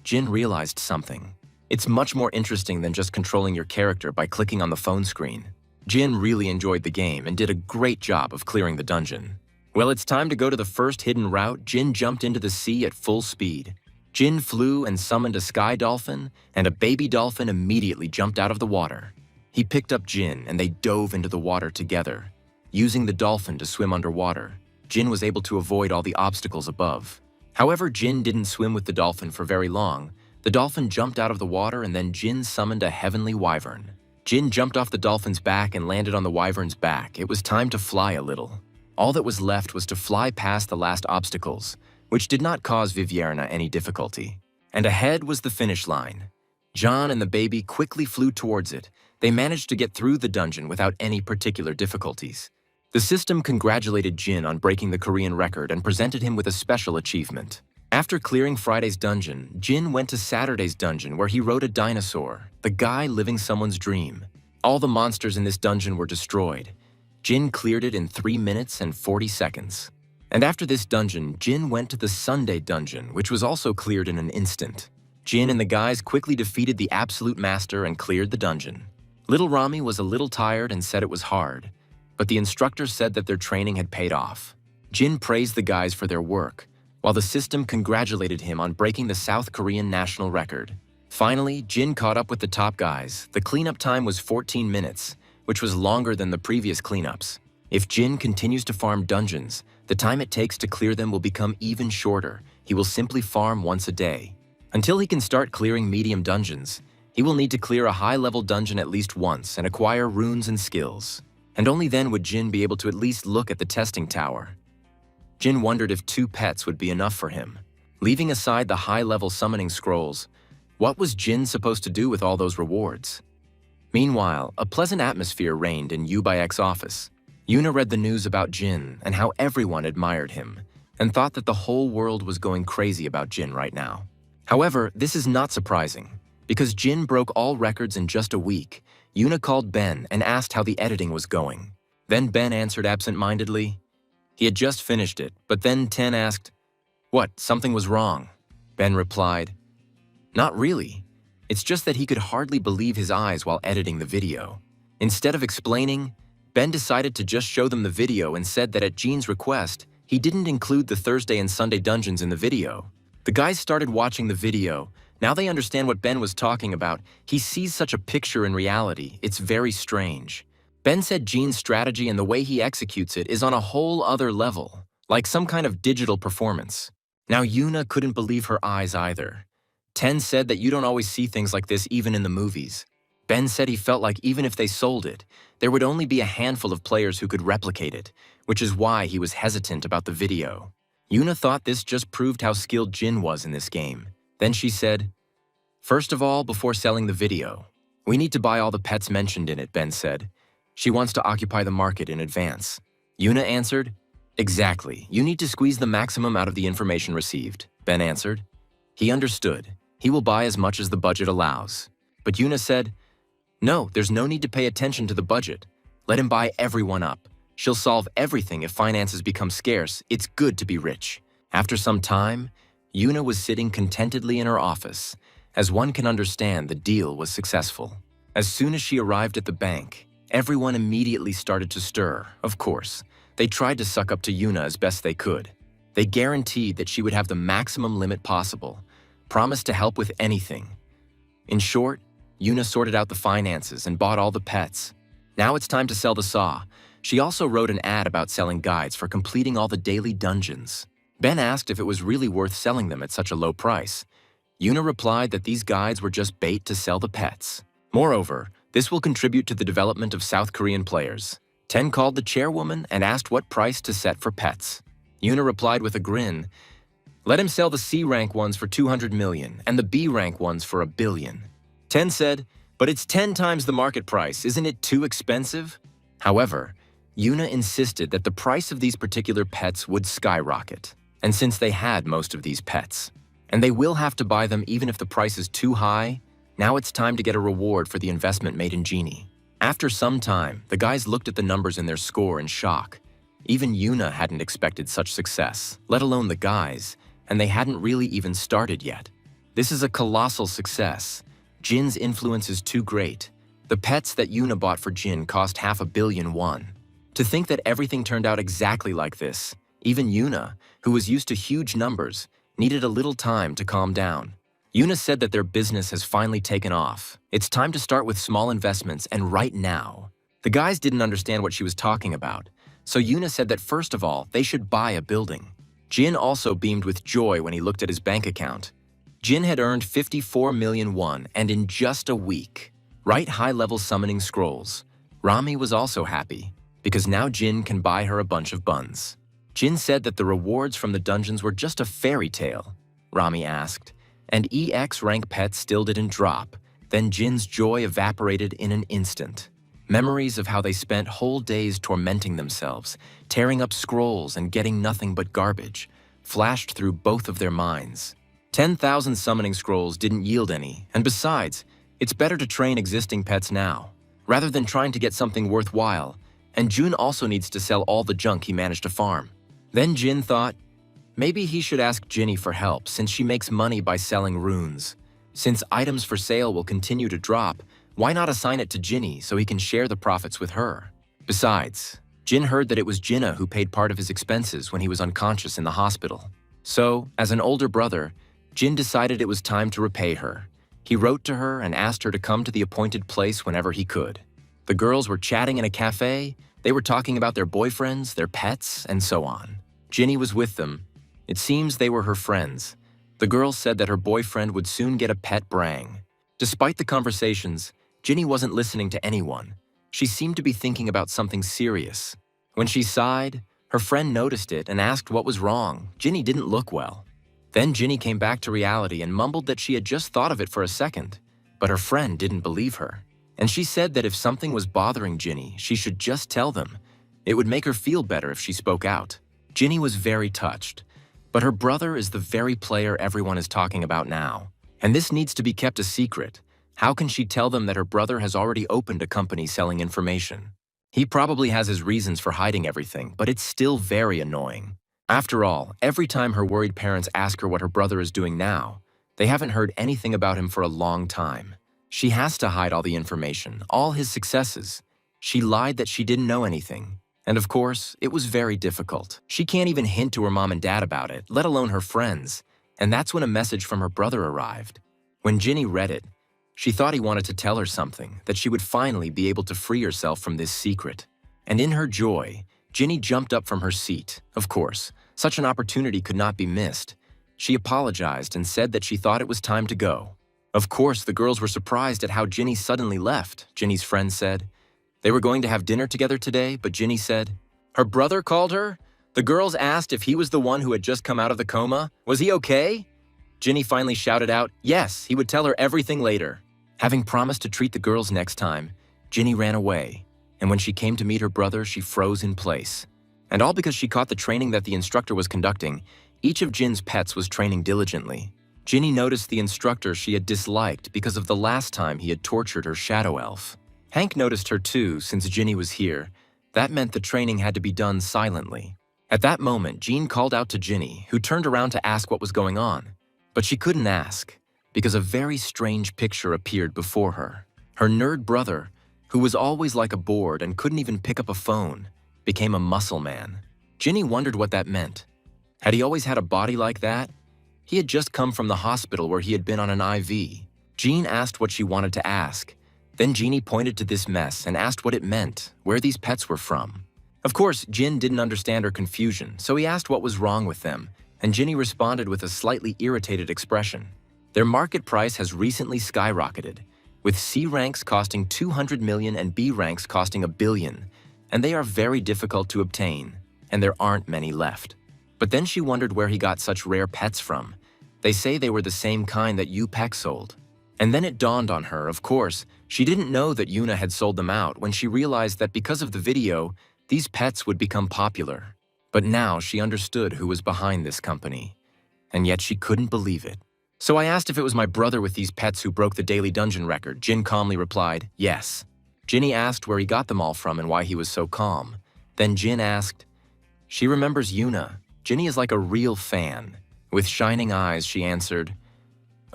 Jin realized something. It's much more interesting than just controlling your character by clicking on the phone screen. Jin really enjoyed the game and did a great job of clearing the dungeon. Well, it's time to go to the first hidden route. Jin jumped into the sea at full speed. Jin flew and summoned a sky dolphin, and a baby dolphin immediately jumped out of the water. He picked up Jin, and they dove into the water together. Using the dolphin to swim underwater, Jin was able to avoid all the obstacles above. However, Jin didn't swim with the dolphin for very long. The dolphin jumped out of the water, and then Jin summoned a heavenly wyvern. Jin jumped off the dolphin's back and landed on the wyvern's back. It was time to fly a little. All that was left was to fly past the last obstacles, which did not cause Vivierna any difficulty. And ahead was the finish line. John and the baby quickly flew towards it. They managed to get through the dungeon without any particular difficulties. The system congratulated Jin on breaking the Korean record and presented him with a special achievement. After clearing Friday's dungeon, Jin went to Saturday's dungeon where he rode a dinosaur, the guy living someone's dream. All the monsters in this dungeon were destroyed. Jin cleared it in 3 minutes and 40 seconds. And after this dungeon, Jin went to the Sunday dungeon, which was also cleared in an instant. Jin and the guys quickly defeated the Absolute Master and cleared the dungeon. Little Rami was a little tired and said it was hard, but the instructor said that their training had paid off. Jin praised the guys for their work, while the system congratulated him on breaking the South Korean national record. Finally, Jin caught up with the top guys. The cleanup time was 14 minutes, which was longer than the previous cleanups. If Jin continues to farm dungeons, the time it takes to clear them will become even shorter. He will simply farm once a day. Until he can start clearing medium dungeons, he will need to clear a high-level dungeon at least once and acquire runes and skills. And only then would Jin be able to at least look at the testing tower. Jin wondered if 2 pets would be enough for him. Leaving aside the high-level summoning scrolls, what was Jin supposed to do with all those rewards? Meanwhile, a pleasant atmosphere reigned in Yu-By-X's office. Yuna read the news about Jin and how everyone admired him, and thought that the whole world was going crazy about Jin right now. However, this is not surprising. Because Jin broke all records in just a week, Yuna called Ben and asked how the editing was going. Then Ben answered absent-mindedly. He had just finished it, but then Ten asked, "What, something was wrong?" Ben replied, "Not really. It's just that he could hardly believe his eyes while editing the video." Instead of explaining, Ben decided to just show them the video and said that at Jin's request, he didn't include the Thursday and Sunday dungeons in the video. The guys started watching the video, Now they understand what Ben was talking about. He sees such a picture in reality. It's very strange. Ben said Gene's strategy and the way he executes it is on a whole other level, like some kind of digital performance. Now Yuna couldn't believe her eyes either. Ten said that you don't always see things like this even in the movies. Ben said he felt like even if they sold it, there would only be a handful of players who could replicate it, which is why he was hesitant about the video. Yuna thought this just proved how skilled Jin was in this game. Then she said, "First of all, before selling the video, we need to buy all the pets mentioned in it," Ben said. She wants to occupy the market in advance. Yuna answered, "Exactly, you need to squeeze the maximum out of the information received," Ben answered. He understood. He will buy as much as the budget allows. But Yuna said, "No, there's no need to pay attention to the budget. Let him buy everyone up. She'll solve everything if finances become scarce. It's good to be rich." After some time, Yuna was sitting contentedly in her office. As one can understand, the deal was successful. As soon as she arrived at the bank, everyone immediately started to stir, of course. They tried to suck up to Yuna as best they could. They guaranteed that she would have the maximum limit possible, promised to help with anything. In short, Yuna sorted out the finances and bought all the pets. Now it's time to sell the saw. She also wrote an ad about selling guides for completing all the daily dungeons. Ben asked if it was really worth selling them at such a low price. Yuna replied that these guides were just bait to sell the pets. Moreover, this will contribute to the development of South Korean players. Ten called the chairwoman and asked what price to set for pets. Yuna replied with a grin, "Let him sell the C-rank ones for 200 million and the B-rank ones for 1 billion. Ten said, "But it's 10 times the market price. Isn't it too expensive?" However, Yuna insisted that the price of these particular pets would skyrocket. And since they had most of these pets, and they will have to buy them even if the price is too high, now it's time to get a reward for the investment made in Genie. After some time, the guys looked at the numbers in their score in shock. Even Yuna hadn't expected such success, let alone the guys, and they hadn't really even started yet. This is a colossal success. Jin's influence is too great. The pets that Yuna bought for Jin cost 500 million won. To think that everything turned out exactly like this, even Yuna, who was used to huge numbers, needed a little time to calm down. Yuna said that their business has finally taken off. It's time to start with small investments, and right now. The guys didn't understand what she was talking about, so Yuna said that first of all, they should buy a building. Jin also beamed with joy when he looked at his bank account. Jin had earned 54 million won, and in just a week. Right high-level summoning scrolls. Rami was also happy, because now Jin can buy her a bunch of buns. Jin said that the rewards from the dungeons were just a fairy tale. Rami asked, and EX rank pets still didn't drop. Then Jin's joy evaporated in an instant. Memories of how they spent whole days tormenting themselves, tearing up scrolls and getting nothing but garbage, flashed through both of their minds. 10,000 summoning scrolls didn't yield any, and besides, it's better to train existing pets now, rather than trying to get something worthwhile, and Jun also needs to sell all the junk he managed to farm. Then Jin thought, maybe he should ask Jinny for help since she makes money by selling runes. Since items for sale will continue to drop, why not assign it to Jinny so he can share the profits with her? Besides, Jin heard that it was Jinna who paid part of his expenses when he was unconscious in the hospital. So, as an older brother, Jin decided it was time to repay her. He wrote to her and asked her to come to the appointed place whenever he could. The girls were chatting in a cafe. They were talking about their boyfriends, their pets, and so on. Jinny was with them. It seems they were her friends. The girl said that her boyfriend would soon get a pet brang. Despite the conversations, Jinny wasn't listening to anyone. She seemed to be thinking about something serious. When she sighed, her friend noticed it and asked what was wrong. Jinny didn't look well. Then Jinny came back to reality and mumbled that she had just thought of it for a second, but her friend didn't believe her. And she said that if something was bothering Jinny, she should just tell them. It would make her feel better if she spoke out. Jinny was very touched, but her brother is the very player everyone is talking about now. And this needs to be kept a secret. How can she tell them that her brother has already opened a company selling information? He probably has his reasons for hiding everything, but it's still very annoying. After all, every time her worried parents ask her what her brother is doing now, they haven't heard anything about him for a long time. She has to hide all the information, all his successes. She lied that she didn't know anything. And of course, it was very difficult. She can't even hint to her mom and dad about it, let alone her friends. And that's when a message from her brother arrived. When Ginny read it, she thought he wanted to tell her something, that she would finally be able to free herself from this secret. And in her joy, Ginny jumped up from her seat. Of course, such an opportunity could not be missed. She apologized and said that she thought it was time to go. Of course, the girls were surprised at how Ginny suddenly left, Ginny's friend said. They were going to have dinner together today, but Ginny said, "Her brother called her?" The girls asked if he was the one who had just come out of the coma. Was he okay? Ginny finally shouted out, yes, he would tell her everything later. Having promised to treat the girls next time, Ginny ran away, and when she came to meet her brother, she froze in place. And all because she caught the training that the instructor was conducting. Each of Jin's pets was training diligently. Ginny noticed the instructor she had disliked because of the last time he had tortured her shadow elf. Hank noticed her too, since Ginny was here. That meant the training had to be done silently. At that moment, Jean called out to Ginny, who turned around to ask what was going on. But she couldn't ask, because a very strange picture appeared before her. Her nerd brother, who was always like a board and couldn't even pick up a phone, became a muscle man. Ginny wondered what that meant. Had he always had a body like that? He had just come from the hospital where he had been on an IV. Jean asked what she wanted to ask. Then Jeannie pointed to this mess and asked what it meant, where these pets were from. Of course, Jin didn't understand her confusion, so he asked what was wrong with them, and Ginny responded with a slightly irritated expression. Their market price has recently skyrocketed, with C ranks costing 200 million and B ranks costing 1 billion, and they are very difficult to obtain, and there aren't many left. But then she wondered where he got such rare pets from. They say they were the same kind that Yu Peck sold. And then it dawned on her, of course, she didn't know that Yuna had sold them out when she realized that because of the video, these pets would become popular. But now she understood who was behind this company. And yet she couldn't believe it. So I asked if it was my brother with these pets who broke the daily dungeon record. Jin calmly replied, yes. Ginny asked where he got them all from and why he was so calm. Then Jin asked, she remembers Yuna. Ginny is like a real fan. With shining eyes, she answered,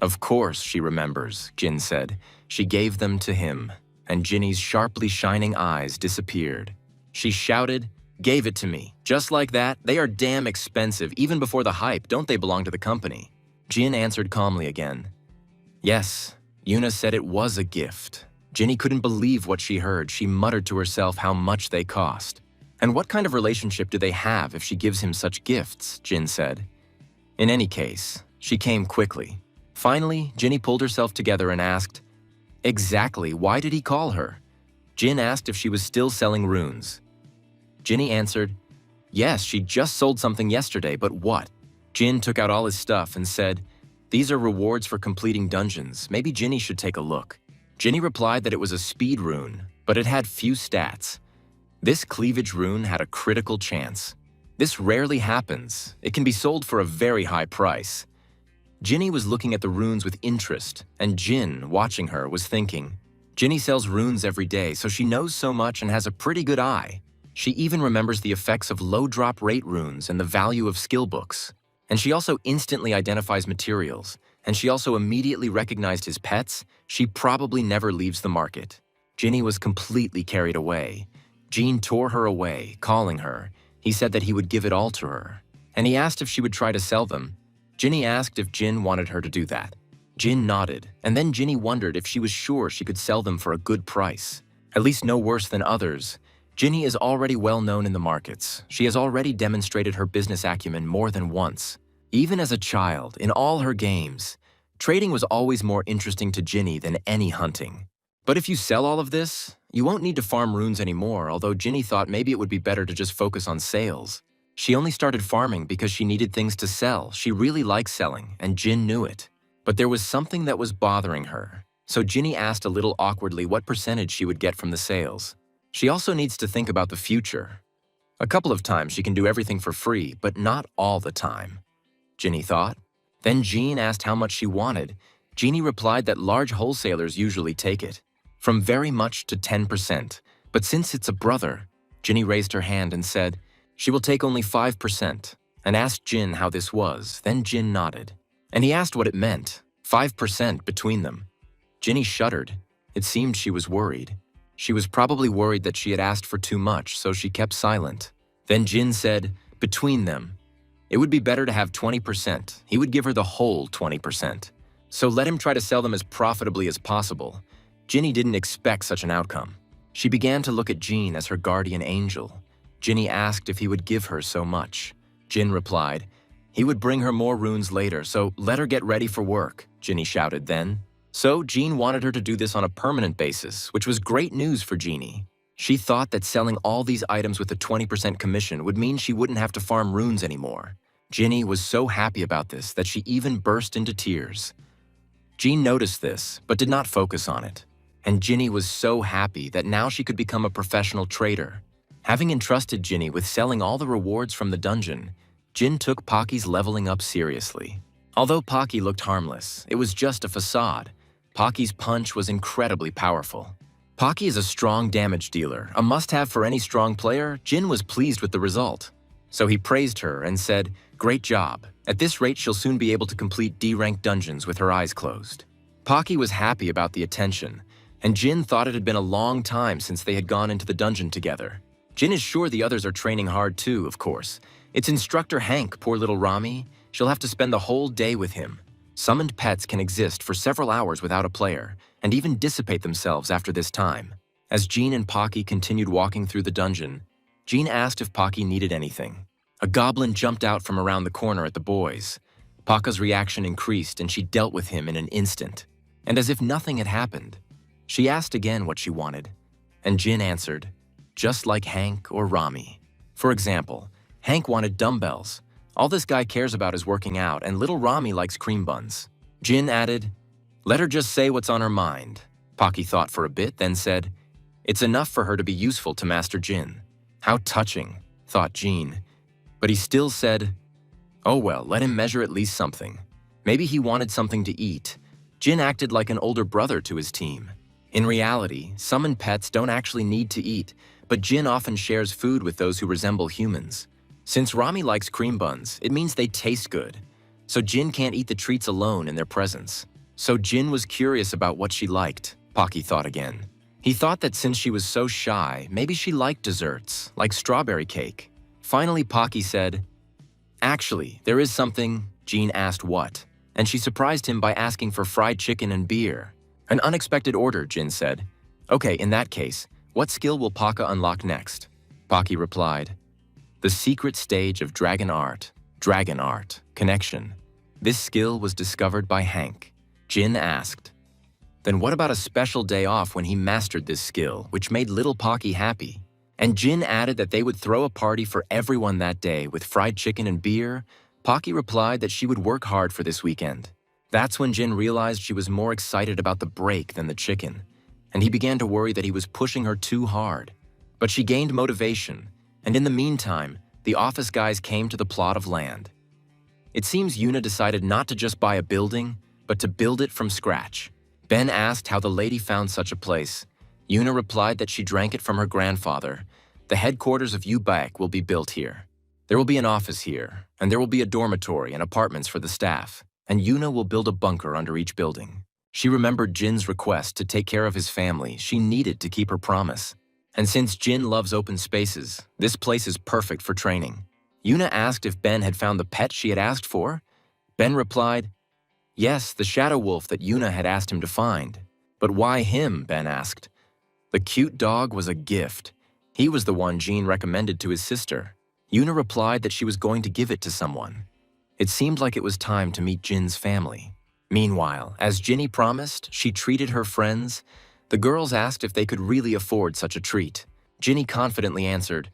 of course she remembers, Jin said. She gave them to him, and Ginny's sharply shining eyes disappeared. She shouted, gave it to me. Just like that, they are damn expensive, even before the hype, don't they belong to the company? Jin answered calmly again. Yes, Yuna said it was a gift. Ginny couldn't believe what she heard. She muttered to herself how much they cost. And what kind of relationship do they have if she gives him such gifts, Jin said. In any case, she came quickly. Finally, Ginny pulled herself together and asked, exactly why did he call her? Jin asked if she was still selling runes. Ginny answered, yes, she just sold something yesterday, but what? Jin took out all his stuff and said, these are rewards for completing dungeons. Maybe Ginny should take a look. Ginny replied that it was a speed rune, but it had few stats. This cleavage rune had a critical chance. This rarely happens. It can be sold for a very high price. Ginny was looking at the runes with interest, and Jin, watching her, was thinking, Ginny sells runes every day, so she knows so much and has a pretty good eye. She even remembers the effects of low drop rate runes and the value of skill books. And she also instantly identifies materials, and she also immediately recognized his pets. She probably never leaves the market. Ginny was completely carried away. Jean tore her away, calling her. He said that he would give it all to her, and he asked if she would try to sell them. Ginny asked if Jin wanted her to do that. Jin nodded, and then Ginny wondered if she was sure she could sell them for a good price, at least no worse than others. Ginny is already well known in the markets. She has already demonstrated her business acumen more than once. Even as a child, in all her games, trading was always more interesting to Ginny than any hunting. But if you sell all of this, you won't need to farm runes anymore, although Ginny thought maybe it would be better to just focus on sales. She only started farming because she needed things to sell. She really liked selling, and Jin knew it. But there was something that was bothering her. So Ginny asked a little awkwardly what percentage she would get from the sales. She also needs to think about the future. A couple of times she can do everything for free, but not all the time, Ginny thought. Then Jean asked how much she wanted. Ginny replied that large wholesalers usually take it, from very much to 10%. But since it's a brother, Ginny raised her hand and said, she will take only 5%, and asked Jin how this was. Then Jin nodded, and he asked what it meant, 5% between them. Ginny shuddered. It seemed she was worried. She was probably worried that she had asked for too much, so she kept silent. Then Jin said, between them, it would be better to have 20%. He would give her the whole 20%. so let him try to sell them as profitably as possible. Ginny didn't expect such an outcome. She began to look at Jin as her guardian angel. Ginny asked if he would give her so much. Jin replied, he would bring her more runes later, so let her get ready for work, Ginny shouted then. So Jin wanted her to do this on a permanent basis, which was great news for Ginny. She thought that selling all these items with a 20% commission would mean she wouldn't have to farm runes anymore. Ginny was so happy about this that she even burst into tears. Jin noticed this, but did not focus on it. And Ginny was so happy that now she could become a professional trader. Having entrusted Ginny with selling all the rewards from the dungeon, Jin took Pocky's leveling up seriously. Although Pocky looked harmless, it was just a facade. Pocky's punch was incredibly powerful. Pocky is a strong damage dealer, a must-have for any strong player. Jin was pleased with the result. So he praised her and said, great job. At this rate, she'll soon be able to complete D-rank dungeons with her eyes closed. Pocky was happy about the attention, and Jin thought it had been a long time since they had gone into the dungeon together. Jin is sure the others are training hard too, of course. It's instructor Hank, poor little Rami. She'll have to spend the whole day with him. Summoned pets can exist for several hours without a player, and even dissipate themselves after this time. As Jin and Pocky continued walking through the dungeon, Jin asked if Pocky needed anything. A goblin jumped out from around the corner at the boys. Paka's reaction increased and she dealt with him in an instant. And as if nothing had happened, she asked again what she wanted. And Jin answered, just like Hank or Rami. For example, Hank wanted dumbbells. All this guy cares about is working out, and little Rami likes cream buns. Jin added, let her just say what's on her mind. Pocky thought for a bit, then said, it's enough for her to be useful to Master Jin. How touching, thought Jin. But he still said, oh well, let him measure at least something. Maybe he wanted something to eat. Jin acted like an older brother to his team. In reality, summoned pets don't actually need to eat, but Jin often shares food with those who resemble humans. Since Rami likes cream buns, it means they taste good. So Jin can't eat the treats alone in their presence. So Jin was curious about what she liked, Pocky thought again. He thought that since she was so shy, maybe she liked desserts, like strawberry cake. Finally, Pocky said, actually, there is something. Jin asked what, and she surprised him by asking for fried chicken and beer. An unexpected order, Jin said. Okay, in that case, what skill will Paka unlock next? Pocky replied, the secret stage of Dragon Art connection. This skill was discovered by Hank. Jin asked, then what about a special day off when he mastered this skill, which made little Pocky happy? And Jin added that they would throw a party for everyone that day with fried chicken and beer. Pocky replied that she would work hard for this weekend. That's when Jin realized she was more excited about the break than the chicken, and he began to worry that he was pushing her too hard. But she gained motivation, and in the meantime, the office guys came to the plot of land. It seems Yuna decided not to just buy a building, but to build it from scratch. Ben asked how the lady found such a place. Yuna replied that she drank it from her grandfather. The headquarters of Ubaek will be built here. There will be an office here, and there will be a dormitory and apartments for the staff, and Yuna will build a bunker under each building. She remembered Jin's request to take care of his family. She needed to keep her promise. And since Jin loves open spaces, this place is perfect for training. Yuna asked if Ben had found the pet she had asked for. Ben replied, yes, the shadow wolf that Yuna had asked him to find. But why him, Ben asked. The cute dog was a gift. He was the one Jin recommended to his sister. Yuna replied that she was going to give it to someone. It seemed like it was time to meet Jin's family. Meanwhile, as Ginny promised, she treated her friends. The girls asked if they could really afford such a treat. Ginny confidently answered,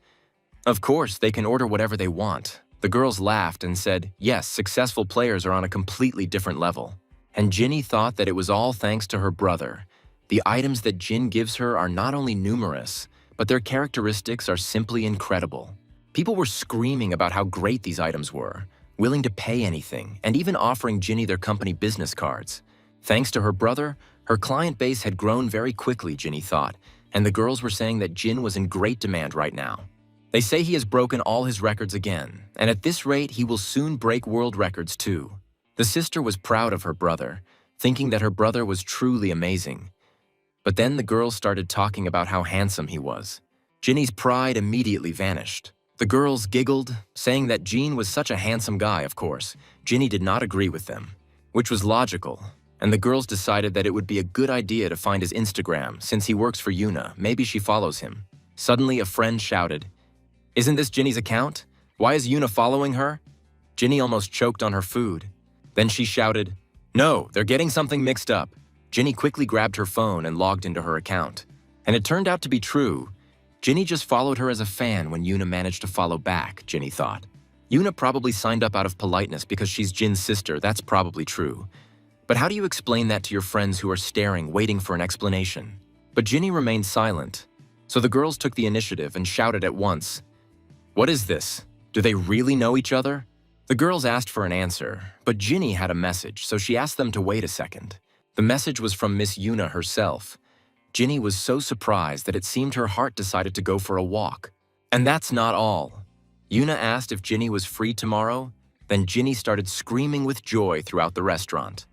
of course, they can order whatever they want. The girls laughed and said, yes, successful players are on a completely different level. And Ginny thought that it was all thanks to her brother. The items that Jin gives her are not only numerous, but their characteristics are simply incredible. People were screaming about how great these items were, willing to pay anything, and even offering Ginny their company business cards. Thanks to her brother, her client base had grown very quickly, Ginny thought, and the girls were saying that Jin was in great demand right now. They say he has broken all his records again, and at this rate, he will soon break world records too. The sister was proud of her brother, thinking that her brother was truly amazing. But then the girls started talking about how handsome he was. Ginny's pride immediately vanished. The girls giggled, saying that Jin was such a handsome guy, of course. Ginny did not agree with them, which was logical. and the girls decided that it would be a good idea to find his Instagram since he works for Yuna. Maybe she follows him. Suddenly, a friend shouted, "Isn't this Jinny's account? Why is Yuna following her?" Jinny almost choked on her food. Then she shouted, "No, they're getting something mixed up." Jinny quickly grabbed her phone and logged into her account. And it turned out to be true. Jinny just followed her as a fan when Yuna managed to follow back, Jinny thought. Yuna probably signed up out of politeness because she's Jin's sister, that's probably true. But how do you explain that to your friends who are staring, waiting for an explanation? But Jinny remained silent. So the girls took the initiative and shouted at once, "What is this? Do they really know each other?" The girls asked for an answer, but Jinny had a message, so she asked them to wait a second. The message was from Miss Yuna herself. Jinny was so surprised that it seemed her heart decided to go for a walk. And that's not all. Yuna asked if Jinny was free tomorrow, then Jinny started screaming with joy throughout the restaurant.